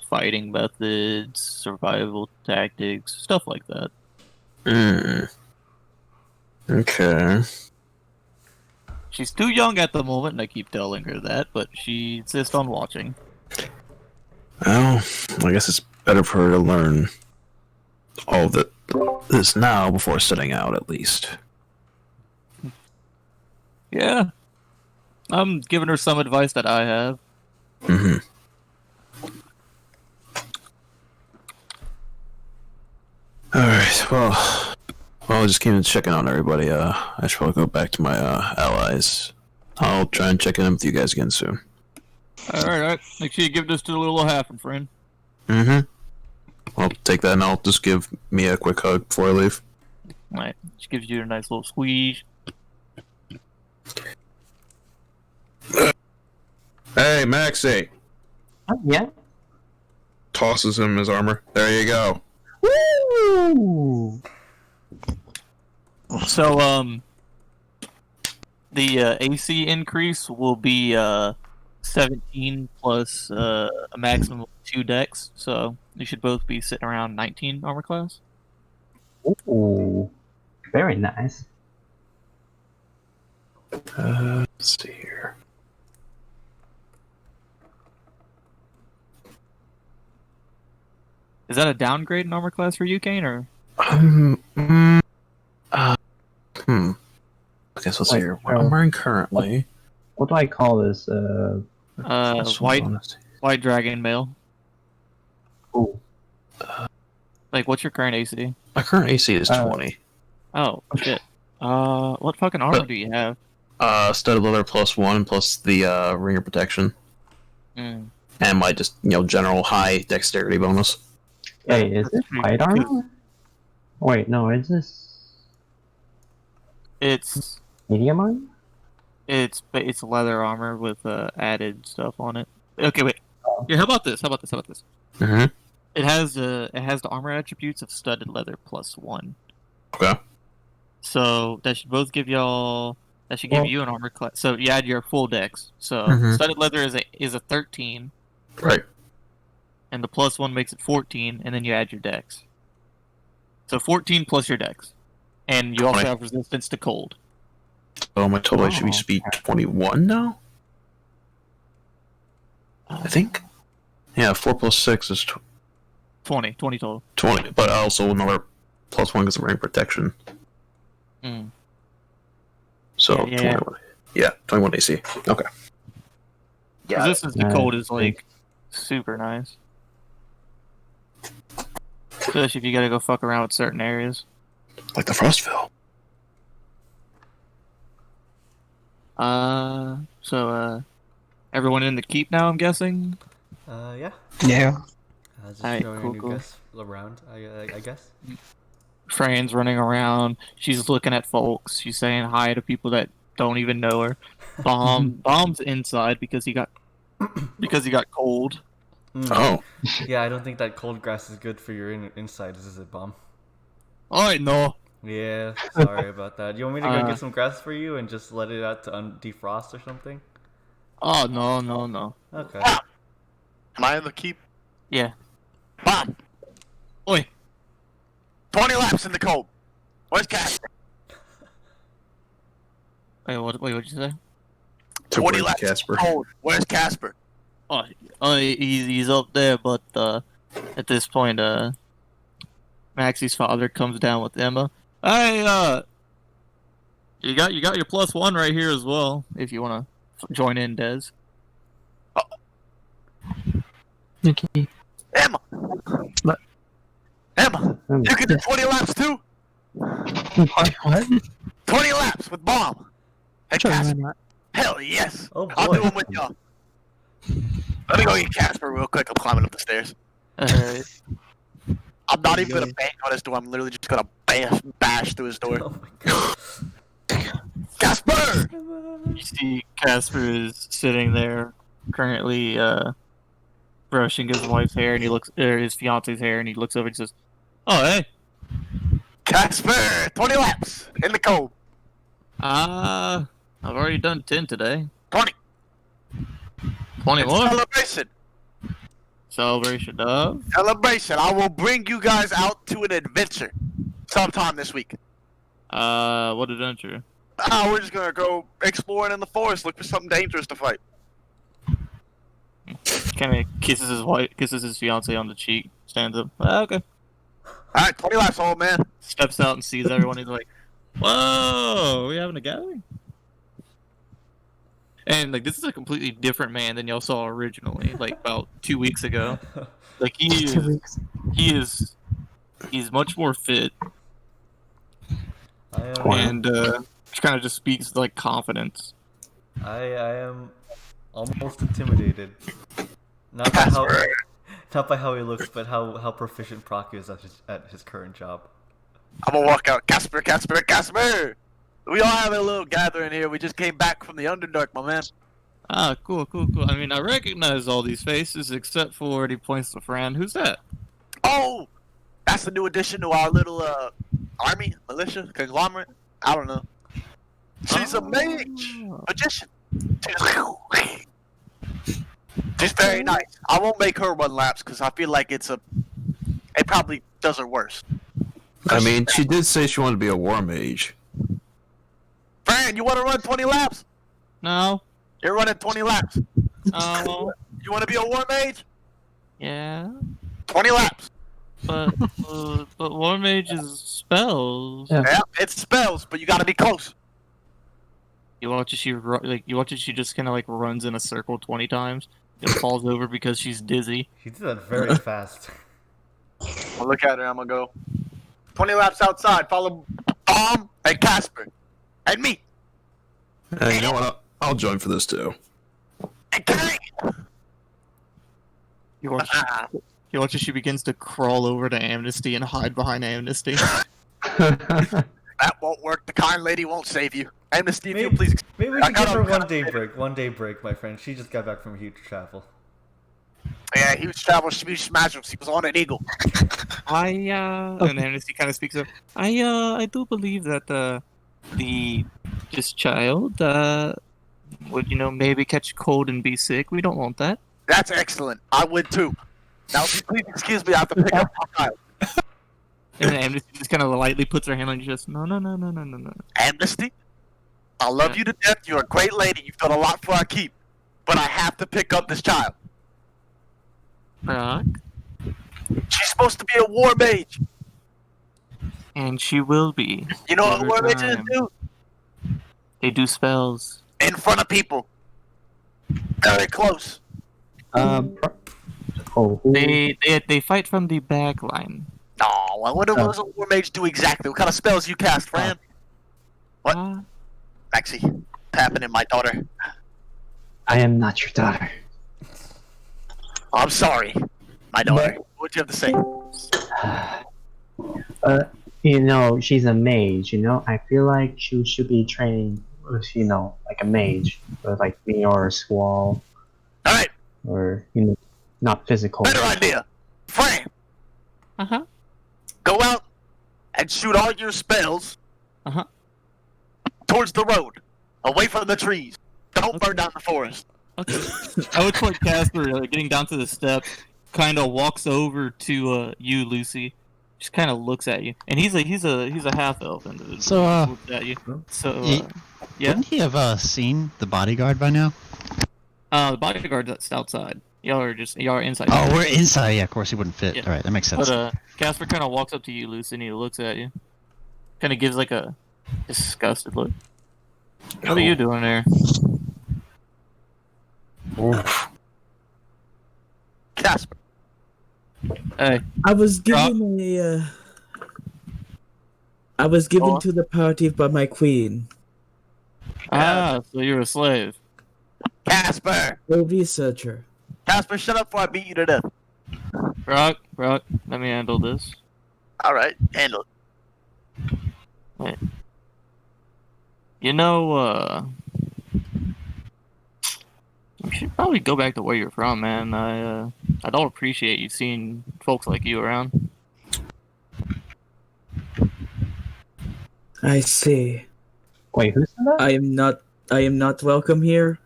fighting methods, survival tactics, stuff like that. Okay. She's too young at the moment, and I keep telling her that, but she insists on watching. Well, I guess it's better for her to learn all of this now before setting out, at least. Yeah. I'm giving her some advice that I have. Alright, well, I just came in checking on everybody. I should probably go back to my allies. I'll try and check in with you guys again soon. Alright. Make sure you give this to the little halfling friend. I'll take that and I'll just give Mia a quick hug before I leave. Alright. She gives you a nice little squeeze. Hey, Maxi! Yeah. Tosses him his armor. There you go. Woo! So, the AC increase will be 17 plus a maximum of 2 decks, so you should both be sitting around 19 armor class. Ooh. Very nice. Let's see here. Is that a downgrade in armor class for you, Kain, or? I guess let's see here. What I'm wearing currently. What do I call this? White dragon mail. Ooh. Like, what's your current AC? My current AC is 20. Oh, shit. What fucking armor do you have? Studded leather +1 plus the ringer protection. And my just, general high dexterity bonus. Hey, is this white armor? Wait, no, is this... It's medium armor? It's leather armor with added stuff on it. Okay, wait. Here, how about this? It has the armor attributes of studded leather +1. Okay. So that should both give y'all. That should give you an armor class. So you add your full dex. So studded leather is a 13. Right. And the +1 makes it 14, and then you add your dex. So 14 plus your dex, and you also have resistance to cold. Oh, my total should be speed 21 now? I think? Yeah, 4 plus 6 is 20 total. 20, but also another +1 because of ring protection. So, 21. Yeah, 21 AC. Okay. Yeah, resistance to cold is, like, super nice. Especially if you gotta go fuck around with certain areas. Like the Frostville. So, everyone in the keep now, I'm guessing? Yeah. Yeah. Just Alright, showing cool, new cool. guests around, I guess. Fran's running around. She's looking at folks. She's saying hi to people that don't even know her. Bomb's inside because he got cold. Oh. Yeah, I don't think that cold grass is good for your insides, is it, Bomb? I know. Yeah, sorry about that. You want me to go get some grass for you and just let it out to defrost or something? Oh, no. Okay. Am I in the keep? Yeah. Bob! Oi. 20 laps in the cold. Where's Casper? What'd you say? 20 Where's laps Casper? in the cold. Where's Casper? Oh, he's up there, but at this point, Maxi's father comes down with Emma. Hey, you got your +1 right here as well. If you want to join in, Des. Okay. Emma! What? Emma! You can do 20 laps too? What? 20 laps with Bomb! Hey, Sure, why Casper. not? Hell yes! Oh, I'll boy. do them with y'all. Let me go get Casper real quick. I'm climbing up the stairs. Alright. I'm not even gonna bang on his door. I'm literally just gonna bash through his door. Oh my god. Casper! You see Casper is sitting there, currently brushing his wife's hair, and his fiance's hair, and he looks over and says, "Oh, hey, Casper! 20 laps in the cold. I've already done 10 today. 20. 21 Celebration. celebration of." Celebration. I will bring you guys out to an adventure sometime this week. What adventure? We're just gonna go exploring in the forest, look for something dangerous to fight. Kind of kisses his fiance on the cheek, stands up. Okay. Alright, 20 laps, old man. Steps out and sees everyone. He's like, "Whoa, are we having a gathering?" And like, this is a completely different man than y'all saw originally, like about 2 weeks ago. Like he's much more fit, and kind of just speaks like confidence. I am almost intimidated. Not by how he looks, but how proficient Prok is at his current job. I'm gonna walk out. Casper! We all have a little gathering here. We just came back from the Underdark, my man. Ah, cool. I mean, I recognize all these faces except for, and he points to Fran. Who's that? Oh! That's the new addition to our little, army, militia, conglomerate. I don't know. She's a mage! Magician. She's very nice. I won't make her run laps, because I feel like it probably does her worse. I mean, she did say she wanted to be a war mage. Fran, you want to run 20 laps? No. You're running 20 laps. Oh. You want to be a war mage? Yeah. 20 laps. But war mage is spells. Yeah. Yeah, it's spells, but you gotta be close. You watch as she just kind of like runs in a circle 20 times. It falls over because she's dizzy. He did that very fast. I'll look at her, I'm gonna go 20 laps outside, follow Bomb and Casper. And me. Hey, you know what? I'll join for this too. And Kain. You watch as she begins to crawl over to Amnesty and hide behind Amnesty. That won't work. The kind lady won't save you. Amnesty, if you please. Maybe we can give her one day break, my friend. She just got back from a huge travel. Yeah, huge travel, huge magic. She was on an eagle. And Amnesty kind of speaks up. I do believe that this child would maybe catch cold and be sick. We don't want that. That's excellent. I would too. Now, if you please excuse me, I have to pick up my child. And Amnesty just kind of lightly puts her hand on your chest. No. Amnesty, I love you to death. You're a great lady. You've done a lot for our keep. But I have to pick up this child. Prok. She's supposed to be a war mage. And she will be. You know what war mages time. do? They do spells. In front of people. Very close. They fight from the back line. No, what does a war mage do exactly? What kind of spells you cast, Fran? What? Maxi, what's happening, my daughter? I am not your daughter. I'm sorry, my daughter. What do you have to say? She's a mage, I feel like she should be trained with, like a mage. With like me or a squall. Alright. Or, not physical. Better idea. Fran. Uh-huh. Go out and shoot all your spells. Uh-huh. Towards the road. Away from the trees. Don't burn down the forest. Okay. I would point Casper getting down to the steps, kind of walks over to you, Lucy. Just kind of looks at you, and he's a half elf individual. So looks at you. So yeah. Wouldn't he have seen the bodyguard by now? The bodyguard's outside. Y'all are inside. Oh, we're inside. Yeah, of course he wouldn't fit. Yeah. All right, that makes sense. But Casper kind of walks up to you, Lucy, and he looks at you. Kind of gives like a disgusted look. What are you doing there? Casper. Hey, I was given I was given to the party by my queen. so you're a slave. Casper. A researcher. Casper, shut up before I beat you to death. Prok, let me handle this. All right, handle it. Wait. You know, you should probably go back to where you're from, man. I don't appreciate you seeing folks like you around. I see. Wait, who said that? I am not welcome here.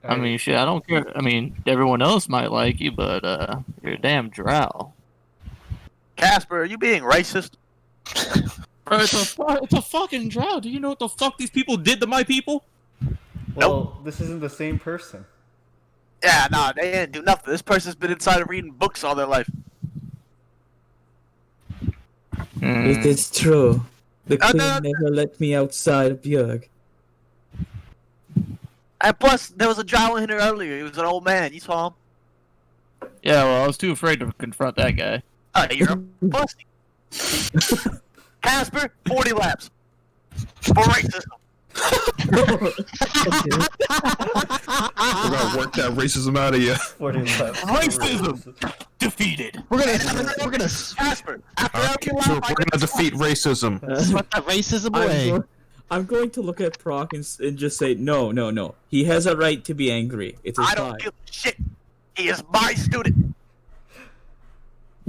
I mean, shit, I don't care. I mean, everyone else might like you, but you're a damn drow. Casper, are you being racist? Bro, it's a fucking drow. Do you know what the fuck these people did to my people? Well, this isn't the same person. Yeah, nah, they didn't do nothing. This person's been inside of reading books all their life. It is true. The Oh, queen no. never let me outside of Björg. And plus, there was a drow in here earlier. He was an old man. You saw him. Yeah, well, I was too afraid to confront that guy. Oh, you're a pussy. Casper, 40 laps. For racism. We're gonna work that racism out of you. 40 left. Racism defeated. We're gonna Casper, after every So lap, we're gonna defeat racism. sweat that racism away. I'm going to look at Prok and just say, no. He has a right to be angry. It's his I don't right. give a shit. He is my student.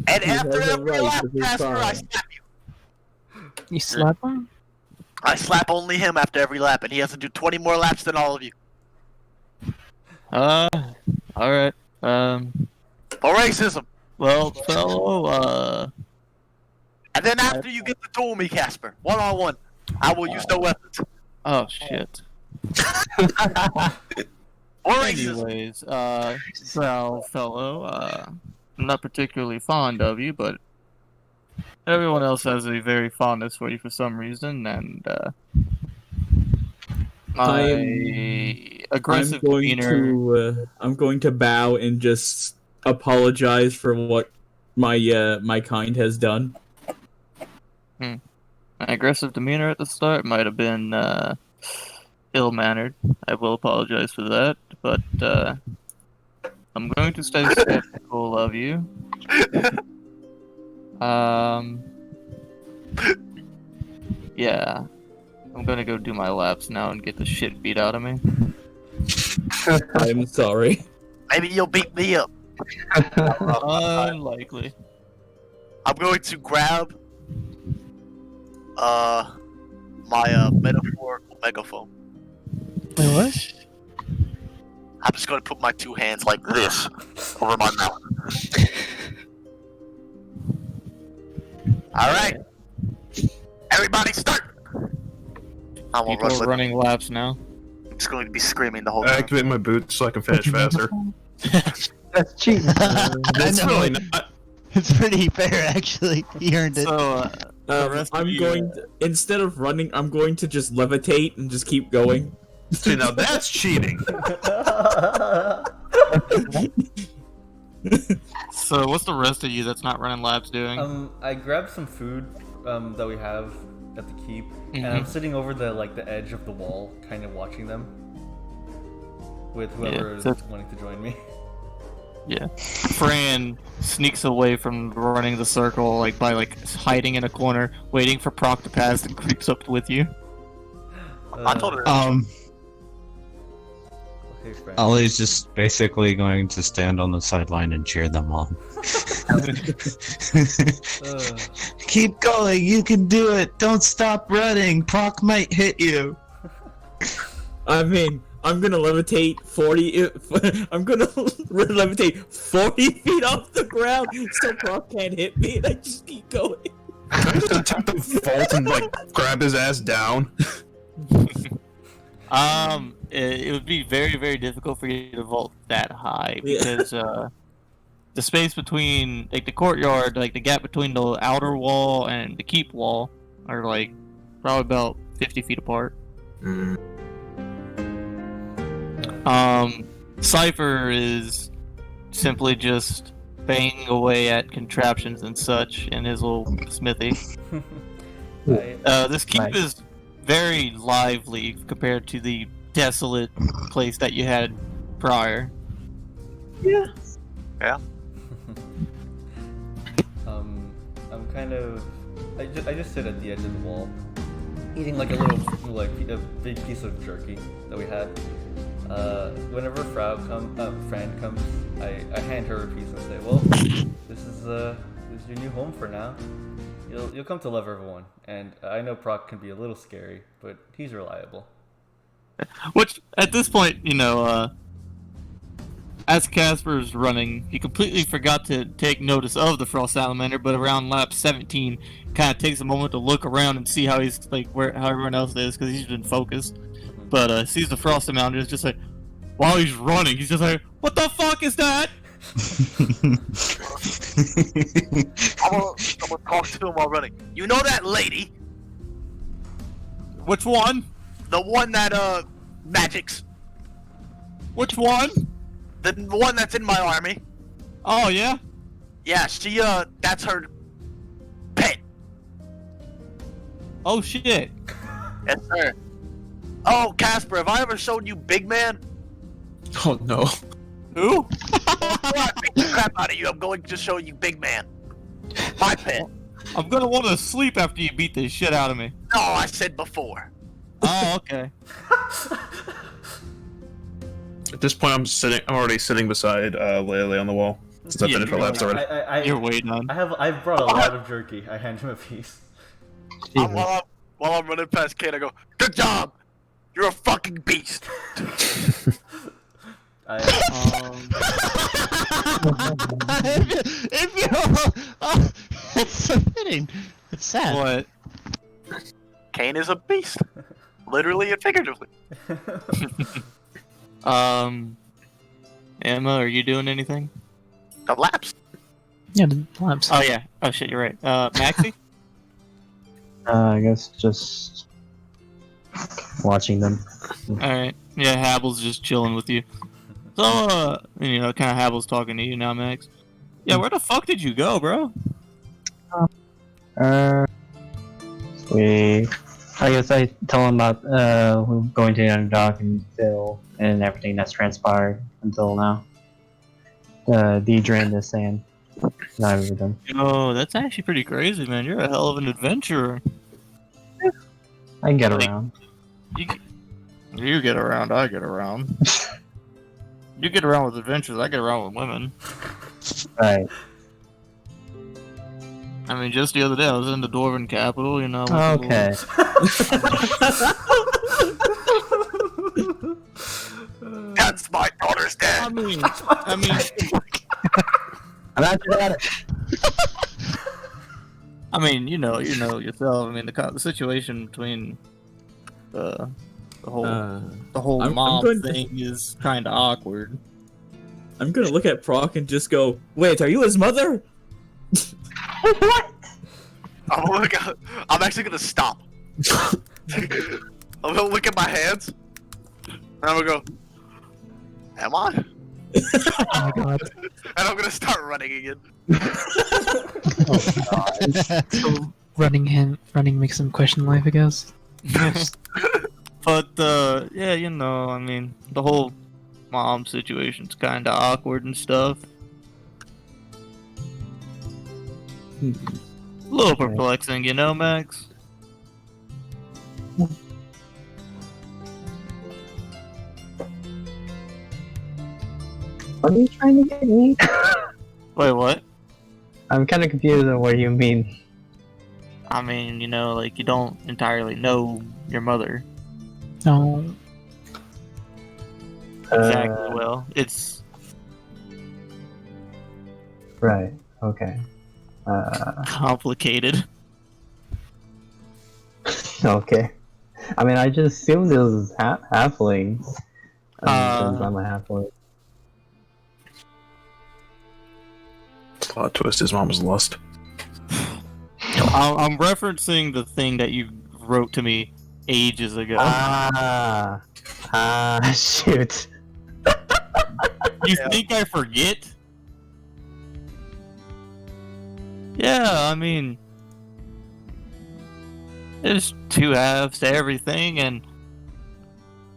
And He after has a every right lap, to be Casper, I fine. slap you. You slap him? I slap only him after every lap, and he has to do 20 more laps than all of you. Alright. For racism. Well, fellow, And then after you get to duel me, Casper, one-on-one, I will use no weapons. oh shit. For racism. Anyways, well, fellow, I'm not particularly fond of you, but everyone else has a very fondness for you for some reason, and my aggressive demeanor. I'm going to bow and just apologize for what my kind has done. My aggressive demeanor at the start might have been ill-mannered. I will apologize for that, but I'm going to stay skeptical of you. Yeah. I'm gonna go do my laps now and get the shit beat out of me. I'm sorry. Maybe you'll beat me up. Unlikely. I'm going to grab my metaphorical megaphone. Wait, what? I'm just going to put my two hands like this over my mouth. Alright. Everybody start! I won't People run are with running laps now. I'm just going to be screaming the whole I time. activate my boots so I can finish faster. That's cheating. That's I know. really not. It's pretty fair, actually. He earned it. So, the rest of I'm you, going to, instead of running, I'm going to just levitate and just keep going. See, now that's cheating. So, what's the rest of you that's not running laps doing? I grabbed some food that we have at the keep, and I'm sitting over the edge of the wall, kind of watching them with whoever is wanting to join me. Yeah. Fran sneaks away from running the circle, by hiding in a corner, waiting for Prok to pass, and creeps up with you. I told her. Okay, friend. Ollie's just basically going to stand on the sideline and cheer them on. Keep going, you can do it. Don't stop running. Prok might hit you. I mean, I'm gonna levitate 40. I'm gonna levitate 40 feet off the ground so Prok can't hit me, and I just keep going. Can I just attempt to vault and grab his ass down? It would be very, very difficult for you to vault that high because the space between like the courtyard, like the gap between the outer wall and the keep wall, are like probably about 50 feet apart. Cypher is simply just banging away at contraptions and such in his little smithy. This keep is very lively compared to the desolate place that you had prior. Yeah. I'm kind of. I just sit at the edge of the wall, eating like a little, like a big piece of jerky that we had. Whenever Fran comes, I hand her a piece and say, "Well, this is your new home for now. You'll come to love everyone, and I know Prok can be a little scary, but he's reliable." Which, at this point, as Casper's running, he completely forgot to take notice of the Frost Salamander, but around lap 17, kind of takes a moment to look around and see how he's how everyone else is, because he's been focused. But sees the Frost Salamander, is just like, while he's running, he's just like, "What the fuck is that?" I'm gonna talk to him while running. You know that lady? Which one? The one that magics. Which one? The one that's in my army. Oh yeah. Yeah, she that's her pet. Oh shit. Yes, sir. Oh, Casper, have I ever shown you Big Man? Oh no. Who? Before I beat the crap out of you, I'm going to show you Big Man. My pet. I'm gonna want to sleep after you beat the shit out of me. No, I said before. Oh, okay. At this point, I'm already sitting beside Lelelele on the wall. Since I finished my laps already. You're way done. I've brought a lot of jerky. I hand him a piece. While I'm running past Kain, I go, "Good job! You're a fucking beast!" It's so fitting. It's sad. What? Kain is a beast. Literally and figuratively. Emma, are you doing anything? The laps. Yeah, the labs. Oh yeah. Oh shit, you're right. Maxi? I guess just watching them. Alright. Yeah, Habble's just chilling with you. So, kind of Habble's talking to you now, Max. Yeah, where the fuck did you go, bro? I guess I tell him about going to the Underdog and Phil and everything that's transpired until now. Deidre and the sand. Not with them. Oh, that's actually pretty crazy, man. You're a hell of an adventurer. I can get around. You get around, I get around. You get around with adventures, I get around with women. Right. I mean, just the other day, I was in the Dwarven capital, Okay. That's my daughter's dad. I mean, I'm not good at it. I mean, you know yourself. I mean, the situation between the whole I'm mom going thing is kind of awkward. I'm gonna look at Prok and just go, "Wait, are you his mother?" What? Oh my god. I'm actually gonna stop. I'm gonna look at my hands. And I'm gonna go, "Am I?" Oh my god. And I'm gonna start running again. So running makes them question life, I guess. But yeah, I mean, the whole mom situation's kind of awkward and stuff. A little perplexing, Max? What are you trying to get me? Wait, what? I'm kind of confused on what you mean. I mean, you don't entirely know your mother. No. Exactly, well, it's... Right, okay. complicated. Okay. I mean, I just assumed it was halfling. Since I'm a halfling. Plot twist: his mom was lost. I'm referencing the thing that you wrote to me ages ago. Shoot. You think I forget? Yeah, I mean, there's two halves to everything, and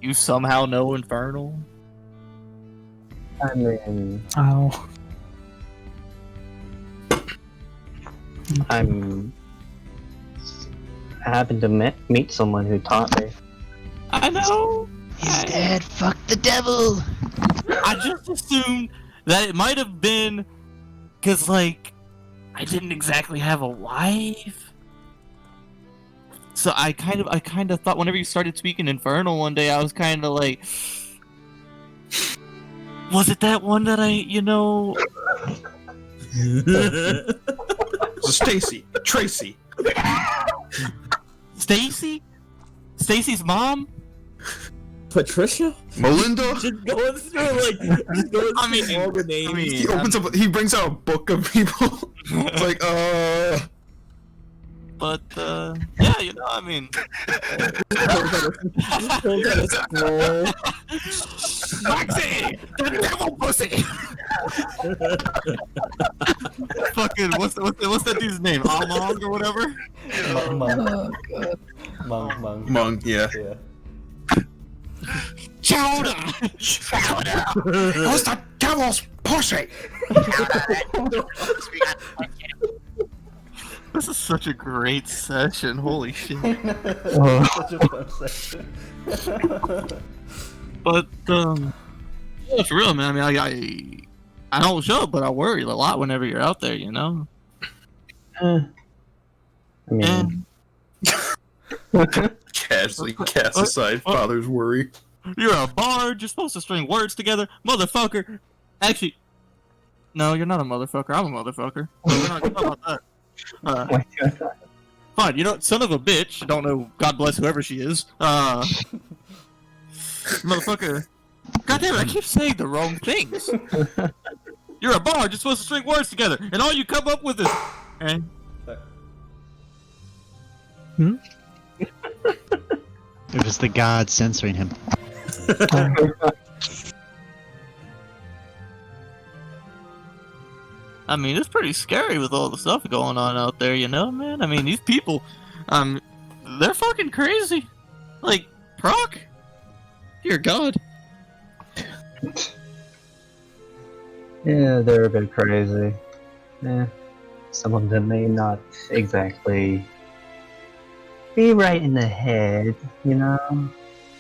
you somehow know Infernal. I mean, Oh. I happened to meet someone who taught me. I know. He's dead. Fuck the devil. I just assumed that it might have been because, like, I didn't exactly have a wife. So I kind of thought whenever you started speaking Infernal one day, I was kind of like, was it that one that So Tracy. Stacy's mom? Patricia? Melinda? Just going through all the names. He opens up. He brings out a book of people. It's like, But, yeah, I mean... Maxi! The devil pussy! Fucking, what's that dude's name? Among or whatever? Mung, yeah. Chowder! Who's the devil's pussy? This is such a great session, holy shit. Such a fun session. But, yeah, it's real, man. I mean, I don't show up, but I worry a lot whenever you're out there, you know? I mean, Casually cast aside father's worry. You're a bard, you're supposed to string words together, motherfucker. Actually, no, you're not a motherfucker, I'm a motherfucker. We're not talking about that. Fine, son of a bitch, don't know, God bless whoever she is. Motherfucker. God damn it, I keep saying the wrong things. You're a bard, you're supposed to string words together, and all you come up with is... Okay. It was the god censoring him. I mean, it's pretty scary with all the stuff going on out there, man? I mean, these people, they're fucking crazy. Like, Prok? Dear God. yeah, they're a bit crazy. Yeah, some of them may not exactly be right in the head,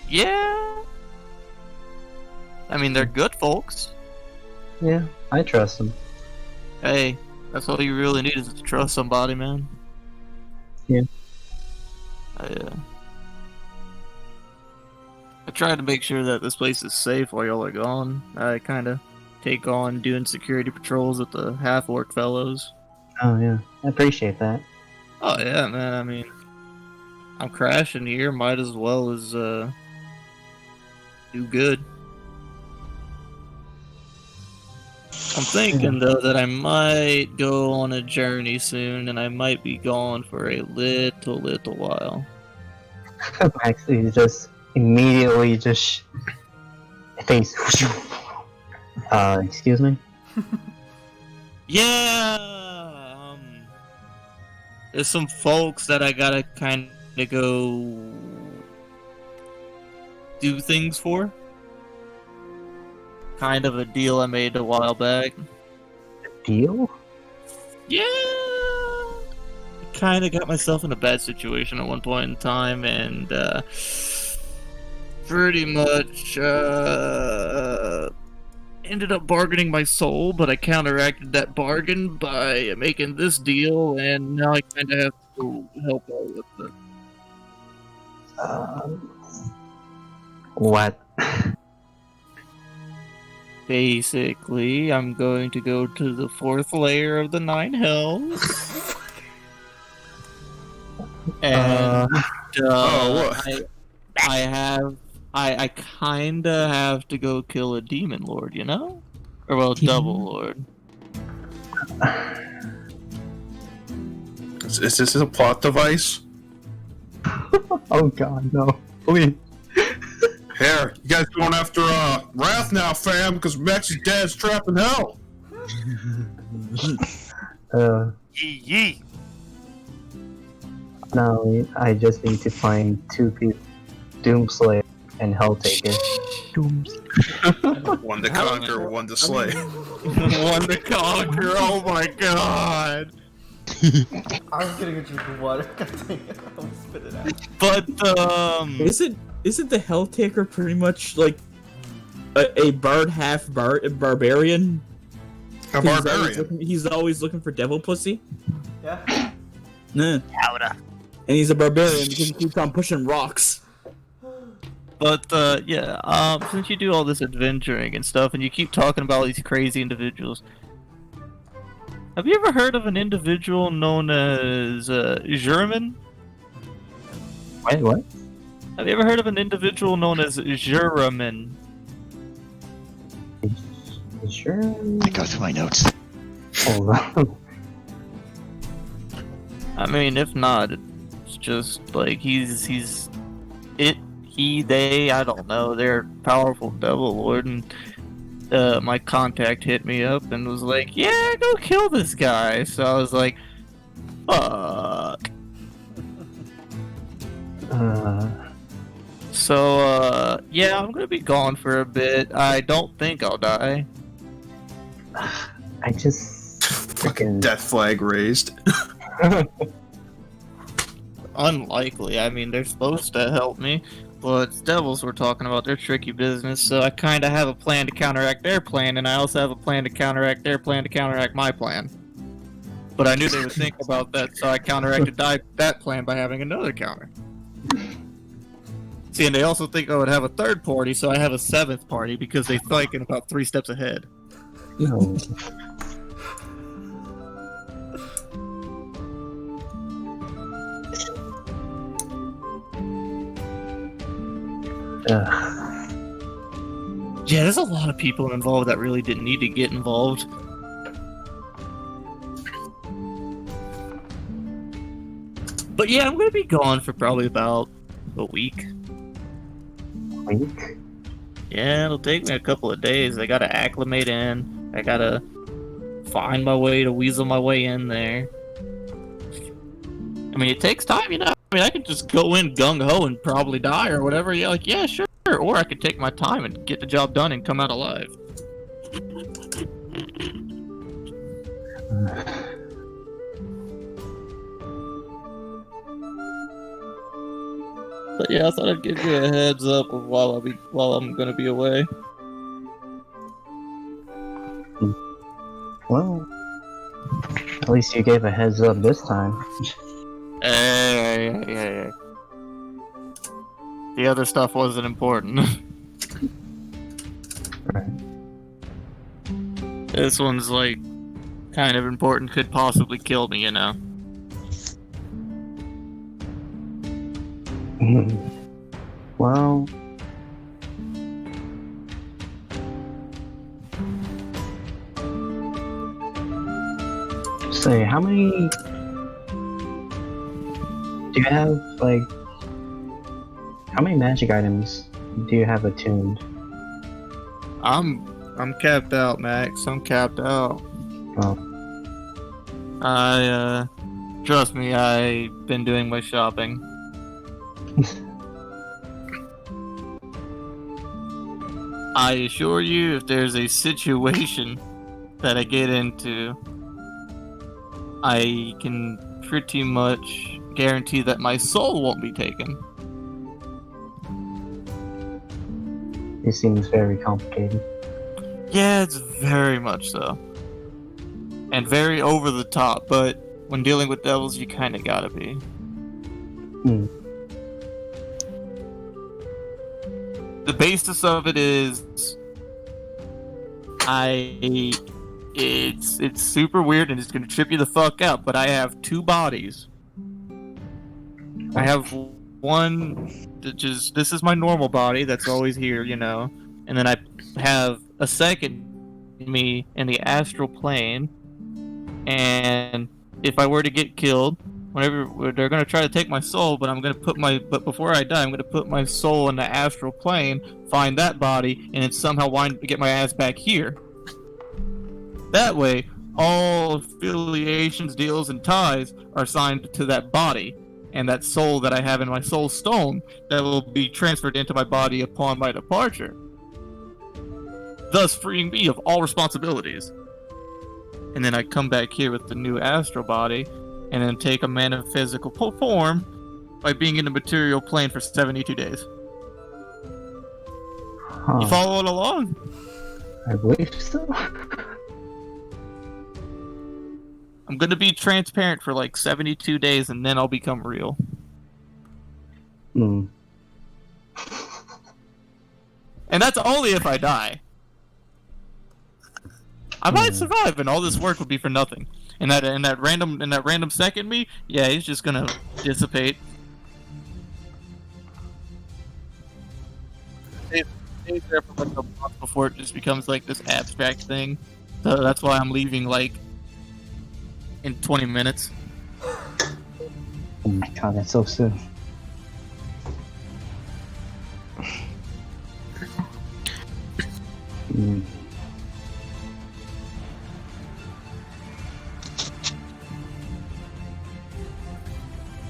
Yeah. I mean, they're good folks. Yeah, I trust them. Hey, that's all you really need is to trust somebody, man. Yeah. I try to make sure that this place is safe while y'all are gone. I kind of take on doing security patrols with the Half-Orc fellows. Oh, yeah. I appreciate that. Oh, yeah, man. I mean, I'm crashing here. Might as well as, do good. I'm thinking, though, that I might go on a journey soon, and I might be gone for a little while. Maxi just immediately face. Excuse me? Yeah! There's some folks that I gotta kind of go do things for. Kind of a deal I made a while back. Deal? Yeah! Kind of got myself in a bad situation at one point in time, and pretty much ended up bargaining my soul, but I counteracted that bargain by making this deal, and now I kind of have to help out with it. What? Basically, I'm going to go to the 4th layer of the 9 hells. And what? I kinda have to go kill a demon lord, you know? Or well, double lord. Is this a plot device? Oh god, no. Please. Here, you guys going after Wrath now, fam, because Maxi's dad's trapped in hell. Yee. No, I just need to find 2 people. Doomslayer and Helltaker. One to conquer, one to slay. One to conquer, oh my god! I was getting a drink of water. God dang it. I almost spit it out. But, Isn't the Helltaker pretty much like a bard half barbarian? A barbarian. He's always looking for devil pussy. Yeah? Nah. Powder. And he's a barbarian because he keeps on pushing rocks. But, since you do all this adventuring and stuff, and you keep talking about all these crazy individuals, have you ever heard of an individual known as, German? Wait, what? Have you ever heard of an individual known as German? Sure. I go through my notes. Hold on. I mean, if not, it's just, like, they, I don't know, they're a powerful devil lord, and my contact hit me up and was like, yeah, go kill this guy. So I was like, fuck. So, yeah, I'm gonna be gone for a bit. I don't think I'll die. I just Fucking death flag raised. Unlikely. I mean, they're supposed to help me, but it's devils we're talking about. They're tricky business, so I kind of have a plan to counteract their plan, and I also have a plan to counteract their plan to counteract my plan. But I knew they would think about that, so I counteracted that plan by having another counter. See, and they also think I would have a third party, so I have a 7th party because they think in about 3 steps ahead. no. Yeah, there's a lot of people involved that really didn't need to get involved. But yeah, I'm gonna be gone for probably about a week. Week? Yeah, it'll take me a couple of days. I gotta acclimate in. I gotta find my way to weasel my way in there. I mean, it takes time, you know? I mean, I could just go in gung-ho and probably die or whatever. Yeah, like, yeah, sure. Or I could take my time and get the job done and come out alive. But yeah, I thought I'd give you a heads up of while I'm gonna be away. Well, at least you gave a heads up this time. Hey. The other stuff wasn't important. Right. This one's like kind of important, could possibly kill me, you know. Well, say, how many do you have, like, how many magic items do you have attuned? I'm capped out, Max. I'm capped out. Oh. Trust me, I've been doing my shopping. I assure you, if there's a situation that I get into, I can pretty much guarantee that my soul won't be taken. It seems very complicated. Yeah, it's very much so. And very over the top, but when dealing with devils, you kind of gotta be. The basis of it is, it's super weird and it's gonna trip you the fuck out, but I have 2 bodies. I have one that just this is my normal body that's always here, you know, and then I have a second me in the astral plane, and if I were to get killed, whenever they're gonna try to take my soul, but before I die, I'm gonna put my soul in the astral plane, find that body, and then somehow get my ass back here. That way, all affiliations, deals, and ties are assigned to that body, and that soul that I have in my soul stone that will be transferred into my body upon my departure, thus freeing me of all responsibilities. And then I come back here with the new astral body, and then take a metaphysical form by being in the material plane for 72 days. You following along? I believe so. I'm gonna be transparent for like 72 days, and then I'll become real. Hmm. And that's only if I die. I might survive, and all this work would be for nothing. And that random second me, yeah, he's just gonna dissipate. Stays there for like a month before it just becomes like this abstract thing. So that's why I'm leaving like in 20 minutes. Oh my god, that's so soon.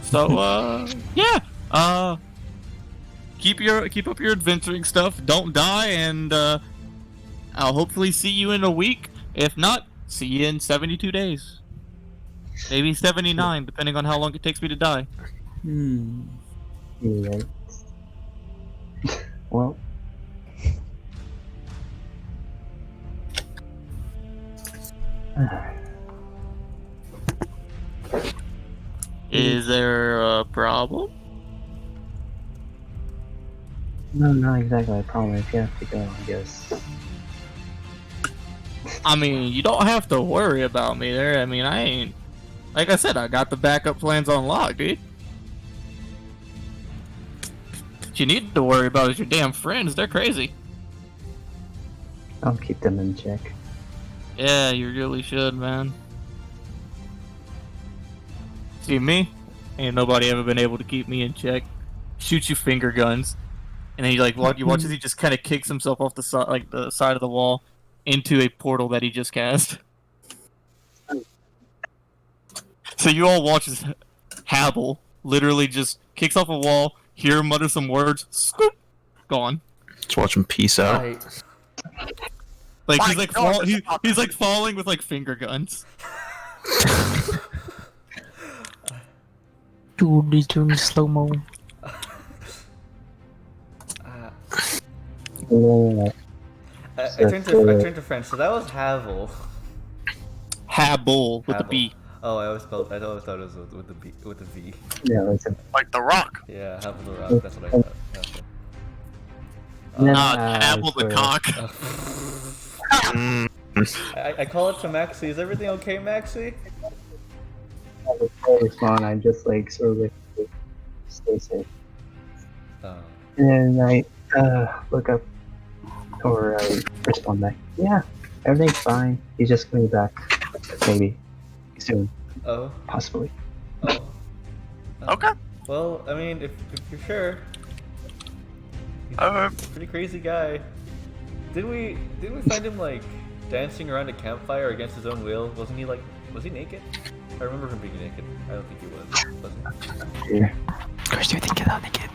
So yeah, keep up your adventuring stuff. Don't die, and I'll hopefully see you in a week. If not, see you in 72 days. Maybe 79, depending on how long it takes me to die. Right. Well. Is there a problem? No, not exactly a problem. If you have to go, I guess. I mean, you don't have to worry about me there. I mean, I ain't... Like I said, I got the backup plans on lock, dude. What you need to worry about is your damn friends. They're crazy. I'll keep them in check. Yeah, you really should, man. See me? Ain't nobody ever been able to keep me in check. Shoot you finger guns, and then you watch as he just kind of kicks himself off the side, like the side of the wall, into a portal that he just cast. So you all watch as Habel literally just kicks off a wall, hear him mutter some words, scoop, gone. Just watch him peace out. Like he's like falling with like finger guns. Dude, he's doing slow mo. I turned to French, so that was Havel. Habel with a B. Oh, I always thought it was with the B, with the V. Yeah, like the Rock. Yeah, Havel the Rock. That's what I thought. Habel the cock. I call it to Maxi. Is everything okay, Maxi? I respond. I just like sort of like stay safe. Oh. And then I look up, or I respond back. Yeah, everything's fine. He's just coming back, maybe soon. Oh. Possibly. Oh. Okay. Well, I mean, if you're sure. He's a pretty crazy guy. Did we find him like dancing around a campfire against his own will? Was he naked? I remember him being naked. I don't think he was he? Yeah. Of course you think you're not naked.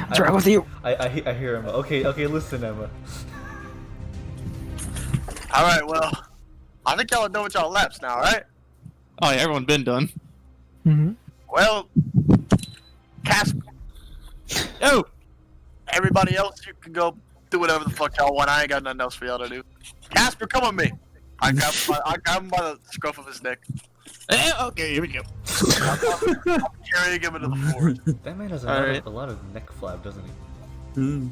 What's wrong with you? I hear Emma. Okay, listen, Emma. Alright, well, I think y'all are done with y'all laps now, right? Oh yeah, everyone been done. Mm-hmm. Well, Casper. Oh! Everybody else, you can go do whatever the fuck y'all want. I ain't got nothing else for y'all to do. Casper, come with me. I got him by the scruff of his neck. Okay, here we go. I'm carrying him into the forest. That man has a lot of neck flab, doesn't he?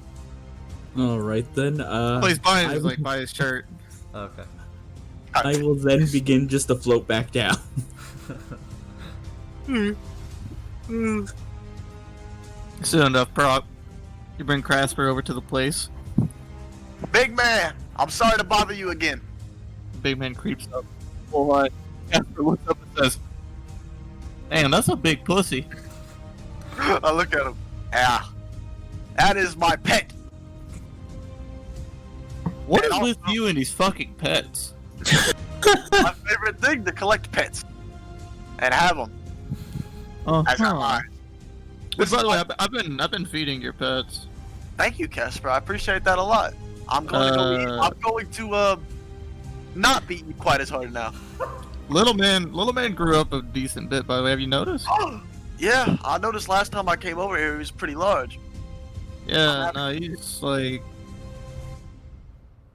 Alright then, Plays by his shirt. Okay. I will then begin just to float back down. Soon enough, Prok. You bring Casper over to the place. Big man, I'm sorry to bother you again. Big man creeps up. Oh, Casper looks up and says, "Damn, that's a big pussy." I look at him. Yeah, that is my pet. What And is with also- you and these fucking pets? My favorite thing to collect pets and have them as Uh-huh. mine. But by the way, I've been feeding your pets. Thank you, Casper. I appreciate that a lot. I'm going to go eat. I'm going to not beat you quite as hard now. Little man grew up a decent bit. By the way, have you noticed? Yeah, I noticed last time I came over here he was pretty large. Yeah, no, he's like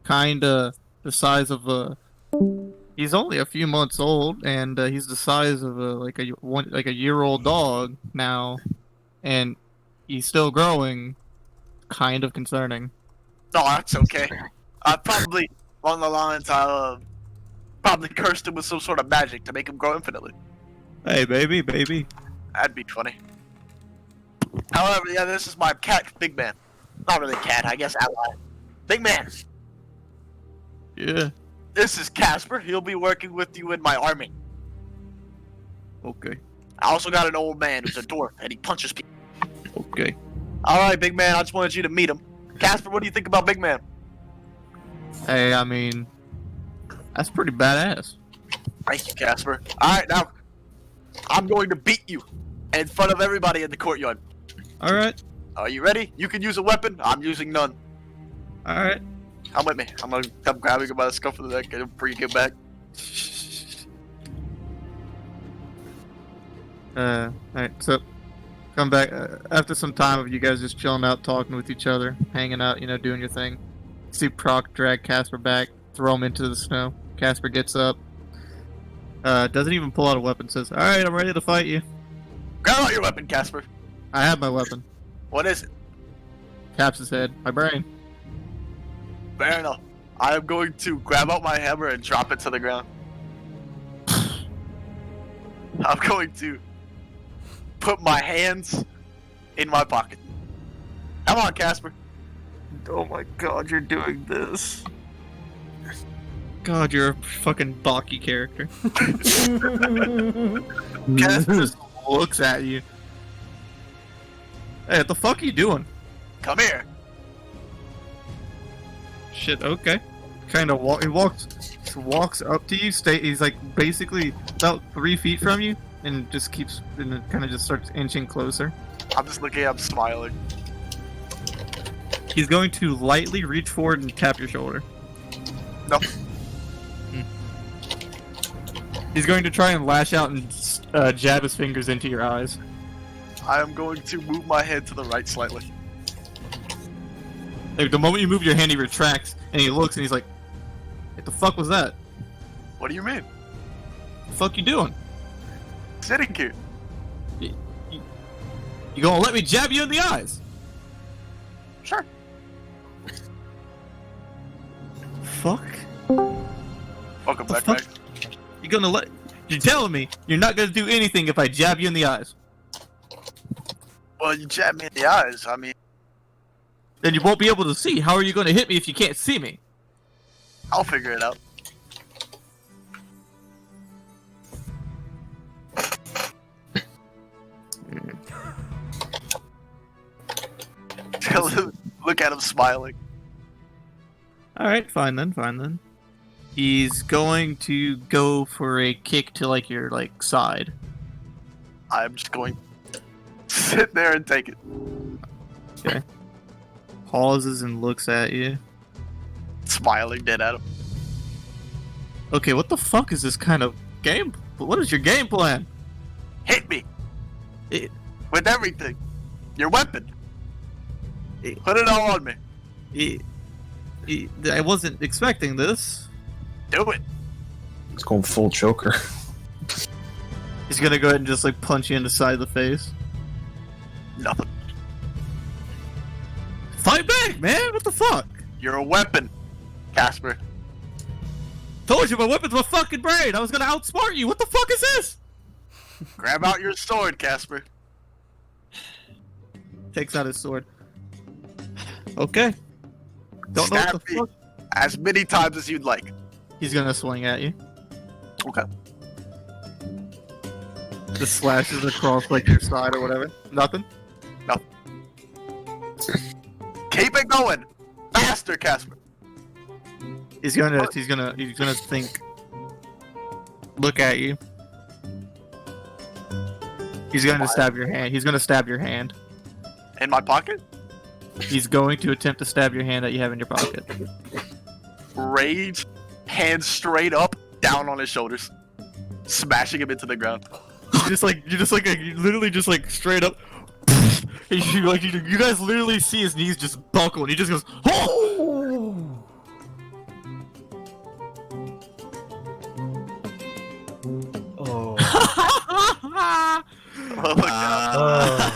kinda the size of a. He's only a few months old, and he's the size of a year-old dog now, and he's still growing. Kind of concerning. No, that's okay. I probably, along the lines, I probably cursed him with some sort of magic to make him grow infinitely. Hey, baby. That'd be funny. However, yeah, this is my cat, Big Man. Not really cat, I guess ally. Big Man, Yeah. this is Casper. He'll be working with you in my army. Okay. I also got an old man who's a dwarf, and he punches people. Okay. Alright, Big Man, I just wanted you to meet him. Casper, what do you think about Big Man? Hey, I mean, that's pretty badass. Thank you, Casper. Alright, now, I'm going to beat you in front of everybody in the courtyard. All right. Are you ready? You can use a weapon. I'm using none. All right. Come with me. I'm grabbing him by the scuff of the neck and bring him back. Alright, so come back after some time of you guys just chilling out, talking with each other, hanging out, you know, doing your thing. See Prok drag Casper back, throw him into the snow. Casper gets up, doesn't even pull out a weapon, says, "Alright, I'm ready to fight you." Grab out your weapon, Casper. I have my weapon. What is it? Taps his head. My brain. Fair enough. I am going to grab out my hammer and drop it to the ground. I'm going to put my hands in my pocket. Come on, Casper. Oh my god, you're doing this. God, you're a fucking Baki character. Casper just looks at you. Hey, what the fuck are you doing? Come here. Shit, okay. Kind of he walks up to you. He's like basically about 3 feet from you, and just keeps and kind of just starts inching closer. I'm just looking at him, smiling. He's going to lightly reach forward and tap your shoulder. No. He's going to try and lash out and jab his fingers into your eyes. I am going to move my head to the right slightly. Like, the moment you move your hand, he retracts, and he looks, and he's like, "What the fuck was that? What do you mean? What the fuck you doing? Sitting here. You gonna let me jab you in the eyes?" Sure. Fuck. Welcome The back, fuck? Max. You're telling me you're not gonna do anything if I jab you in the eyes? Well, you jabbed me in the eyes. I mean, Then you won't be able to see. How are you gonna hit me if you can't see me? I'll figure it out. Look at him smiling. Alright, fine then. He's going to go for a kick to, like, your, like, side. I'm just going to sit there and take it. Okay. Pauses and looks at you. Smiling dead at him. Okay, what the fuck is this kind of game? What is your game plan? Hit me. It- With everything. Your weapon. It- Put it all on me. I wasn't expecting this. Do it. It's going full choker. He's gonna go ahead and just, like, punch you in the side of the face. Nothing. Fight back, man! What the fuck? You're a weapon, Casper. Told you my weapon's my fucking brain! I was gonna outsmart you! What the fuck is this? Grab out your sword, Casper. takes out his sword. Okay. Don't know Stab what the me fuck. as many times as you'd like. He's gonna swing at you. Okay. Just slashes across like your side or whatever. Nothing. Keep it going. Faster, Casper. He's gonna think. Look at you. He's gonna stab your hand. He's gonna stab your hand. In my pocket? He's going to attempt to stab your hand that you have in your pocket. Rage, hand straight up, down on his shoulders, smashing him into the ground. You literally just like straight up. You guys literally see his knees just buckle, and he just goes, "Oh!" Oh. Oh my god.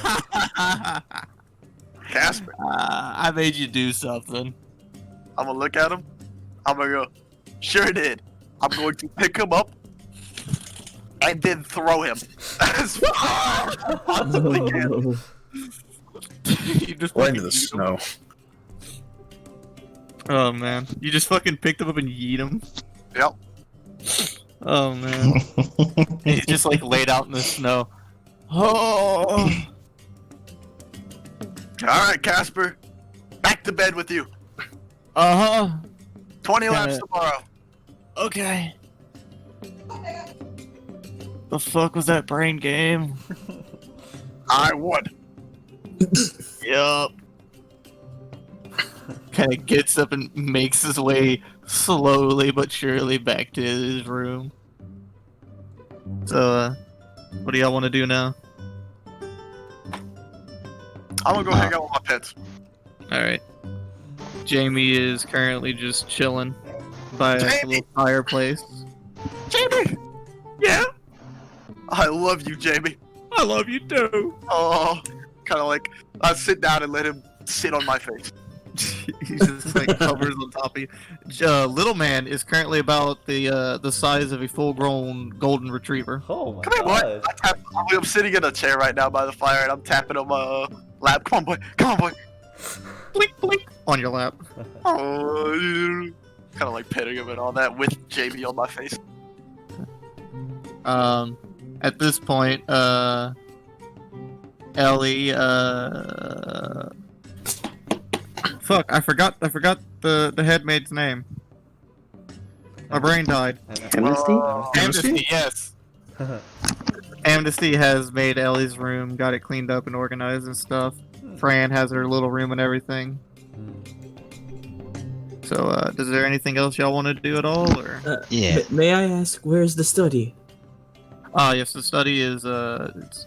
Casper, I made you do something. I'm gonna look at him. I'm gonna go, sure did. I'm going to pick him up and then throw him as far as I possibly can. You just Right fucking into the yeet him. snow. Oh man, you just fucking picked him up and yeet him. Yep. Oh man, he's just like laid out in the snow. Oh. Alright, Casper. Back to bed with you. 20 laps tomorrow. Okay. The fuck was that brain game? I won. Yup. Kind of gets up and makes his way slowly but surely back to his room. So, what do y'all want to do now? I'm gonna go hang out with my pets. Alright. Jamie is currently just chilling by a Jamie! little fireplace. Jamie! Yeah? I love you, Jamie. I love you too. Oh, kind of like I sit down and let him sit on my face. He just like hovers on top of you. Little man is currently about the size of a full-grown golden retriever. Oh my Come here, boy. god. I'm sitting in a chair right now by the fire, and I'm tapping on my lap. Come on, boy. Come on, boy. Blink, blink on your lap. Oh, kind of like petting him and all that with Jamie on my face. At this point, Ellie, fuck, I forgot the headmaid's name. My brain died. Amnesty? Amnesty, yes. Amnesty has made Ellie's room, got it cleaned up and organized and stuff. Fran has her little room and everything. So, is there anything else y'all want to do at all, or? Yeah. May I ask, where's the study? Yes, the study is it's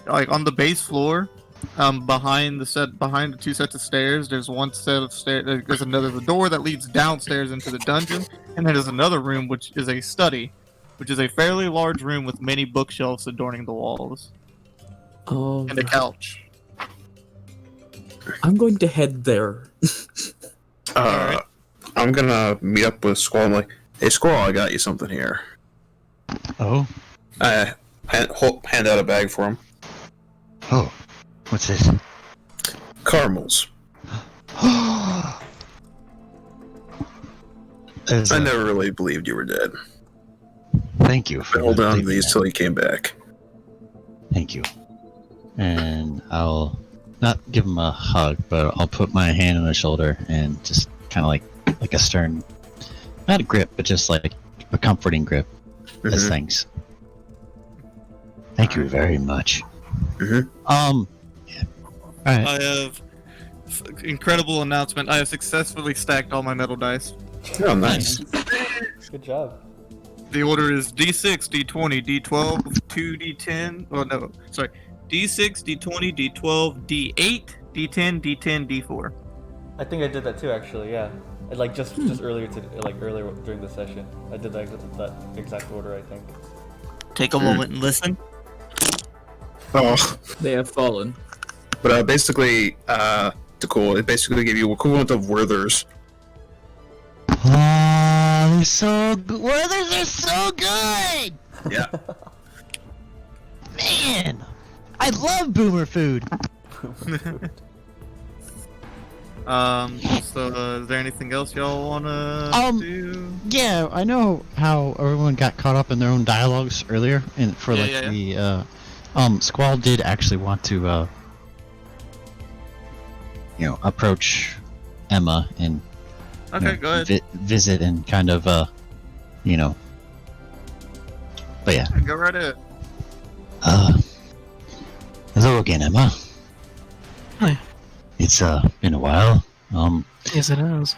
like on the base floor, behind the two sets of stairs. There's one set of stairs. There's a door that leads downstairs into the dungeon, and then there's another room which is a study, which is a fairly large room with many bookshelves adorning the walls Oh, and a couch. I'm going to head there. I'm gonna meet up with Squall. I'm like, hey, Squall, I got you something here. Oh? I hand out a bag for him. Oh. What's this? Caramels. I never really believed you were dead. Thank you for I held on to believing these that. till you came back. Thank you. And I'll not give him a hug, but I'll put my hand on his shoulder and just kind of like a stern, not a grip, but just like a comforting grip. As thanks. Thank you very much. Yeah. All right. I have incredible announcement. I have successfully stacked all my metal dice. Oh, nice. Good job. The order is D6, D20, D12, 2D10. Oh no, sorry. D6, D20, D12, D8, D10, D10, D4. I think I did that too, actually. Yeah, and like just earlier earlier during the session, I did that exact order. I think. Take a moment and listen. Oh, They have fallen. but basically, Takkul, it basically gave you equivalent of Werther's. Oh, they're so good. Werther's are so good. Yeah. Man, I love boomer food. So is there anything else y'all wanna do? Yeah, I know how everyone got caught up in their own dialogues earlier, and for the Squall did actually want to approach Emma and Okay, go ahead. visit and kind of but yeah. Go right ahead. Hello again, Emma. Hi. It's been a while. Yes, it is.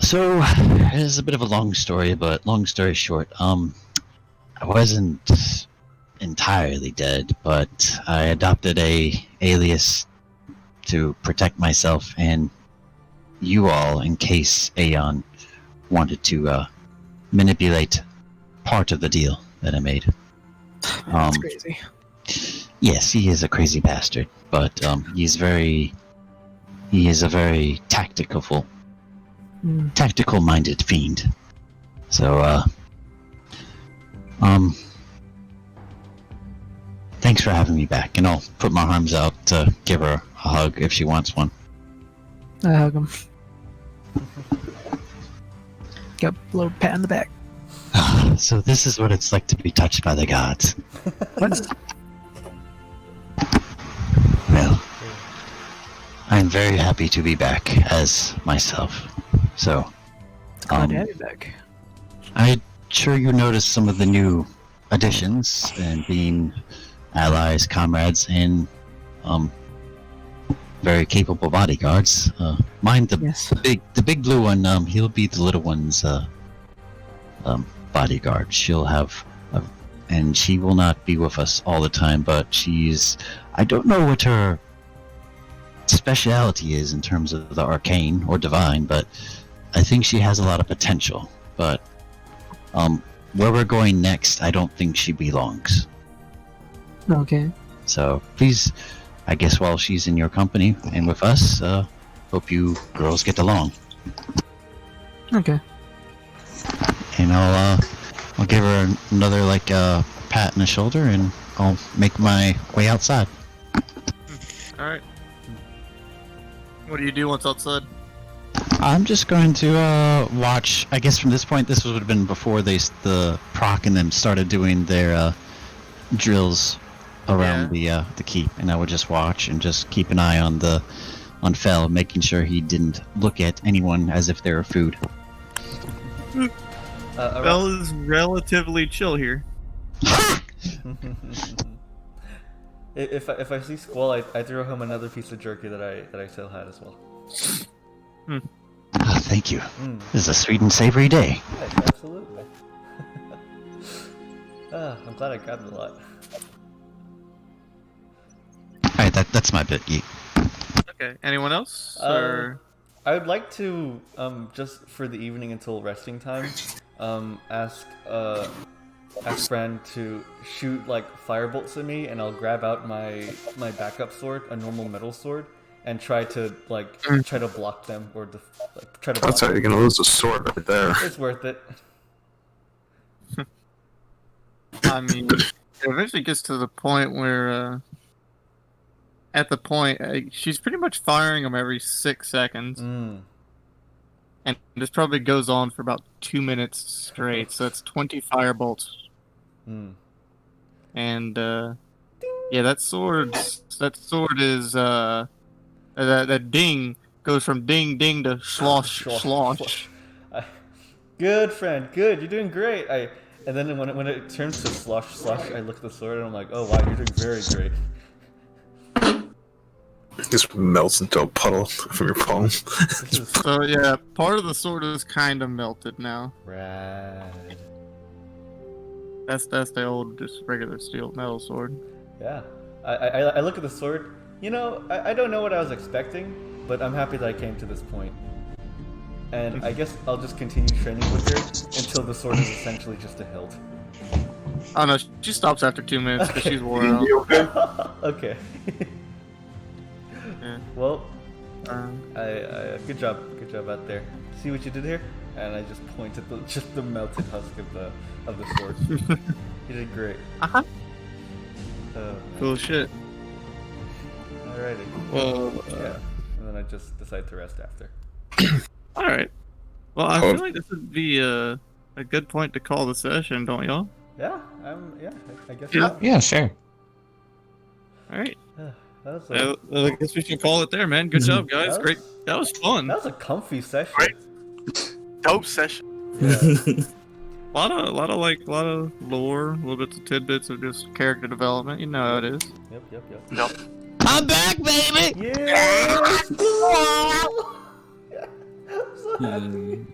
So it's a bit of a long story, but long story short, I wasn't entirely dead, but I adopted a alias to protect myself and you all in case Aeon wanted to manipulate part of the deal that I made. That's crazy. Yes, he is a crazy bastard, but he is a very tactical-minded fiend. So, thanks for having me back, and I'll put my arms out to give her a hug if she wants one. I hug him. Got a little pat on the back. So this is what it's like to be touched by the gods. What? Well, I'm very happy to be back as myself. So, Glad to have you back. I'm sure you noticed some of the new additions and being allies, comrades, and very capable bodyguards. Mind the big blue one. He'll be the little one's bodyguard. She'll have, and she will not be with us all the time. But I don't know what her speciality is in terms of the arcane or divine, but I think she has a lot of potential. But where we're going next, I don't think she belongs. Okay. So please, I guess while she's in your company and with us, hope you girls get along. Okay. And I'll give her another pat on the shoulder, and I'll make my way outside. All right. What do you do once outside? I'm just going to watch. I guess from this point, this would have been before the Prok and them started doing their drills around the keep, and I would just watch and just keep an eye on Fel, making sure he didn't look at anyone as if they were food. Fel is relatively chill here. If I see Squall, I throw him another piece of jerky that I still had as well. Oh, thank you. This is a sweet and savory day. Yes, absolutely. I'm glad I grabbed a lot. Alright, that's my bit, Yeet. Okay, anyone else? Or... I would like to, just for the evening until resting time, ask Fran to shoot, firebolts at me, and I'll grab out my backup sword, a normal metal sword, and try to block them, or try to block That's how you're gonna lose a sword right there. It's worth it. I mean, it eventually gets to the point where, she's pretty much firing them every 6 seconds. And this probably goes on for about 2 minutes straight, so that's 20 firebolts. And, that sword is, that ding goes from ding ding to slosh slosh. Good, friend, good, you're doing great. And then when it turns to slosh slosh, I look at the sword and I'm like, oh wow, you're doing very great. It just melts into a puddle from your palm. So yeah, part of the sword is kind of melted now. Rad. That's the old, just regular steel metal sword. Yeah, I look at the sword. I don't know what I was expecting, but I'm happy that I came to this point. And I guess I'll just continue training with her until the sword is essentially just a hilt. Oh no, she stops after 2 minutes because she's worn out. Okay. Yeah. Well, I good job out there. See what you did here? And I just point at the melted husk of the sword. You did great. Cool shit. Alrighty. Well, Yeah. And then I just decide to rest after. all right. Well, I feel like this would be a good point to call the session, don't y'all? Yeah, I guess Yeah. so. Yeah, sure. All right. That was I guess we should call it there, man. Good job, guys. Great. That was fun. That was a comfy session. Right. Dope session. Yeah. A lot of lore, little bits of tidbits of just character development. You know how it is. Yep. I'm back, baby! Yeah. So happy.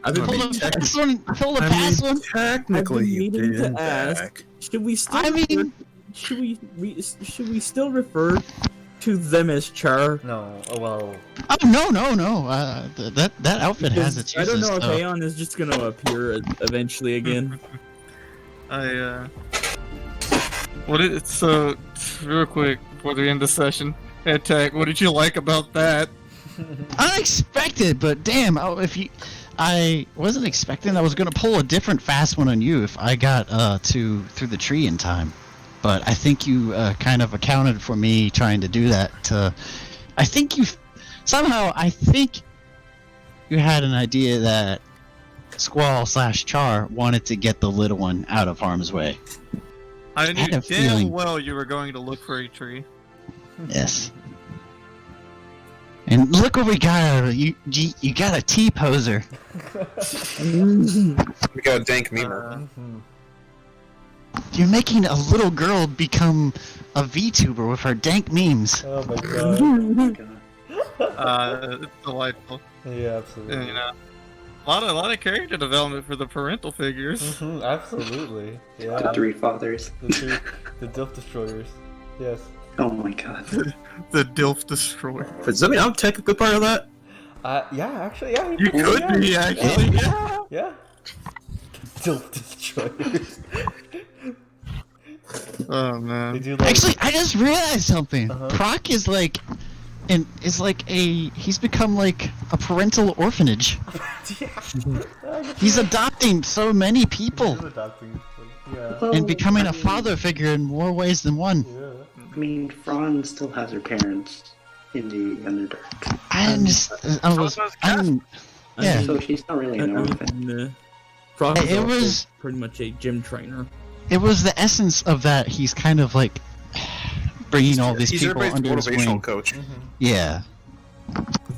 I've been Pull meaning the past one. Pull the past one. Technically, you to did ask. back. Should we still? I mean- should we still refer to them as Char? No. Oh well. Oh no. That outfit has its I uses. don't know if so- Aeon is just gonna appear eventually again. So real quick before the end of the session, Head Tech, what did you like about that? Unexpected, but damn, I wasn't expecting I was gonna pull a different fast one on you if I got through the tree in time. But I think you kind of accounted for me trying to do that. I think you had an idea that Squall/Char wanted to get the little one out of harm's way. I had knew a damn feeling- well you were going to look for a tree. Yes. And look what we got out of it. You got a T-poser. We got a dank memer. You're making a little girl become a VTuber with her dank memes. Oh my god. It's delightful. Yeah, absolutely. And, a lot of character development for the parental figures. Absolutely. Yeah. The three fathers. The Dilf Destroyers. Yes. Oh my god. The Dilf Destroyer. Does that mean I'm technically part of that? Yeah, actually, yeah. You could be, actually. Yeah. Dilf Destroyers. Oh man. They do like. Actually, I just realized something. Uh-huh. Prok is he's become like a parental orphanage. He's adopting so many people He's adopting. Yeah. Well, and becoming I a mean- father figure in more ways than one. Yeah. I mean, Fran still has her parents in the Underdark. Yeah. So she's not really an orphan. Prok is It also was- pretty much a gym trainer. It was the essence of that. He's kind of like bringing all these He's people everybody's under his motivational wing. coach. Yeah.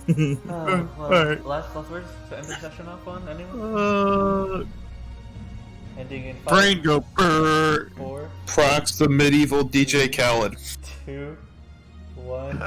Well, last words to end the session off on, anyone? Ending in 5, Brain go brrr. 4, Prox the medieval DJ Khaled. 2, 1.